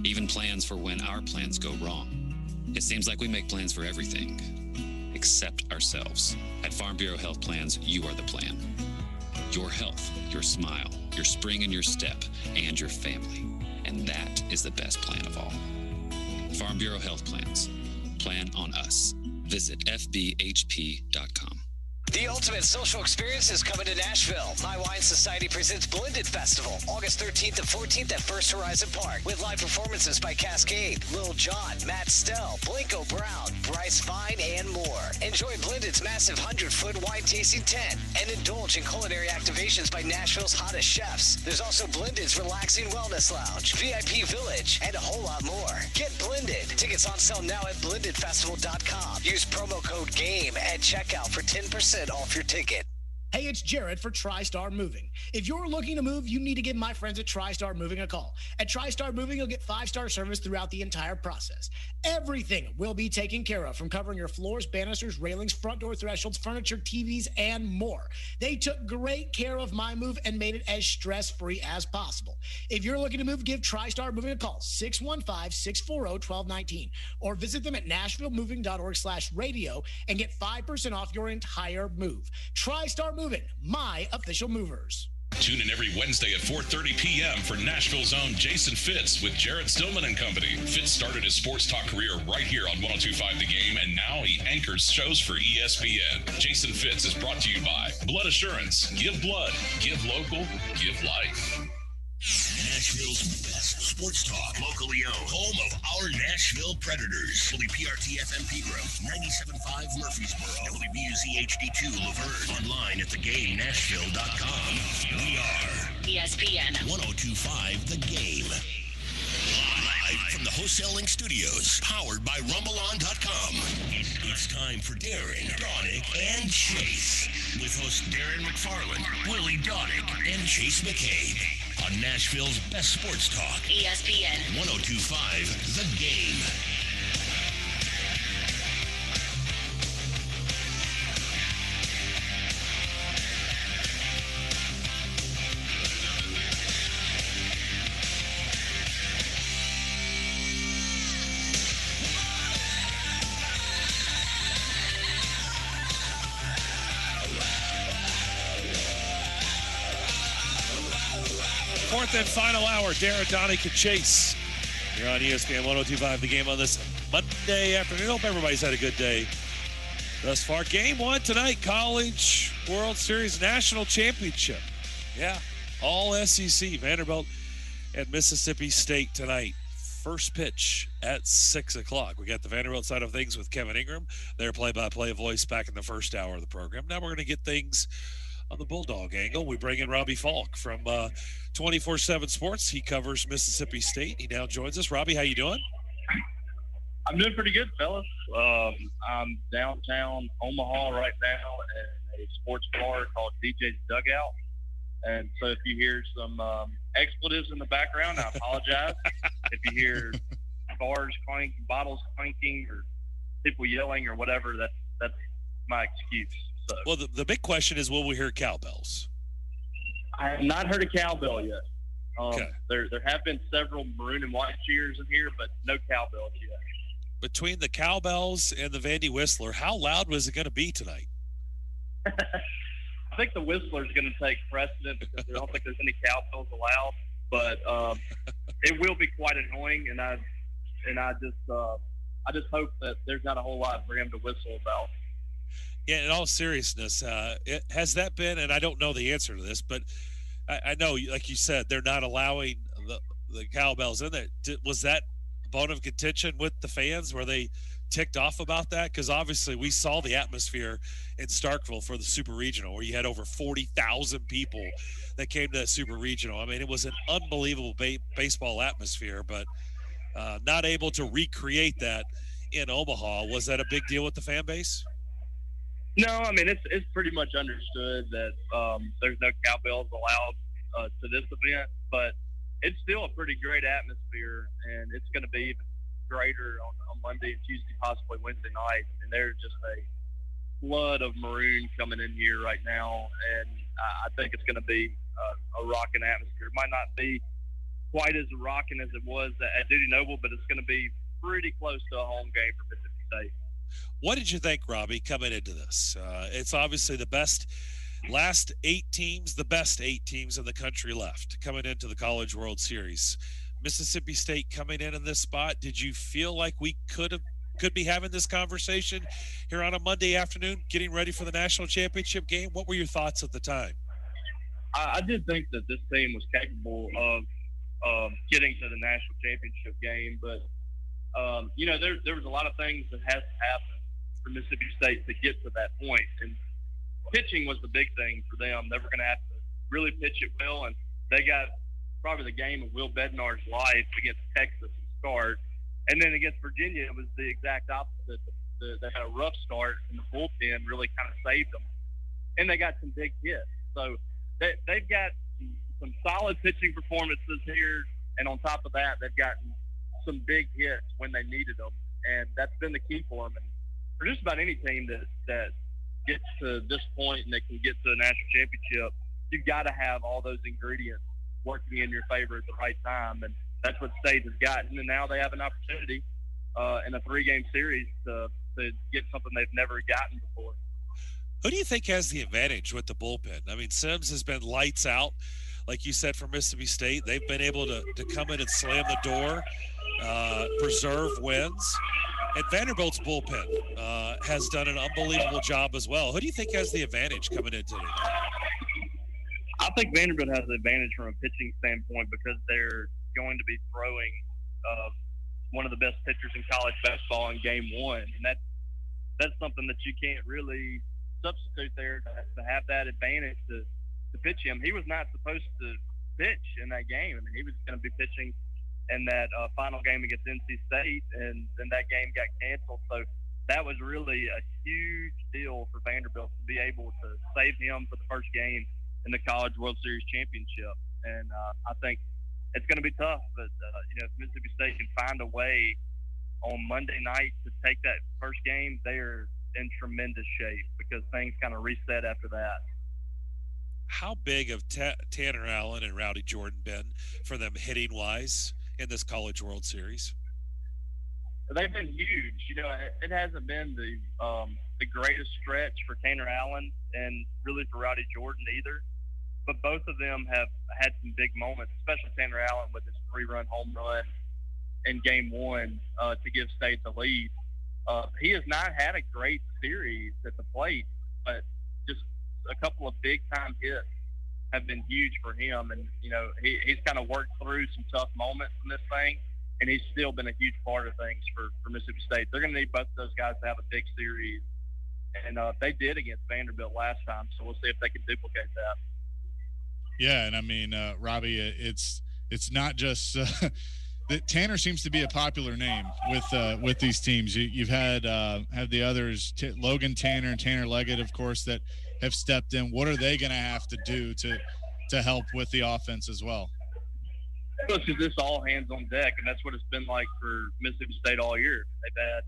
Even plans for when our plans go wrong. It seems like we make plans for everything, except ourselves. At Farm Bureau Health Plans, you are the plan. Your health, your smile, your spring in your step, and your family. And that is the best plan of all. Farm Bureau Health Plans. Plan on us. Visit fbhp.com. The ultimate social experience is coming to Nashville. My Wine Society presents Blended Festival, August 13th and 14th at First Horizon Park, with live performances by Cascade, Lil Jon, Matt Stell, Blinko Brown, Bryce Vine, and more. Enjoy Blended's massive 100-foot wine tasting tent and indulge in culinary activations by Nashville's hottest chefs. There's also Blended's relaxing wellness lounge, VIP village, and a whole lot more. Get Blended. Tickets on sale now at blendedfestival.com. Use promo code GAME at checkout for 10% off your ticket. Hey, it's Jared for TriStar Moving. If you're looking to move, you need to give my friends at TriStar Moving a call. At TriStar Moving, you'll get 5-star service throughout the entire process. Everything will be taken care of, from covering your floors, banisters, railings, front door thresholds, furniture, TVs, and more. They took great care of my move and made it as stress-free as possible. If you're looking to move, give TriStar Moving a call, 615-640-1219, or visit them at nashvillemoving.org/radio and get 5% off your entire move. TriStar Moving, my official movers. Tune in every Wednesday at 4:30 p.m. for Nashville's own Jason Fitz with Jarrett Stillman and Company. Fitz started his sports talk career right here on 102.5 The Game, and now he anchors shows for ESPN. Jason Fitz is brought to you by Blood Assurance. Give blood. Give local. Give life. Nashville's best sports talk, locally owned, home of our Nashville Predators. WPRT-FM Pegram, 97.5 Murfreesboro, WBUZ HD2 Laverne. Online at thegamenashville.com. We are ESPN 102.5 The Game. Live from the Wholesaling Studios, powered by RumbleOn.com. It's time for Darren, Daunic, and Chase. With hosts Darren McFarland, Willie Daunic, and Chase McCabe. On Nashville's best sports talk. ESPN 102.5 The Game. Fourth and final hour, Darren, Daunic, and Chase. You're on ESPN 102.5, the game on this Monday afternoon. Hope everybody's had a good day thus far. Game one tonight, College World Series National Championship. Yeah, all SEC, Vanderbilt and Mississippi State tonight. First pitch at 6 o'clock. We got the Vanderbilt side of things with Kevin Ingram, their play-by-play voice back in the first hour of the program. Now we're going to get things on the Bulldog angle. We bring in Robbie Falk from 24/7 Sports. He covers Mississippi State. He now joins us. Robbie, how you doing? I'm doing pretty good, fellas. I'm downtown Omaha right now at a sports bar called DJ's Dugout. And so if you hear some expletives in the background, I apologize. If you hear bars clanking, bottles clanking, or people yelling or whatever, that's my excuse. So, well, the big question is, will we hear cowbells? I have not heard a cowbell yet. Okay. There have been several maroon and white cheers in here, but no cowbells yet. Between the cowbells and the Vandy Whistler, how loud was it going to be tonight? I think the Whistler is going to take precedent because I don't think there's any cowbells allowed. But it will be quite annoying, and I just hope that there's not a whole lot for him to whistle about. Yeah, in all seriousness, has that been, and I don't know the answer to this, but I know, like you said, they're not allowing the cowbells in there. Was that a bone of contention with the fans? Were they ticked off about that? Because obviously we saw the atmosphere in Starkville for the Super Regional, where you had over 40,000 people that came to that Super Regional. I mean, it was an unbelievable baseball atmosphere, but not able to recreate that in Omaha. Was that a big deal with the fan base? No, I mean, it's pretty much understood that there's no cowbells allowed to this event, but it's still a pretty great atmosphere, and it's going to be even greater on Monday and Tuesday, possibly Wednesday night. And there's just a flood of maroon coming in here right now, and I think it's going to be a rocking atmosphere. It might not be quite as rocking as it was at Duty Noble, but it's going to be pretty close to a home game for Mississippi State. What did you think, Robbie, coming into this? It's obviously the best last 8 teams, the best 8 teams in the country left coming into the College World Series. Mississippi State coming in this spot. Did you feel like we could be having this conversation here on a Monday afternoon, getting ready for the national championship game? What were your thoughts at the time? I did think that this team was capable of getting to the national championship game, but there was a lot of things that has to happen for Mississippi State to get to that point. And pitching was the big thing for them. They were going to have to really pitch it well, and they got probably the game of Will Bednar's life against Texas to start. And then against Virginia, it was the exact opposite. They had a rough start, and the bullpen really kind of saved them. And they got some big hits. So they've got some solid pitching performances here, and on top of that, they've gotten some big hits when they needed them. And that's been the key for them. And for just about any team that gets to this point and that can get to a national championship, you've got to have all those ingredients working in your favor at the right time. And that's what State has gotten. And now they have an opportunity in a 3-game series to get something they've never gotten before. Who do you think has the advantage with the bullpen? I mean, Sims has been lights out, like you said, for Mississippi State. They've been able to come in and slam the door, preserve wins. And Vanderbilt's bullpen has done an unbelievable job as well. Who do you think has the advantage coming into it? I think Vanderbilt has the advantage from a pitching standpoint because they're going to be throwing one of the best pitchers in college baseball in game 1. And that's something that you can't really substitute there to have that advantage to pitch him. He was not supposed to pitch in that game. I mean, he was going to be pitching in that final game against NC State, and then that game got canceled. So that was really a huge deal for Vanderbilt to be able to save him for the first game in the College World Series Championship. And I think it's going to be tough, but if Mississippi State can find a way on Monday night to take that first game, they're in tremendous shape because things kind of reset after that. How big have Tanner Allen and Rowdy Jordan been for them hitting-wise in this College World Series? They've been huge. It hasn't been the greatest stretch for Tanner Allen and really for Rowdy Jordan either. but both of them have had some big moments, especially Tanner Allen with his 3-run home run in Game 1 to give State the lead. He has not had a great series at the plate, but just a couple of big-time hits have been huge for him. And, he's kind of worked through some tough moments in this thing, and he's still been a huge part of things for Mississippi State. They're going to need both of those guys to have a big series. And they did against Vanderbilt last time, so we'll see if they can duplicate that. Yeah, and I mean, Robbie, it's not just that Tanner seems to be a popular name with these teams. You've had the others, Logan Tanner and Tanner Leggett, of course, that have stepped in. What are they going to have to do to help with the offense as well? It's just all hands on deck, and that's what it's been like for Mississippi State all year. They've had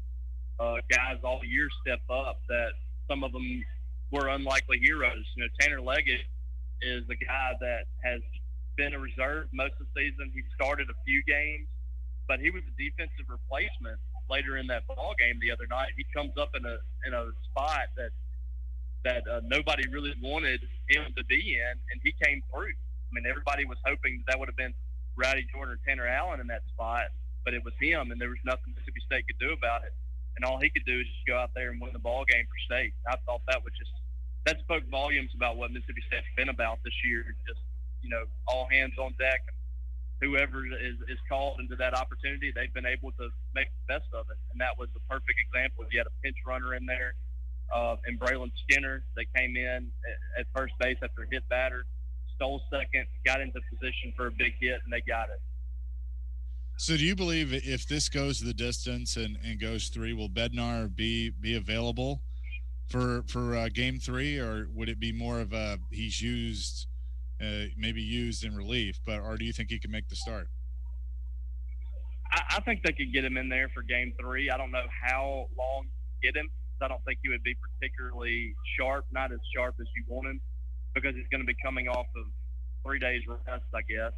guys all year step up that some of them were unlikely heroes. Tanner Leggett is a guy that has been a reserve most of the season. He started a few games, but he was a defensive replacement later in that ball game the other night. He comes up in a spot that nobody really wanted him to be in, and he came through. I mean, everybody was hoping that would have been Rowdy Jordan or Tanner Allen in that spot, but it was him, and there was nothing Mississippi State could do about it. And all he could do is just go out there and win the ball game for State. I thought that spoke volumes about what Mississippi State's been about this year. Just, all hands on deck. Whoever is called into that opportunity, they've been able to make the best of it. And that was the perfect example. You had a pinch runner in there, and Braylon Skinner that came in at first base after a hit batter, stole second, got into position for a big hit, and they got it. So do you believe if this goes the distance and goes 3, will Bednar be available for Game 3, or would it be more of a he's used maybe used in relief, or do you think he can make the start? I think they could get him in there for Game 3. I don't know how long to get him. I don't think he would be particularly sharp, not as sharp as you want him, because he's going to be coming off of 3 days rest, I guess.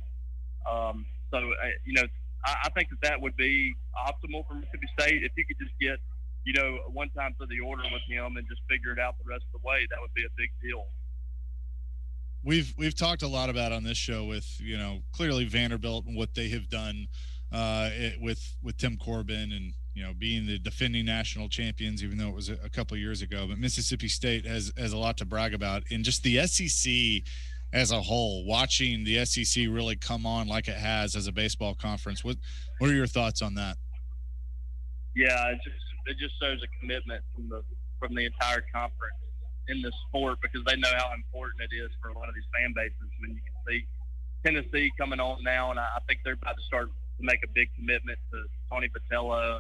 I think that would be optimal for Mississippi State. If you could just get, one time through the order with him and just figure it out the rest of the way, that would be a big deal. We've talked a lot about on this show with, clearly Vanderbilt and what they have done with Tim Corbin and, being the defending national champions, even though it was a couple of years ago. But Mississippi State has a lot to brag about. And just the SEC as a whole, watching the SEC really come on like it has as a baseball conference. What are your thoughts on that? Yeah, it just shows a commitment from the entire conference in the sport, because they know how important it is for a lot of these fan bases. I mean, you can see Tennessee coming on now, and I think they're about to start to make a big commitment to Tony Patella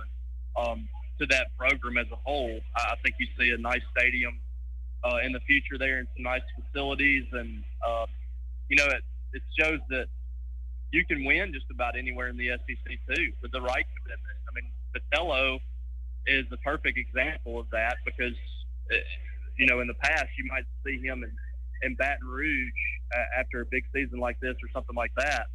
to that program as a whole. I think you see a nice stadium in the future there and some nice facilities, and it shows that you can win just about anywhere in the SEC too with the right commitment. I mean, Patella is the perfect example of that, because in the past you might see him in Baton Rouge after a big season like this or something like that,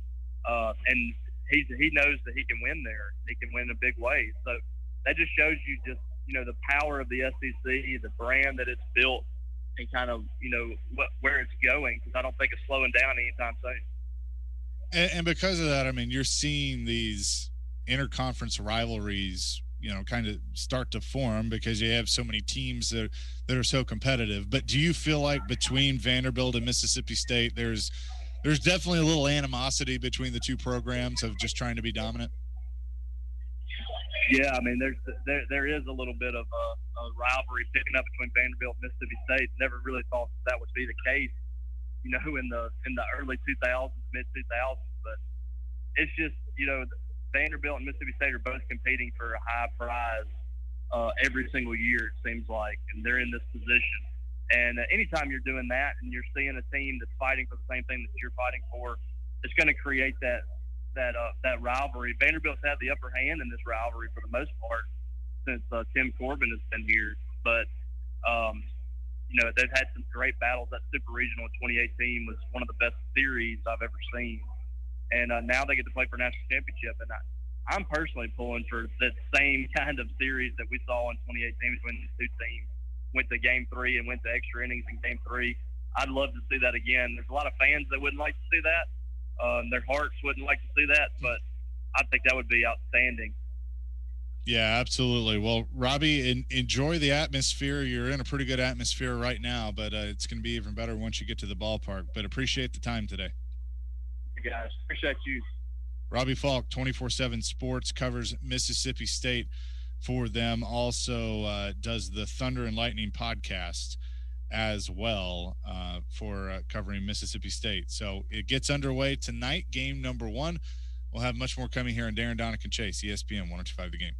and he knows that he can win there. He can win in a big way. So that just shows you just the power of the SEC, the brand that it's built, and kind of where it's going, because I don't think it's slowing down anytime soon. And because of that, I mean, you're seeing these interconference rivalries kind of start to form, because you have so many teams that are so competitive. But do you feel like between Vanderbilt and Mississippi State, there's definitely a little animosity between the two programs of just trying to be dominant? Yeah, I mean, there is a little bit of a rivalry picking up between Vanderbilt and Mississippi State. Never really thought that would be the case, in the early 2000s, mid 2000s. But it's just, Vanderbilt and Mississippi State are both competing for a high prize every single year, it seems like, and they're in this position. And anytime you're doing that and you're seeing a team that's fighting for the same thing that you're fighting for, it's going to create that rivalry. Vanderbilt's had the upper hand in this rivalry for the most part since Tim Corbin has been here. But, they've had some great battles. That Super Regional in 2018 was one of the best series I've ever seen. And now they get to play for national championship. And I'm personally pulling for that same kind of series that we saw in 2018 when these two teams went to Game 3 and went to extra innings in Game 3. I'd love to see that again. There's a lot of fans that wouldn't like to see that. Their hearts wouldn't like to see that, but I think that would be outstanding. Yeah, absolutely. Well, Robbie, enjoy the atmosphere. You're in a pretty good atmosphere right now, but it's going to be even better once you get to the ballpark. But appreciate the time today. You guys, appreciate you. Robbie Falk, 24/7 Sports, covers Mississippi State for them. Also does the Thunder and Lightning podcast as well for covering Mississippi State. So it gets underway tonight, game number 1. We'll have much more coming here on Darren, Daunic, and Chase, ESPN 102.5 The Game.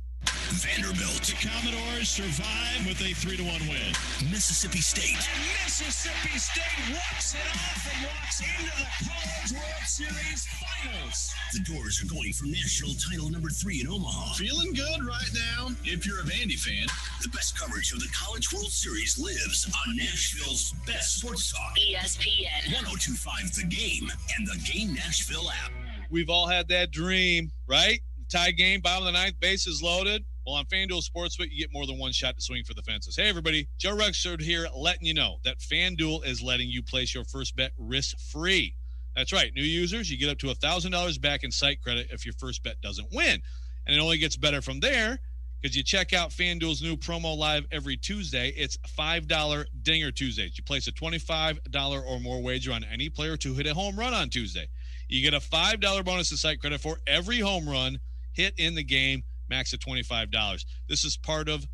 Vanderbilt. The Commodores survive with a 3-1 win. Mississippi State. And Mississippi State walks it off and walks into the College World Series Finals. The Doors are going for national title number 3 in Omaha. Feeling good right now if you're a Vandy fan. The best coverage of the College World Series lives on Nashville's best sports talk. ESPN 102.5 The Game and the Game Nashville app. We've all had that dream, right? Tie game, bottom of the 9th, bases loaded. Well, on FanDuel Sportsbook, you get more than one shot to swing for the fences. Hey, everybody, Joe Rexford here letting you know that FanDuel is letting you place your first bet risk-free. That's right. New users, you get up to $1,000 back in site credit if your first bet doesn't win. And it only gets better from there because you check out FanDuel's new promo live every Tuesday. It's $5 Dinger Tuesdays. You place a $25 or more wager on any player to hit a home run on Tuesday. You get a $5 bonus in site credit for every home run hit in the game, max at $25. This is part of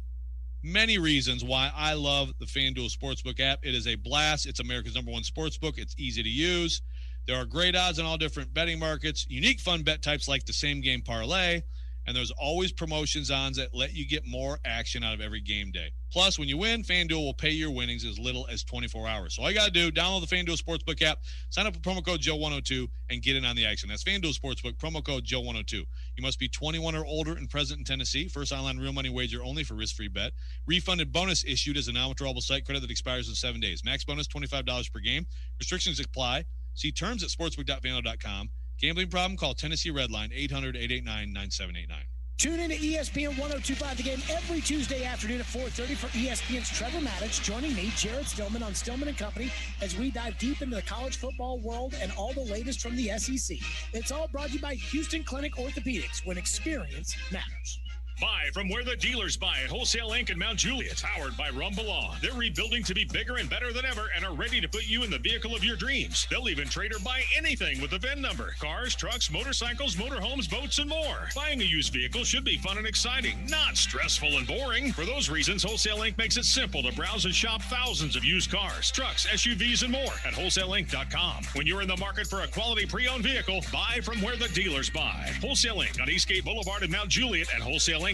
many reasons why I love the FanDuel Sportsbook app. It is a blast. It's America's #1 sportsbook. It's easy to use. There are great odds in all different betting markets, unique fun bet types like the same game parlay, and there's always promotions on that let you get more action out of every game day. Plus, when you win, FanDuel will pay your winnings as little as 24 hours. So all you got to do, download the FanDuel Sportsbook app, sign up with promo code Joe102, and get in on the action. That's FanDuel Sportsbook, promo code Joe102. You must be 21 or older and present in Tennessee. First online real money wager only for risk-free bet. Refunded bonus issued as a non-withdrawable site credit that expires in 7 days. Max bonus $25 per game. Restrictions apply. See terms at sportsbook.fanduel.com. Gambling problem? Call Tennessee Redline 800-889-9789. Tune in to ESPN 102.5 The Game every Tuesday afternoon at 4:30 for ESPN's Trevor Maddich joining me, Jared Stillman, on Stillman & Company as we dive deep into the college football world and all the latest from the SEC. It's all brought to you by Houston Clinic Orthopedics, when experience matters. Buy from where the dealers buy at Wholesale Inc. in Mount Juliet, powered by Rumbalon. They're rebuilding to be bigger and better than ever and are ready to put you in the vehicle of your dreams. They'll even trade or buy anything with the VIN number. Cars, trucks, motorcycles, motorhomes, boats, and more. Buying a used vehicle should be fun and exciting, not stressful and boring. For those reasons, Wholesale Inc. makes it simple to browse and shop thousands of used cars, trucks, SUVs, and more at wholesaleinc.com. When you're in the market for a quality pre-owned vehicle, buy from where the dealers buy. Wholesale Inc. on Eastgate Boulevard in Mount Juliet and wholesaleinc.com.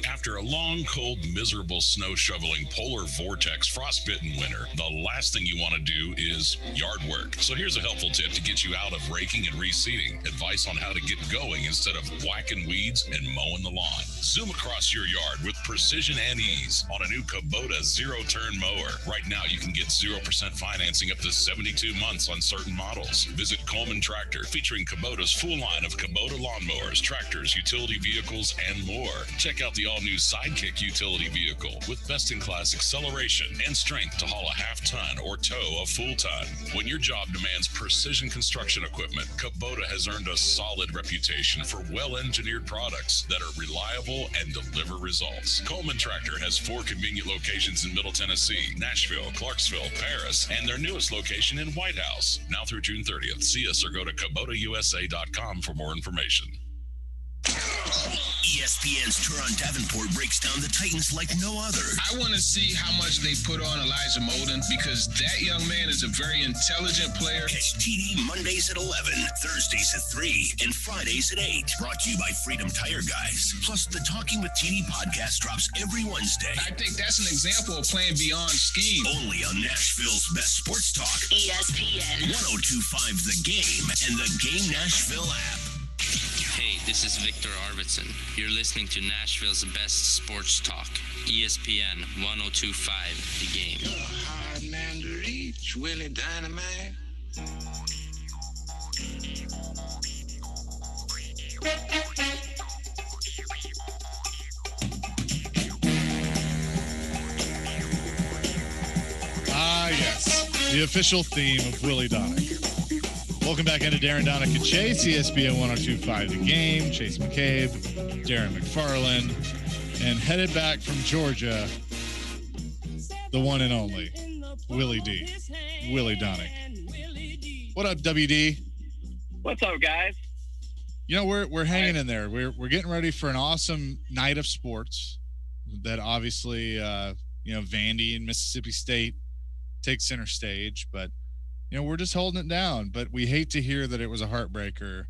After a long, cold, miserable snow shoveling polar vortex frostbitten winter, the last thing you want to do is yard work. So here's a helpful tip to get you out of raking and reseeding. Advice on how to get going instead of whacking weeds and mowing the lawn. Zoom across your yard with precision and ease on a new Kubota zero-turn mower. Right now, you can get 0% financing up to 72 months on certain models. Visit Coleman Tractor, featuring Kubota's full line of Kubota lawnmowers, tractors, utility vehicles, and more. Check out the all-new Sidekick utility vehicle with best-in-class acceleration and strength to haul a half-ton or tow a full ton. When your job demands precision construction equipment, Kubota has earned a solid reputation for well-engineered products that are reliable and deliver results. Coleman Tractor has 4 convenient locations in Middle Tennessee, Nashville, Clarksville, Paris, and their newest location in White House. Now through June 30th. See us or go to KubotaUSA.com for more information. ESPN's Turon Davenport breaks down the Titans like no other. I want to see how much they put on Elijah Molden because that young man is a very intelligent player. Catch TD Mondays at 11, Thursdays at 3, and Fridays at 8. Brought to you by Freedom Tire Guys. Plus, the Talking with TD podcast drops every Wednesday. I think that's an example of playing beyond scheme. Only on Nashville's best sports talk. ESPN 102.5 The Game and the Game Nashville app. Hey, this is Victor Arvidsson. You're listening to Nashville's best sports talk, ESPN 102.5 The Game. You're a hard man to reach, Willie Dynamite. yes. The official theme of Willie Daunic. Welcome back into Darren, Daunic, and Chase, ESPN 102.5 The Game. Chase McCabe, Darren McFarland, and headed back from Georgia, the one and only Willie D. Willie Daunic. What up, WD? What's up, guys? You know, we're hanging in there. We're getting ready for an awesome night of sports that obviously, Vandy and Mississippi State take center stage, but we're just holding it down. But we hate to hear that it was a heartbreaker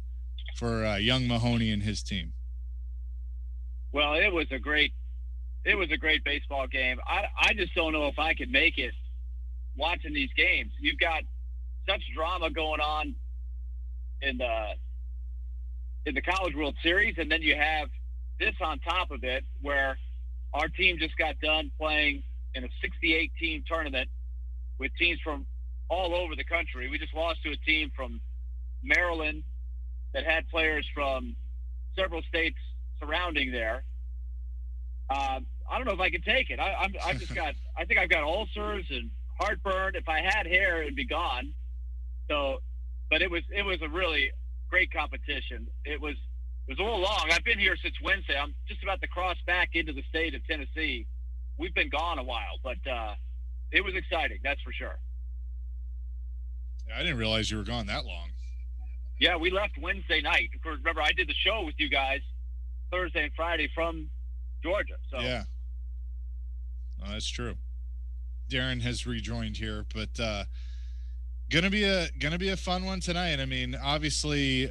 for young Mahoney and his team. Well, it was a great baseball game. I just don't know if I could make it watching these games. You've got such drama going on in the College World Series, and then you have this on top of it, where our team just got done playing in a 68-team tournament with teams from all over the country. We just lost to a team from Maryland that had players from several states surrounding there. I don't know if I can take it. I think I've got ulcers and heartburn. If I had hair, it'd be gone. So, but it was a really great competition. It was a little long. I've been here since Wednesday. I'm just about to cross back into the state of Tennessee. We've been gone a while, but it was exciting. That's for sure. I didn't realize you were gone that long. Yeah, we left Wednesday night. Of course, remember, I did the show with you guys Thursday and Friday from Georgia. So yeah, that's true. Darren has rejoined here, but gonna be a fun one tonight. I mean, obviously,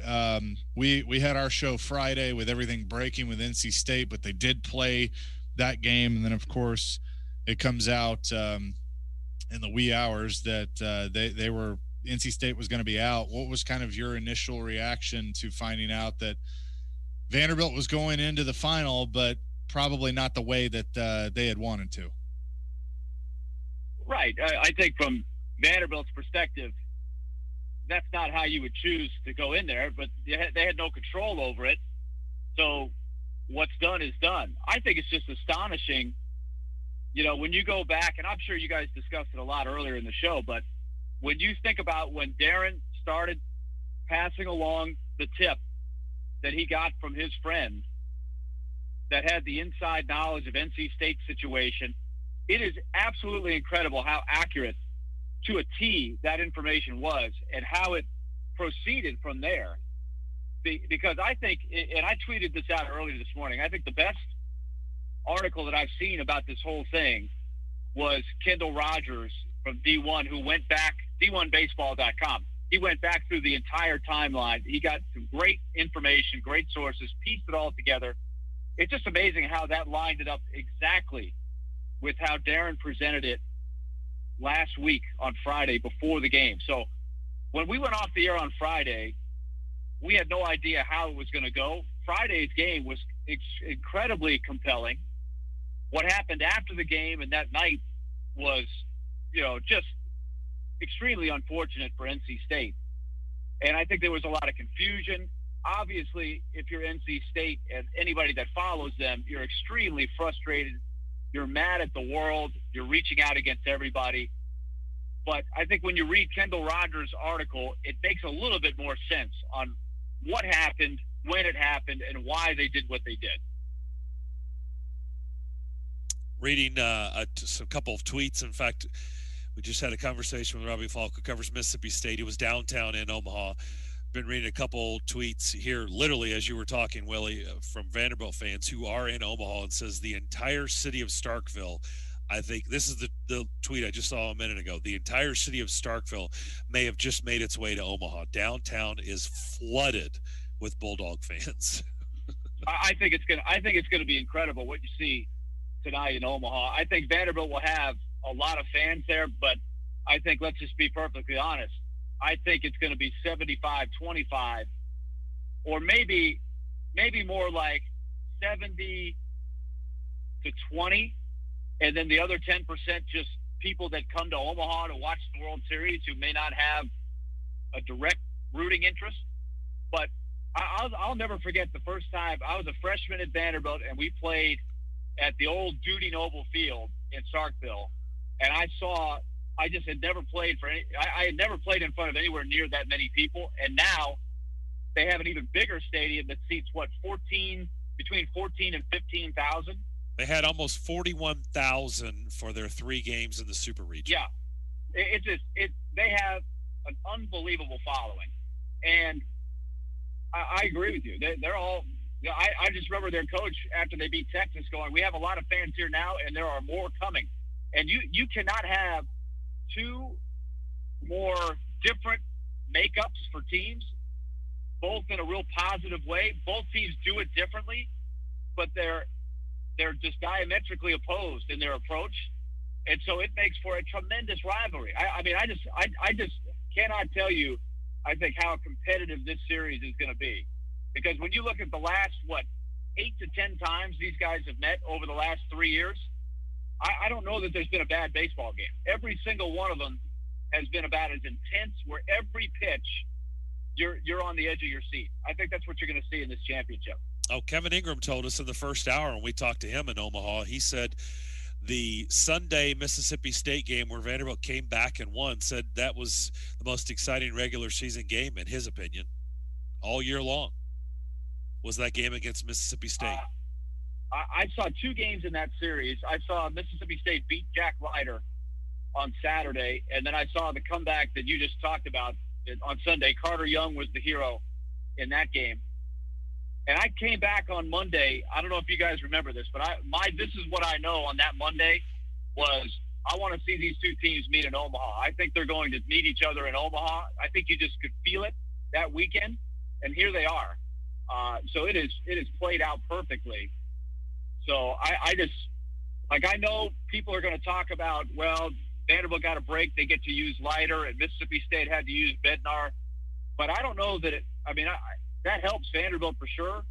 we had our show Friday with everything breaking with NC State, but they did play that game, and then of course it comes out in the wee hours that they were NC State was going to be out. What was kind of your initial reaction to finding out that Vanderbilt was going into the final, but probably not the way that they had wanted to? Right. I think from Vanderbilt's perspective, that's not how you would choose to go in there, but they had no control over it. So what's done is done. I think it's just astonishing, when you go back, and I'm sure you guys discussed it a lot earlier in the show, but when you think about when Darren started passing along the tip that he got from his friend that had the inside knowledge of NC State's situation, it is absolutely incredible how accurate to a T that information was and how it proceeded from there. Because I think, and I tweeted this out earlier this morning, I think the best article that I've seen about this whole thing was Kendall Rogers from D1, who went back, D1baseball.com. He went back through the entire timeline. He got some great information, great sources, pieced it all together. It's just amazing how that lined it up exactly with how Darren presented it last week on Friday before the game. So when we went off the air on Friday, we had no idea how it was going to go. Friday's game was incredibly compelling. What happened after the game and that night was, just extremely unfortunate for NC State. And I think there was a lot of confusion. Obviously, if you're NC State and anybody that follows them, you're extremely frustrated. You're mad at the world. You're reaching out against everybody. But I think when you read Kendall Rogers' article, it makes a little bit more sense on what happened, when it happened, and why they did what they did. Reading a couple of tweets. In fact, we just had a conversation with Robbie Falk, who covers Mississippi State. He was downtown in Omaha. Been reading a couple tweets here, literally as you were talking, Willie, from Vanderbilt fans who are in Omaha, and says the entire city of Starkville, I think this is the tweet I just saw a minute ago, the entire city of Starkville may have just made its way to Omaha. Downtown is flooded with Bulldog fans. I think it's gonna be incredible what you see tonight in Omaha. I think Vanderbilt will have a lot of fans there, but I think, let's just be perfectly honest, I think it's going to be 75-25, or maybe more like 70-20, and then the other 10% just people that come to Omaha to watch the World Series who may not have a direct rooting interest. But I'll never forget the first time I was a freshman at Vanderbilt, and we played at the old Duty Noble Field in Starkville, and I saw I just had never played for any. I had never played in front of anywhere near that many people, and now they have an even bigger stadium that seats between 14 and 15,000. They had almost 41,000 for their 3 games in the Super Region. Yeah, they have an unbelievable following, and I agree with you. They're all. I just remember their coach after they beat Texas going, "We have a lot of fans here now, and there are more coming." And you cannot have 2 more different makeups for teams, both in a real positive way. Both teams do it differently, but they're just diametrically opposed in their approach, and so it makes for a tremendous rivalry. I just cannot tell you, I think, how competitive this series is going to be, because when you look at the last 8 to 10 times these guys have met over the last 3 years, I don't know that there's been a bad baseball game. Every single one of them has been about as intense, where every pitch you're on the edge of your seat. I think that's what you're going to see in this championship. Oh, Kevin Ingram told us in the first hour when we talked to him in Omaha, he said the Sunday Mississippi State game where Vanderbilt came back and won, said that was the most exciting regular season game, in his opinion, all year long, was that game against Mississippi State. I saw 2 games in that series. I saw Mississippi State beat Jack Ryder on Saturday, and then I saw the comeback that you just talked about on Sunday. Carter Young was the hero in that game. And I came back on Monday. I don't know if you guys remember this, but this is what I know on that Monday was I want to see these 2 teams meet in Omaha. I think they're going to meet each other in Omaha. I think you just could feel it that weekend, and here they are. So it is played out perfectly. So I know people are going to talk about, well, Vanderbilt got a break. They get to use Leiter, and Mississippi State had to use Bednar. But I don't know that that helps Vanderbilt for sure.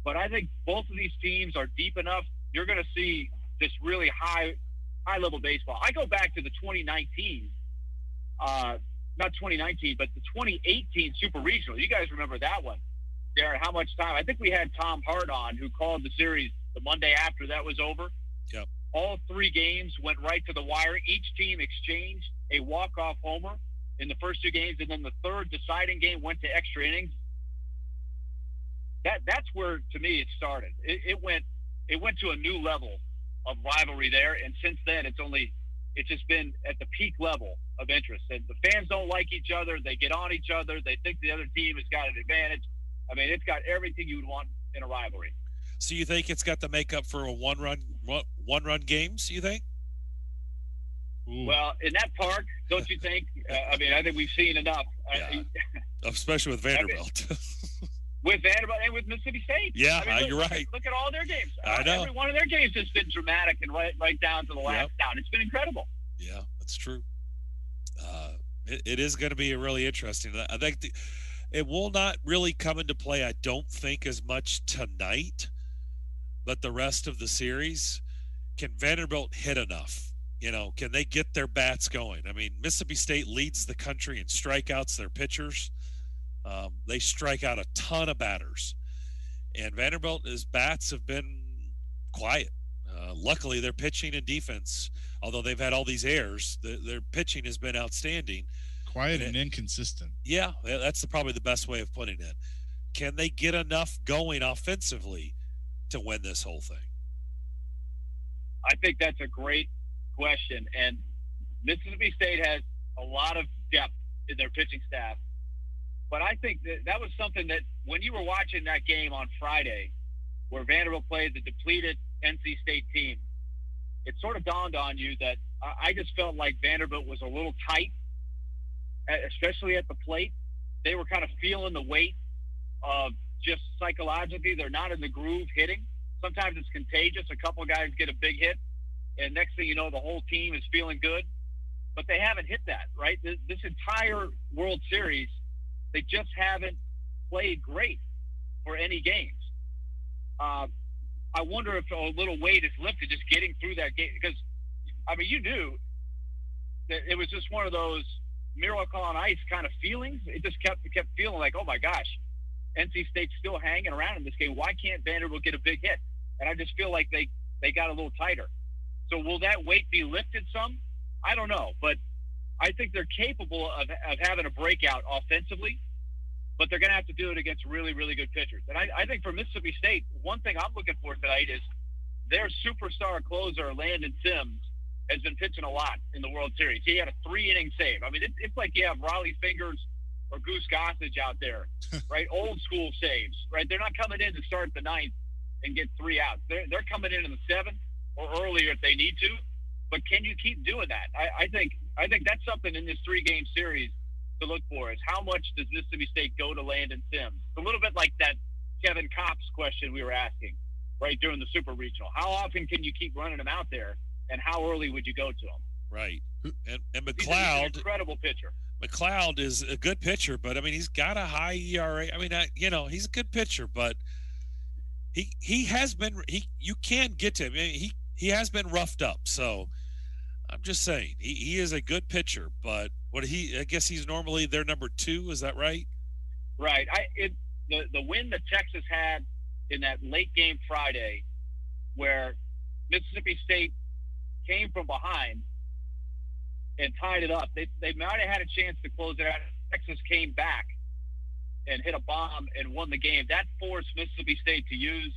But I think both of these teams are deep enough. You're going to see just really high-level baseball. I go back to the 2019, not 2019, but the 2018 Super Regional. You guys remember that one, Darren? How much time? I think we had Tom Hart on, who called the series the Monday after that was over. Yep. All 3 games went right to the wire. Each team exchanged a walk-off homer in the first 2 games, and then the third deciding game went to extra innings. That's where, to me, it started. It went to a new level of rivalry there, and since then it's just been at the peak level of interest. And the fans don't like each other. They get on each other. They think the other team has got an advantage. I mean, it's got everything you would want in a rivalry. So you think it's got the makeup for a one-run games, you think? Ooh. Well, in that park, don't you think? I think we've seen enough. Yeah. Especially with Vanderbilt. With Vanderbilt and with Mississippi State. Yeah, you're right. Look at all their games. I know. Every one of their games has been dramatic and right down to the last down. It's been incredible. Yeah, that's true. It is going to be really interesting. I think it will not really come into play, I don't think, as much tonight, but the rest of the series. Can Vanderbilt hit enough? Can they get their bats going? I mean, Mississippi State leads the country in strikeouts, their pitchers. They strike out a ton of batters. And Vanderbilt's bats have been quiet. Luckily, their pitching and defense, although they've had all these errors, their pitching has been outstanding. Quiet and inconsistent. Yeah, that's probably the best way of putting it. Can they get enough going offensively to win this whole thing? I think that's a great question. And Mississippi State has a lot of depth in their pitching staff. But I think that was something that when you were watching that game on Friday where Vanderbilt played the depleted NC State team, it sort of dawned on you that I just felt like Vanderbilt was a little tight, especially at the plate. They were kind of feeling the weight of just psychologically. They're not in the groove hitting. Sometimes it's contagious. A couple of guys get a big hit, and next thing you know, the whole team is feeling good. But they haven't hit that, right? This entire World Series, they just haven't played great for any games. I wonder if a little weight is lifted just getting through that game. Because, you knew that it was just one of those miracle on ice kind of feelings. It just kept feeling like, oh, my gosh, NC State's still hanging around in this game. Why can't Vanderbilt get a big hit? And I just feel like they got a little tighter. So will that weight be lifted some? I don't know. But I think they're capable of having a breakout offensively, but they're going to have to do it against really, really good pitchers. And I think for Mississippi State, one thing I'm looking for tonight is their superstar closer, Landon Sims, has been pitching a lot in the World Series. He had a 3-inning save. I mean, it's like you have Raleigh Fingers or Goose Gossage out there, right? Old school saves, right? They're not coming in to start the 9th and get 3 outs. They're coming in the 7th or earlier if they need to. But can you keep doing that? I think that's something in this 3-game series to look for is how much does Mississippi State go to Landon Sims? It's a little bit like that Kevin Kopps question we were asking, right, during the Super Regional. How often can you keep running him out there, and how early would you go to him? Right. And McLeod, he's an incredible pitcher. McLeod is a good pitcher, but I mean he's got a high ERA. I mean, he's a good pitcher, but he has been you can't get to him. I mean, he has been roughed up. So I'm just saying he is a good pitcher, but I guess he's normally their number 2. Is that right? Right. The win that Texas had in that late game Friday, where Mississippi State came from behind and tied it up. They might have had a chance to close it out. Texas came back and hit a bomb and won the game. That forced Mississippi State to use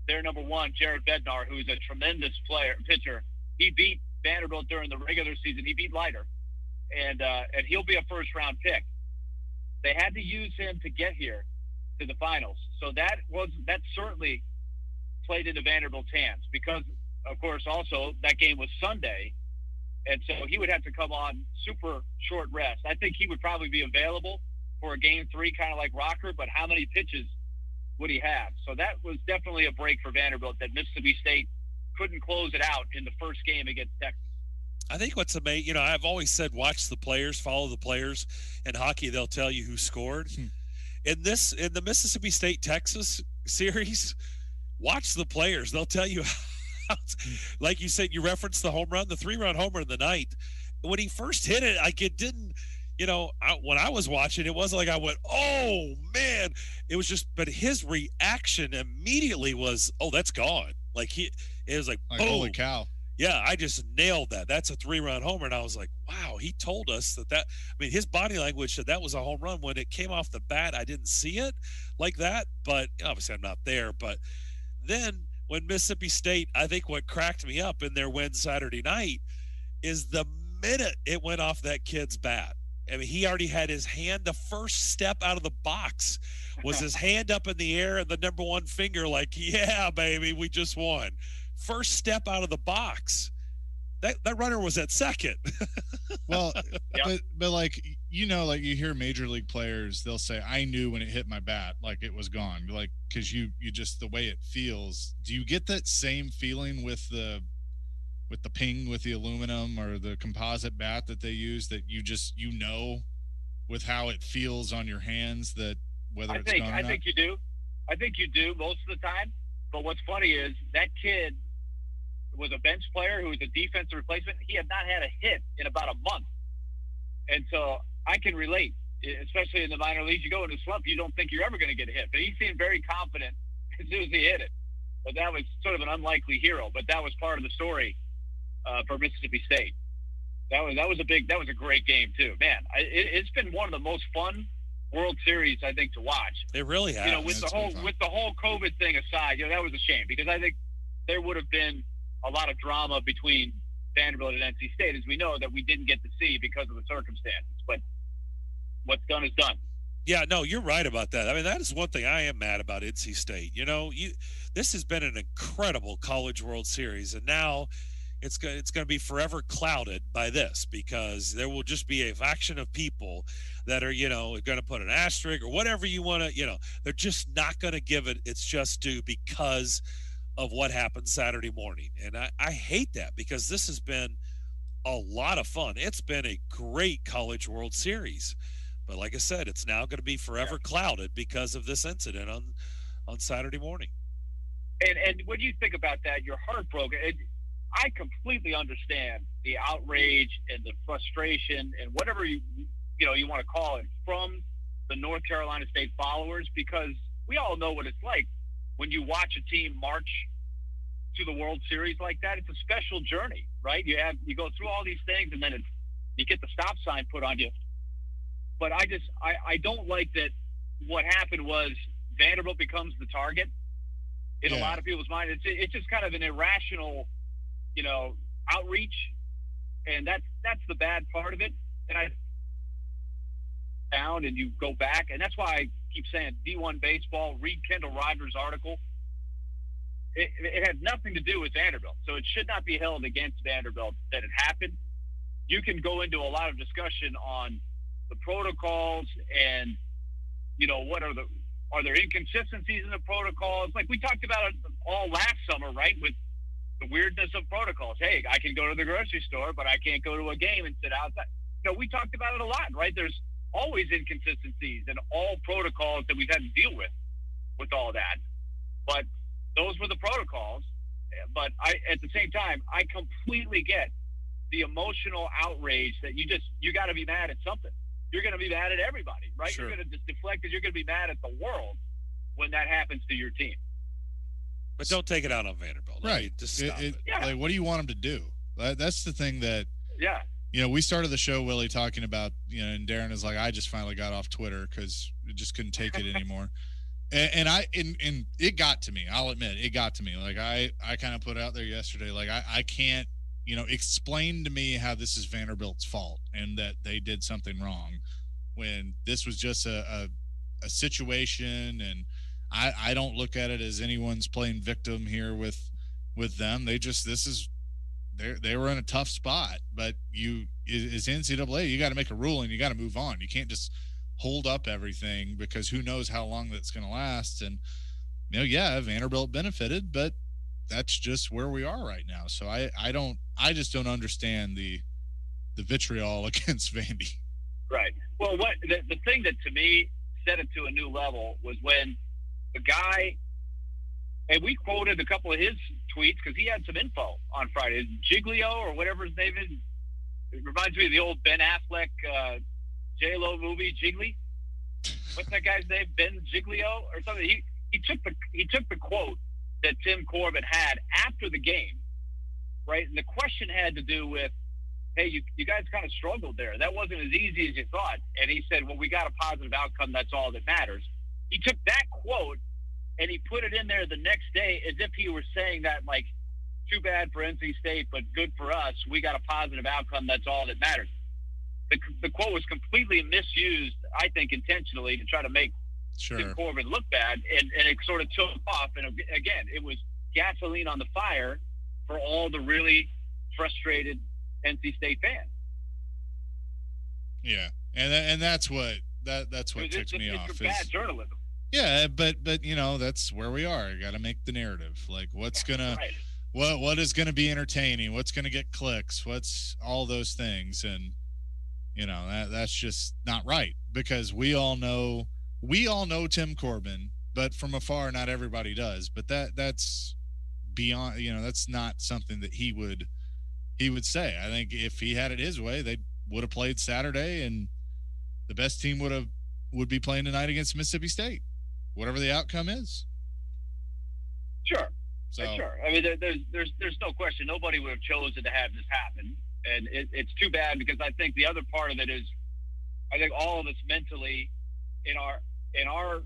their number 1, Jared Bednar, who's a tremendous pitcher. He beat Vanderbilt during the regular season. He beat Leiter, and he'll be a first-round pick. They had to use him to get here to the finals. So that certainly played into Vanderbilt's hands because, of course, also that game was Sunday, and so he would have to come on super short rest. I think he would probably be available for a game 3, kind of like Rocker, but how many pitches would he have? So that was definitely a break for Vanderbilt that Mississippi State couldn't close it out in the first game against Texas. I think what's amazing, I've always said watch the players, follow the players. In hockey, they'll tell you who scored. In the Mississippi State-Texas series, watch the players. They'll tell you like you said, you referenced the home run, the 3-run homer in the 9th. When he first hit it, it didn't, when I was watching, it wasn't like I went, oh, man. It was just, but his reaction immediately was, oh, that's gone. It was like boom. Holy cow. Yeah, I just nailed that. That's a 3-run homer. And I was like, wow, he told us that his body language said that was a home run. When it came off the bat, I didn't see it like that. But obviously I'm not there. But then when Mississippi State, I think what cracked me up in their win Saturday night is the minute it went off that kid's bat. I mean, he already had his hand. The first step out of the box was his hand up in the air and the number 1 finger like, yeah, baby, we just won. First step out of the box. That runner was at second. Well, yep. but like you hear major league players, they'll say, I knew when it hit my bat, like it was gone. Like, cause you just, the way it feels. Do you get that same feeling with the ping, with the aluminum or the composite bat that they use, that you just, with how it feels on your hands, that whether it's gone or not? I think you do. I think you do most of the time. But what's funny is that kid was a bench player who was a defensive replacement. He had not had a hit in about a month. And so I can relate, especially in the minor leagues. You go into a slump, you don't think you're ever going to get a hit. But he seemed very confident as soon as he hit it. But that was sort of an unlikely hero. But that was part of the story for Mississippi State. That was a great game too. Man, it's been one of the most fun World Series, I think, to watch. It really has. With the whole COVID thing aside, that was a shame because I think there would have been a lot of drama between Vanderbilt and NC State, as we know, that we didn't get to see because of the circumstances. But what's done is done. Yeah, no, you're right about that. I mean, that is one thing I am mad about NC State. This has been an incredible College World Series, and now it's going to be forever clouded by this because there will just be a faction of people that are, going to put an asterisk or whatever you want to, they're just not going to give it its just due because of what happened Saturday morning. And I hate that because this has been a lot of fun. It's been a great College World Series. But like I said, it's now going to be forever clouded because of this incident on Saturday morning. And when you think about that, you're heartbroken. I completely understand the outrage and the frustration and whatever you want to call it from the North Carolina State followers, because we all know what it's like when you watch a team march to the World Series like that. It's a special journey, right? You go through all these things, and then it's You get the stop sign put on you. But I don't like that what happened was Vanderbilt becomes the target in a lot of people's mind. It's just kind of an irrational, outreach, and that's the bad part of it. And I found, and you go back, and that's why I keep saying D1 baseball. Read Kendall Rogers' article. It had nothing to do with Vanderbilt, so it should not be held against Vanderbilt that it happened. You can go into a lot of discussion on the protocols and, what are there inconsistencies in the protocols? Like we talked about it all last summer, right? With the weirdness of protocols. Hey, I can go to the grocery store, but I can't go to a game and sit outside. We talked about it a lot, right? There's always inconsistencies in all protocols that we've had to deal with all that. But those were the protocols. But at the same time, I completely get the emotional outrage that you got to be mad at something. You're going to be mad at everybody, right? Sure. You're going to just deflect because you're going to be mad at the world when that happens to your team. But don't take it out on Vanderbilt. Right. I mean, just stop it. Like, what do you want them to do? That's the thing that, yeah. We started the show, Willie, talking about, and Darren is like, I just finally got off Twitter because I just couldn't take it anymore. And it got to me. I'll admit, it got to me. Like, I kind of put out there yesterday, like, I can't, explain to me how this is Vanderbilt's fault and that they did something wrong when this was just a situation. And I don't look at it as anyone's playing victim here with them. They were in a tough spot, but as NCAA, you got to make a ruling. You got to move on. You can't just hold up everything because who knows how long that's going to last. And, Vanderbilt benefited, but that's just where we are right now. So I just don't understand the vitriol against Vandy. Right. Well, the thing that to me set it to a new level was when the guy, and we quoted a couple of his tweets because he had some info on Friday. Giglio or whatever his name is. It reminds me of the old Ben Affleck J-Lo movie, Jiggly. What's that guy's name? Ben Giglio or something. He took the quote that Tim Corbin had after the game, right? And the question had to do with, hey, you guys kind of struggled there. That wasn't as easy as you thought. And he said, well, we got a positive outcome. That's all that matters. He took that quote and he put it in there the next day as if he were saying that, like, too bad for NC State, but good for us. We got a positive outcome. That's all that matters. The quote was completely misused, I think, intentionally to try to make Tim Corbin look bad, and it sort of took off. And again, it was gasoline on the fire for all the really frustrated NC State fans. Yeah, and that's what ticks me off. It's bad journalism. Yeah, but that's where we are. You got to make the narrative. Like, what's gonna what is gonna be entertaining? What's gonna get clicks? What's all those things? And that's just not right because we all know Tim Corbin, but from afar, not everybody does. But that's beyond. That's not something that he would say. I think if he had it his way, they would have played Saturday, and the best team would be playing tonight against Mississippi State, whatever the outcome is. Sure. Sure. I mean, there's no question. Nobody would have chosen to have this happen. And it's too bad because I think the other part of it is, I think all of us mentally in our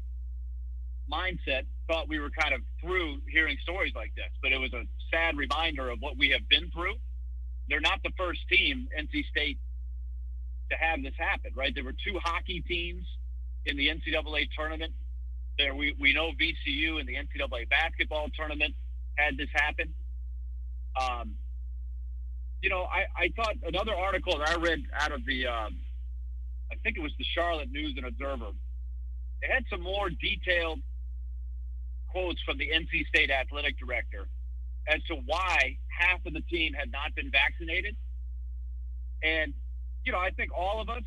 mindset thought we were kind of through hearing stories like this, but it was a sad reminder of what we have been through. They're not the first team, NC State, to have this happen, right? There were two hockey teams in the NCAA tournament. We know VCU in the NCAA basketball tournament had this happen. I thought another article that I read out of the, I think it was the Charlotte News and Observer, it had some more detailed quotes from the NC State athletic director as to why half of the team had not been vaccinated. And, I think all of us,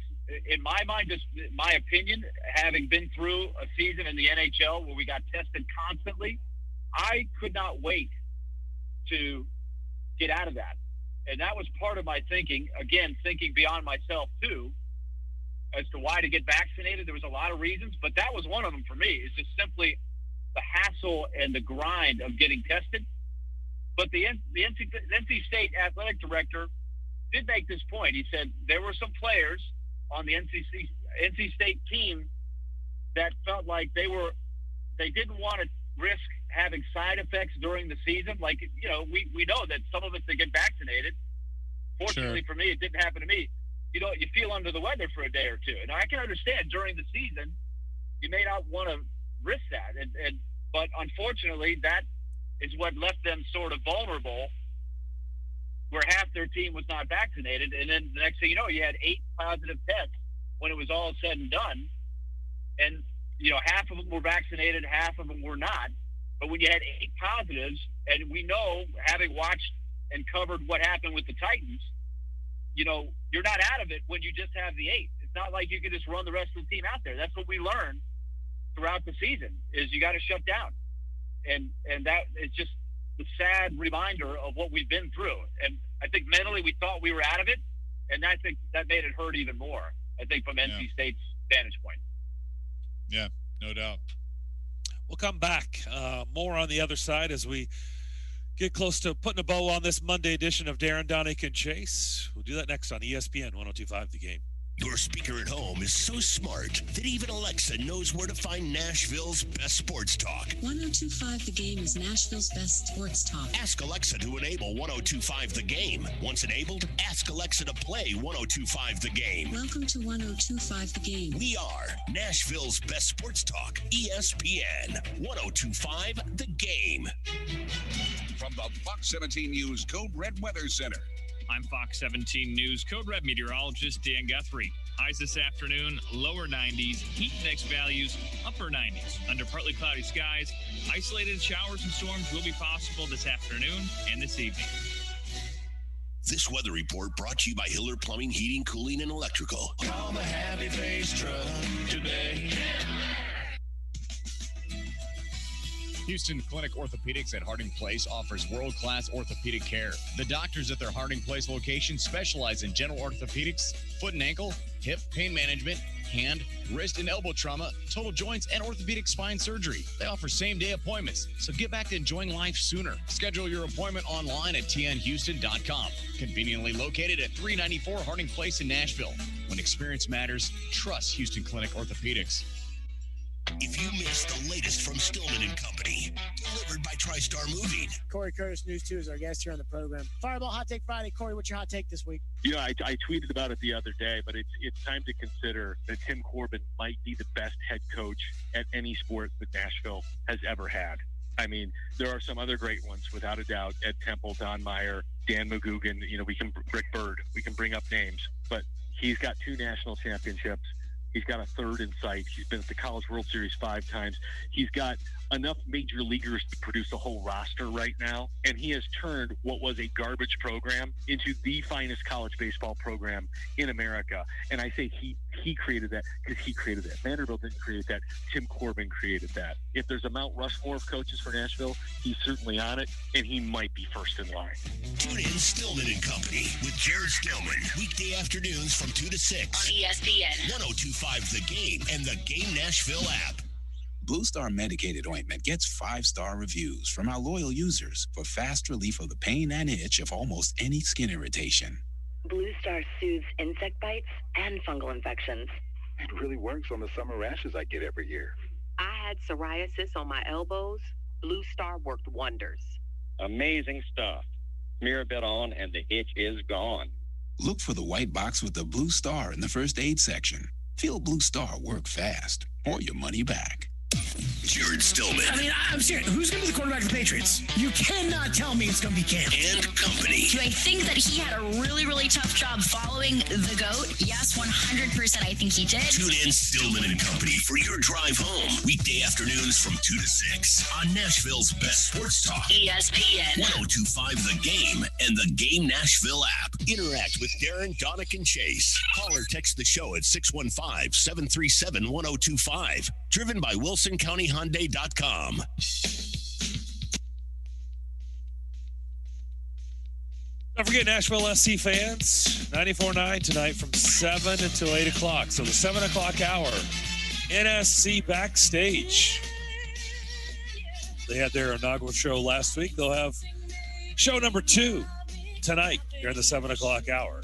in my mind, just my opinion, having been through a season in the NHL where we got tested constantly, I could not wait to get out of that. And that was part of my thinking, again, thinking beyond myself, too, as to why to get vaccinated. There was a lot of reasons, but that was one of them for me. It's just simply the hassle and the grind of getting tested. But the NC State athletic director did make this point. He said there were some players on the NC State team that felt like they didn't want to risk having side effects during the season. Like, you know, we know that some of us that get vaccinated, fortunately for me, it didn't happen to me. You know, you feel under the weather for a day or two. And I can understand during the season, you may not want to risk that. But unfortunately, that is what left them sort of vulnerable, where half their team was not vaccinated. And then the next thing you know, you had 8 positive tests when it was all said and done. And, you know, half of them were vaccinated, half of them were not. But when you had 8 positives, and we know, having watched and covered what happened with the Titans, you know, you're not out of it when you just have the 8. It's not like you can just run the rest of the team out there. That's what we learned throughout the season, is you got to shut down. And that is just the sad reminder of what we've been through. And I think mentally we thought we were out of it, and I think that made it hurt even more, I think, from NC State's vantage point. Yeah, no doubt. We'll come back. More on the other side as we get close to putting a bow on this Monday edition of Darren, Daunic, and Chase. We'll do that next on ESPN 102.5 The Game. Your speaker at home is so smart that even Alexa knows where to find Nashville's best sports talk. 102.5 The Game is Nashville's best sports talk. Ask Alexa to enable 102.5 The Game. Once enabled, ask Alexa to play 102.5 The Game. Welcome to 102.5 The Game. We are Nashville's best sports talk, ESPN 102.5 The Game. From the Fox 17 News Code Red Weather Center. I'm Fox 17 News Code Red meteorologist Dan Guthrie. Highs this afternoon, lower 90s, heat index values, upper 90s. Under partly cloudy skies, isolated showers and storms will be possible this afternoon and this evening. This weather report brought to you by Hiller Plumbing, Heating, Cooling, and Electrical. Call the Happy Face Truck today. Houston Clinic Orthopedics at Harding Place offers world-class orthopedic care. The doctors at their Harding Place location specialize in general orthopedics, foot and ankle, hip, pain management, hand, wrist, and elbow trauma, total joints, and orthopedic spine surgery. They offer same-day appointments, so get back to enjoying life sooner. Schedule your appointment online at tnhouston.com. Conveniently located at 394 Harding Place in Nashville. When experience matters, trust Houston Clinic Orthopedics. If you missed the latest from Stillman & Company, delivered by TriStar Moving. Corey Curtis, News 2, is our guest here on the program. Fireball Hot Take Friday. Corey, what's your hot take this week? You know, I tweeted about it the other day, but it's time to consider that Tim Corbin might be the best head coach at any sport that Nashville has ever had. I mean, there are some other great ones, without a doubt. Ed Temple, Don Meyer, Dan McGugan, you know, Rick Bird, we can bring up names. But he's got 2 national championships. He's got a 3rd in sight. He's been at the College World Series 5 times. He's got enough major leaguers to produce a whole roster right now. And he has turned what was a garbage program into the finest college baseball program in America. And I say he created that because he created that. Vanderbilt didn't create that. Tim Corbin created that. If there's a Mount Rushmore of coaches for Nashville, he's certainly on it, and he might be first in line. Tune in Stillman & Company with Jared Stillman. Weekday afternoons from 2 to 6. On ESPN 102.5 The Game and the Game Nashville app. Blue Star medicated ointment gets 5-star reviews from our loyal users for fast relief of the pain and itch of almost any skin irritation. Blue Star soothes insect bites and fungal infections. It really works on the summer rashes I get every year. I had psoriasis on my elbows. Blue Star worked wonders. Amazing stuff. Smear a bit on and the itch is gone. Look for the white box with the Blue Star in the first aid section. Feel Blue Star work fast or your money back. Jared Stillman. I mean, I'm serious. Who's going to be the quarterback of the Patriots? You cannot tell me it's going to be Cam. And Company. Do I think that he had a really, really tough job following the GOAT? Yes, 100% I think he did. Tune in Stillman & Company for your drive home. Weekday afternoons from 2 to 6 on Nashville's best sports talk. ESPN 102.5 The Game and the Game Nashville app. Interact with Darren, Daunic, and Chase. Call or text the show at 615-737-1025. Driven by WilsonCountyHyundai.com. Don't forget, Nashville SC fans, 94.9 tonight from 7 until 8 o'clock. So the 7 o'clock hour, NSC Backstage. They had their inaugural show last week. They'll have show number 2 tonight during the 7 o'clock hour.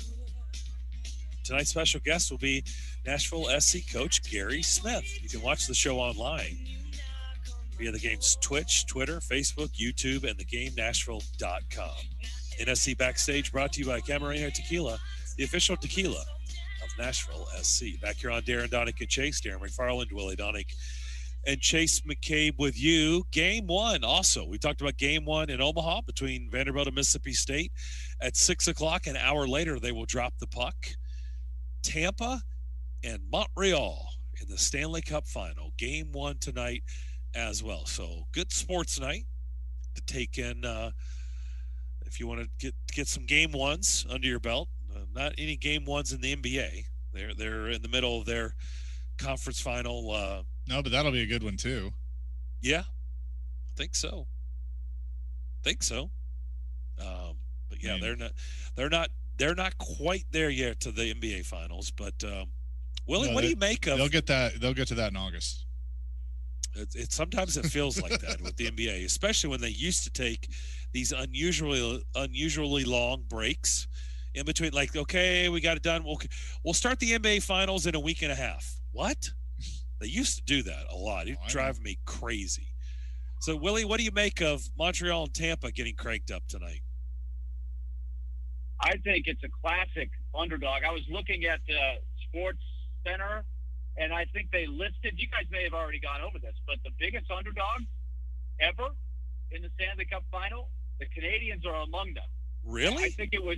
Tonight's special guest will be Nashville SC coach Gary Smith. You can watch the show online via the game's Twitch, Twitter, Facebook, YouTube, and theGameNashville.com. NSC Backstage brought to you by Camarena Tequila, the official tequila of Nashville SC. Back here on Darren, Daunic, and Chase. Darren McFarland, Willie Daunic, and Chase McCabe with you. Game one also. We talked about game one in Omaha between Vanderbilt and Mississippi State at 6 o'clock. An hour later, they will drop the puck. Tampa and Montreal in the Stanley Cup final. Game one tonight as well. So good sports night to take in if you want to get some game ones under your belt. Not any game ones in the NBA. They're in the middle of their conference final. No, but that'll be a good one too. Yeah, I think so. But yeah, they're not quite there yet to the NBA finals. But Willie, what do you make of? They'll get to that in August. Sometimes it feels like that with the NBA, especially when they used to take these unusually long breaks in between. Like, okay, we got it done. We'll start the NBA finals in a week and a half. What? They used to do that a lot. It drive me crazy. So, Willie, what do you make of Montreal and Tampa getting cranked up tonight? I think it's a classic underdog. I was looking at Sports Center, and I think they listed, you guys may have already gone over this, but the biggest underdog ever in the Stanley Cup final, the Canadians are among them. Really? I think it was,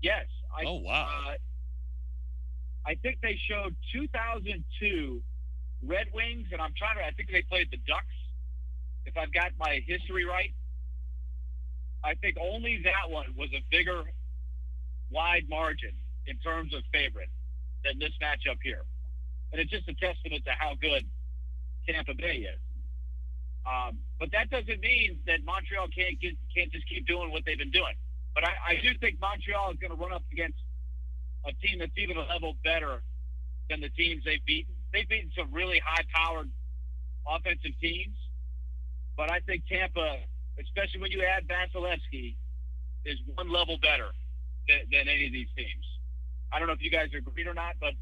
yes. Oh, wow. I think they showed 2002 Red Wings, and I think they played the Ducks, if I've got my history right. I think only that one was a bigger, wide margin in terms of favorite than this matchup here. And it's just a testament to how good Tampa Bay is. But that doesn't mean that Montreal can't just keep doing what they've been doing. But I do think Montreal is going to run up against a team that's even a level better than the teams they've beaten. They've beaten some really high-powered offensive teams. But I think Tampa, especially when you add Vasilevsky, is one level better than any of these teams. I don't know if you guys agree or not, but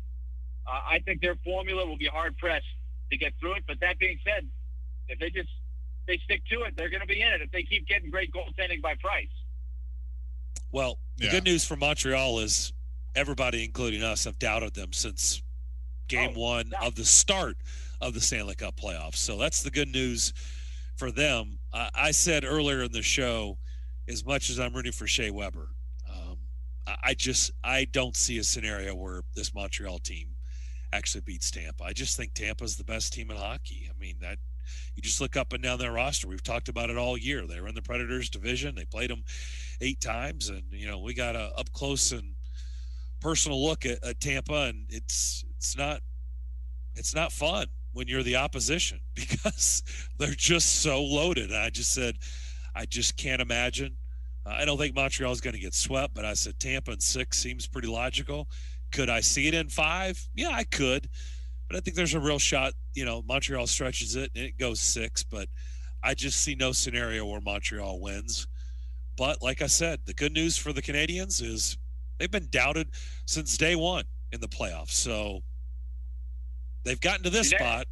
I think their formula will be hard-pressed to get through it. But that being said, if they stick to it, they're going to be in it if they keep getting great goaltending by Price. Well, the good news for Montreal is everybody, including us, have doubted them since game one of the start of the Stanley Cup playoffs. So that's the good news for them. I said earlier in the show, as much as I'm rooting for Shea Weber, I don't see a scenario where this Montreal team actually beats Tampa. I just think Tampa's the best team in hockey. I mean, that you just look up and down their roster. We've talked about it all year. They were in the Predators division. They played them 8 times, and we got a up close and personal look at Tampa, and it's not fun when you're the opposition because they're just so loaded. I just said I just can't imagine. I don't think Montreal is going to get swept, but I said Tampa in 6 seems pretty logical. Could I see it in 5? Yeah, I could. But I think there's a real shot, Montreal stretches it and it goes 6, but I just see no scenario where Montreal wins. But like I said, the good news for the Canadians is they've been doubted since day one in the playoffs. So they've gotten to this spot.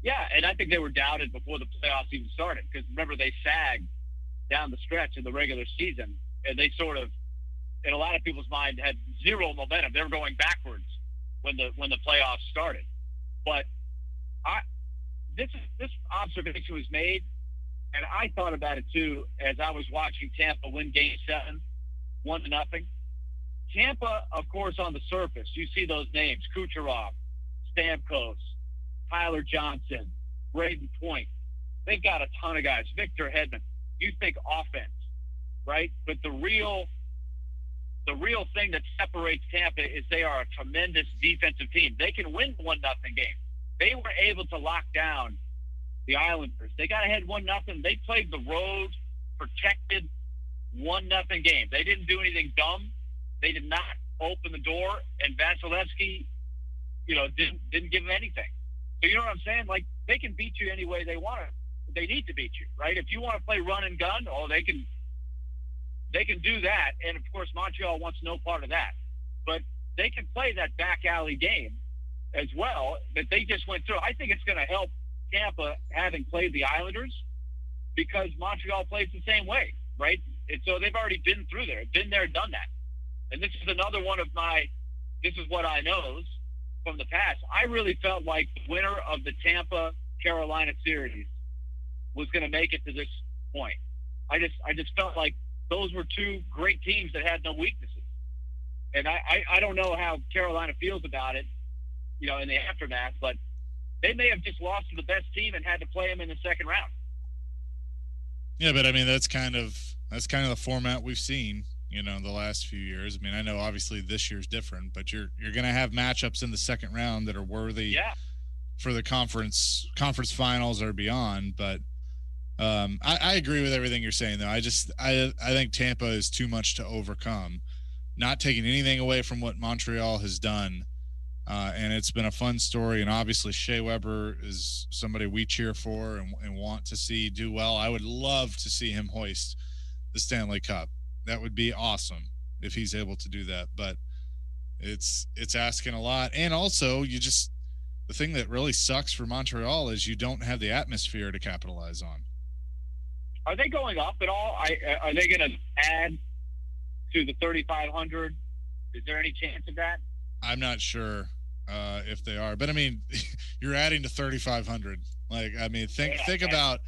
Yeah, and I think they were doubted before the playoffs even started because remember they sagged down the stretch in the regular season, and they sort of, in a lot of people's mind, had zero momentum. They were going backwards when the playoffs started. But this observation was made, and I thought about it too as I was watching Tampa win Game 7, 1-0. Tampa, of course, on the surface, you see those names: Kucherov, Stamkos, Tyler Johnson, Braden Point. They've got a ton of guys. Victor Hedman. You think offense, right? But the real thing that separates Tampa is they are a tremendous defensive team. They can win 1-0 game. They were able to lock down the Islanders. They got ahead 1-0. They played the road, protected 1-0 game. They didn't do anything dumb. They did not open the door, and Vasilevsky, didn't give them anything. So you know what I'm saying? Like, they can beat you any way they want to. They need to beat you, right? If you want to play run and gun, they can they can do that. And, of course, Montreal wants no part of that. But they can play that back alley game as well that they just went through. I think it's going to help Tampa having played the Islanders because Montreal plays the same way, right? And so they've already been through there, done that. And this is another one of this is what I knows from the past. I really felt like the winner of the Tampa-Carolina series was going to make it to this point. I just felt like those were two great teams that had no weaknesses. And I don't know how Carolina feels about it, in the aftermath, but they may have just lost to the best team and had to play them in the second round. Yeah, but I mean that's kind of the format we've seen, the last few years. I mean, I know obviously this year's different, but you're going to have matchups in the second round that are worthy for the conference finals or beyond. But I agree with everything you're saying, though. I think Tampa is too much to overcome. Not taking anything away from what Montreal has done. And it's been a fun story. And obviously Shea Weber is somebody we cheer for and want to see do well. I would love to see him hoist the Stanley Cup. That would be awesome if he's able to do that. But it's asking a lot. And also the thing that really sucks for Montreal is you don't have the atmosphere to capitalize on. Are they going up at all? Are they going to add to the 3,500? Is there any chance of that? I'm not sure if they are, but I mean, you're adding to 3,500. Like, I mean, think about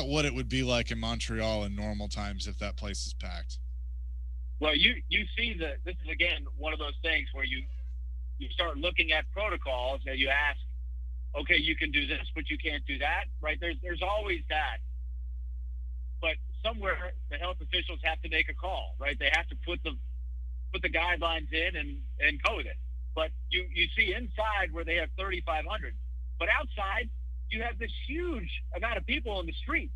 what it would be like in Montreal in normal times if that place is packed. Well, you see this is again one of those things where you start looking at protocols and you ask, okay, you can do this, but you can't do that, right? There's always that. But somewhere the health officials have to make a call, right? They have to put the guidelines in and go with it. But you see inside where they have 3,500, but outside you have this huge amount of people in the streets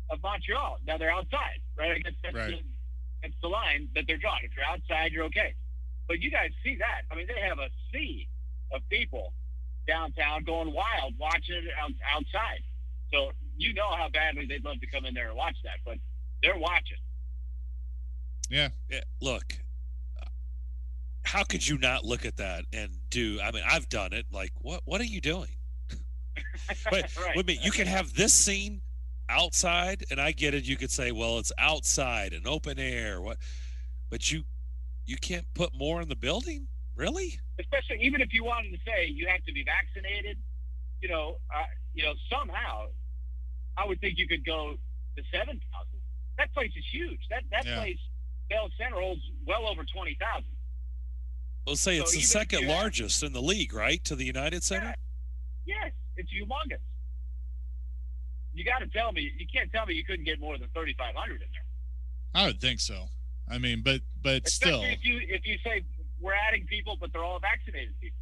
of Montreal. Now they're outside, right? I guess that's the line that they're drawing. If you're outside, you're okay. But you guys see that. I mean, they have a sea of people downtown going wild watching it outside. So you know how badly they'd love to come in there and watch that, but they're watching. Yeah. Look, how could you not look at that and do? I mean, I've done it. Like, what are you doing? Wait a minute. You can have this scene outside, and I get it. You could say, well, it's outside and open air. But you can't put more in the building, really? Especially even if you wanted to say you have to be vaccinated, somehow I would think you could go to 7,000. That place is huge. That place, Bell Center, holds well over 20,000. We'll say it's the second largest in the league, right, to the United Center? Yes, it's humongous. You got to tell me, you can't tell me you couldn't get more than 3,500 in there. I would think so. I mean, but still. Especially if you say we're adding people, but they're all vaccinated people.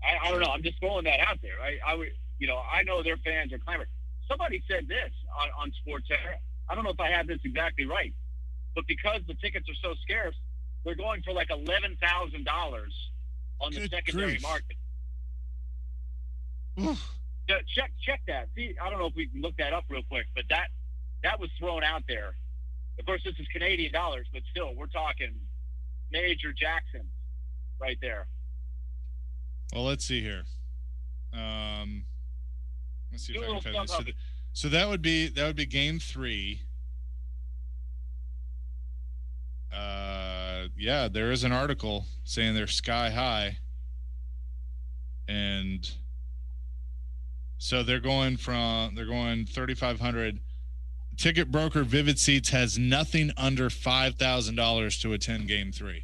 I don't know. I'm just throwing that out there. I know their fans are clamoring. Somebody said this on SportsCenter. I don't know if I have this exactly right, but because the tickets are so scarce, they're going for like $11,000 on the secondary market. Check that. See, I don't know if we can look that up real quick, but that was thrown out there. Of course, this is Canadian dollars, but still, we're talking Major Jackson right there. Well, let's see here. Let's see if I can find this. So that would be game 3. Yeah, there is an article saying they're sky high, and so they're going 3,500. Ticket broker Vivid Seats has nothing under $5,000 to attend game 3.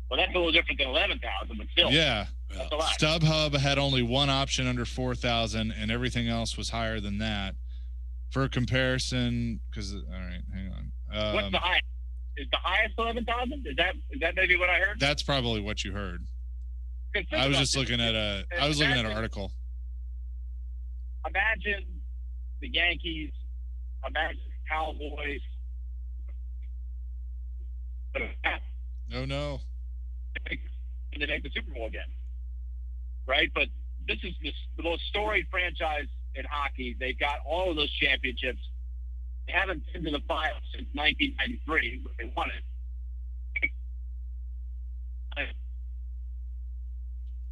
Well, that's a little different than 11,000, but still. Yeah. That's a lot. StubHub had only one option under 4,000, and everything else was higher than that. For comparison, all right, hang on. What's the highest? Is the highest 11,000? Is that maybe what I heard? That's probably what you heard. I was just looking at an article. Imagine the Yankees. Imagine the Cowboys. Oh no. And they make the Super Bowl again, right? But this is the most storied franchise in hockey. They've got all of those championships. They haven't been to the finals since 1993, but they won it.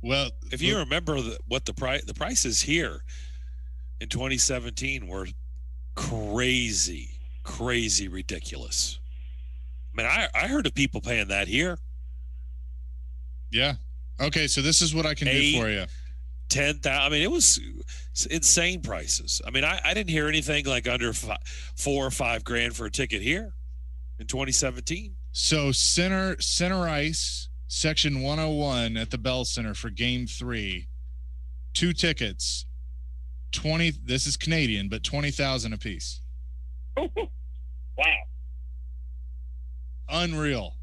Well, if you remember what the prices here in 2017 were crazy ridiculous. I mean, I heard of people paying that here. Yeah. Okay, so this is what I can do for you. 10,000. I mean, it was insane prices. I mean, I didn't hear anything like under $4 or $5 grand for a ticket here in 2017. So center ice, section 101 at the Bell Center for Game 3. 2 tickets, 20. This is Canadian, but 20,000 apiece. Wow. Unreal.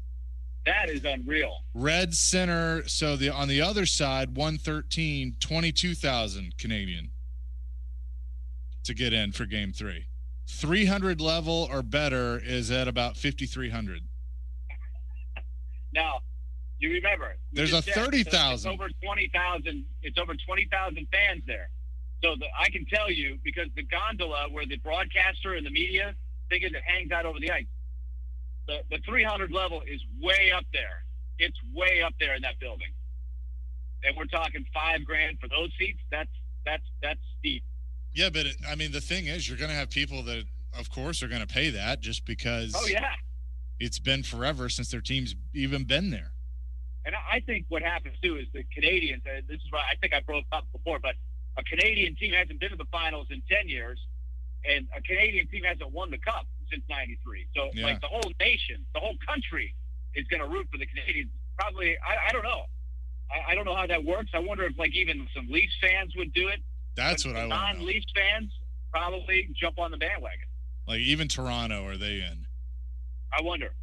That is unreal. Red Center, so on the other side, 113, 22,000 Canadian to get in for Game 3. 300 level or better is at about 5,300. Now, you remember there's a 30,000. It's over 20,000. It's over 20,000 fans there. So I can tell you, because the gondola where the broadcaster and the media thinking that hangs out over the ice, the 300 level is way up there. It's way up there in that building. And we're talking $5 grand for those seats. That's steep. Yeah, but I mean, the thing is, you're going to have people that, of course, are going to pay that just because. Oh yeah. It's been forever since their team's even been there. And I think what happens too is the Canadians. This is why I think I broke up before, but a Canadian team hasn't been to the finals in 10 years, and a Canadian team hasn't won the cup since '93. So, like, the whole nation, the whole country is going to root for the Canadians. Probably, I don't know. I don't know how that works. I wonder if, like, even some Leafs fans would do it. That's what I want to know. Non-Leafs fans probably jump on the bandwagon. Like, even Toronto, are they in? I wonder.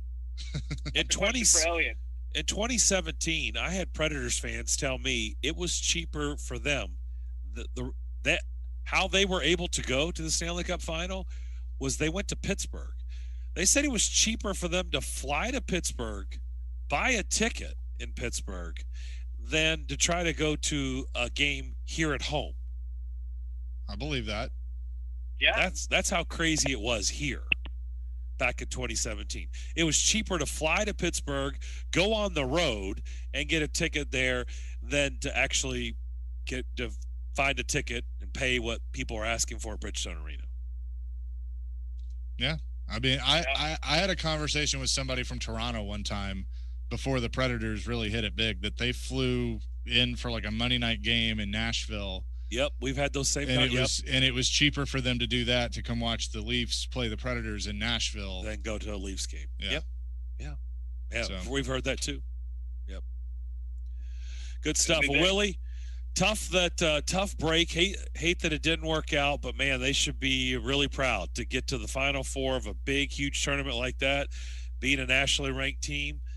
In 2017, I had Predators fans tell me it was cheaper for them. That how they were able to go to the Stanley Cup final was they went to Pittsburgh. They said it was cheaper for them to fly to Pittsburgh, buy a ticket in Pittsburgh, than to try to go to a game here at home. I believe that. Yeah. That's how crazy it was here back in 2017. It was cheaper to fly to Pittsburgh, go on the road, and get a ticket there than to actually find a ticket and pay what people are asking for at Bridgestone Arena. Yeah. I mean, I had a conversation with somebody from Toronto one time before the Predators really hit it big, that they flew in for like a Monday night game in Nashville. Yep, we've had those same. And it was cheaper for them to do that, to come watch the Leafs play the Predators in Nashville, than go to a Leafs game. Yeah. Yeah. So. We've heard that too. Yep. Good stuff, Willie. Tough break. Hate that it didn't work out, but man, they should be really proud to get to the Final Four of a big, huge tournament like that, being a nationally ranked team.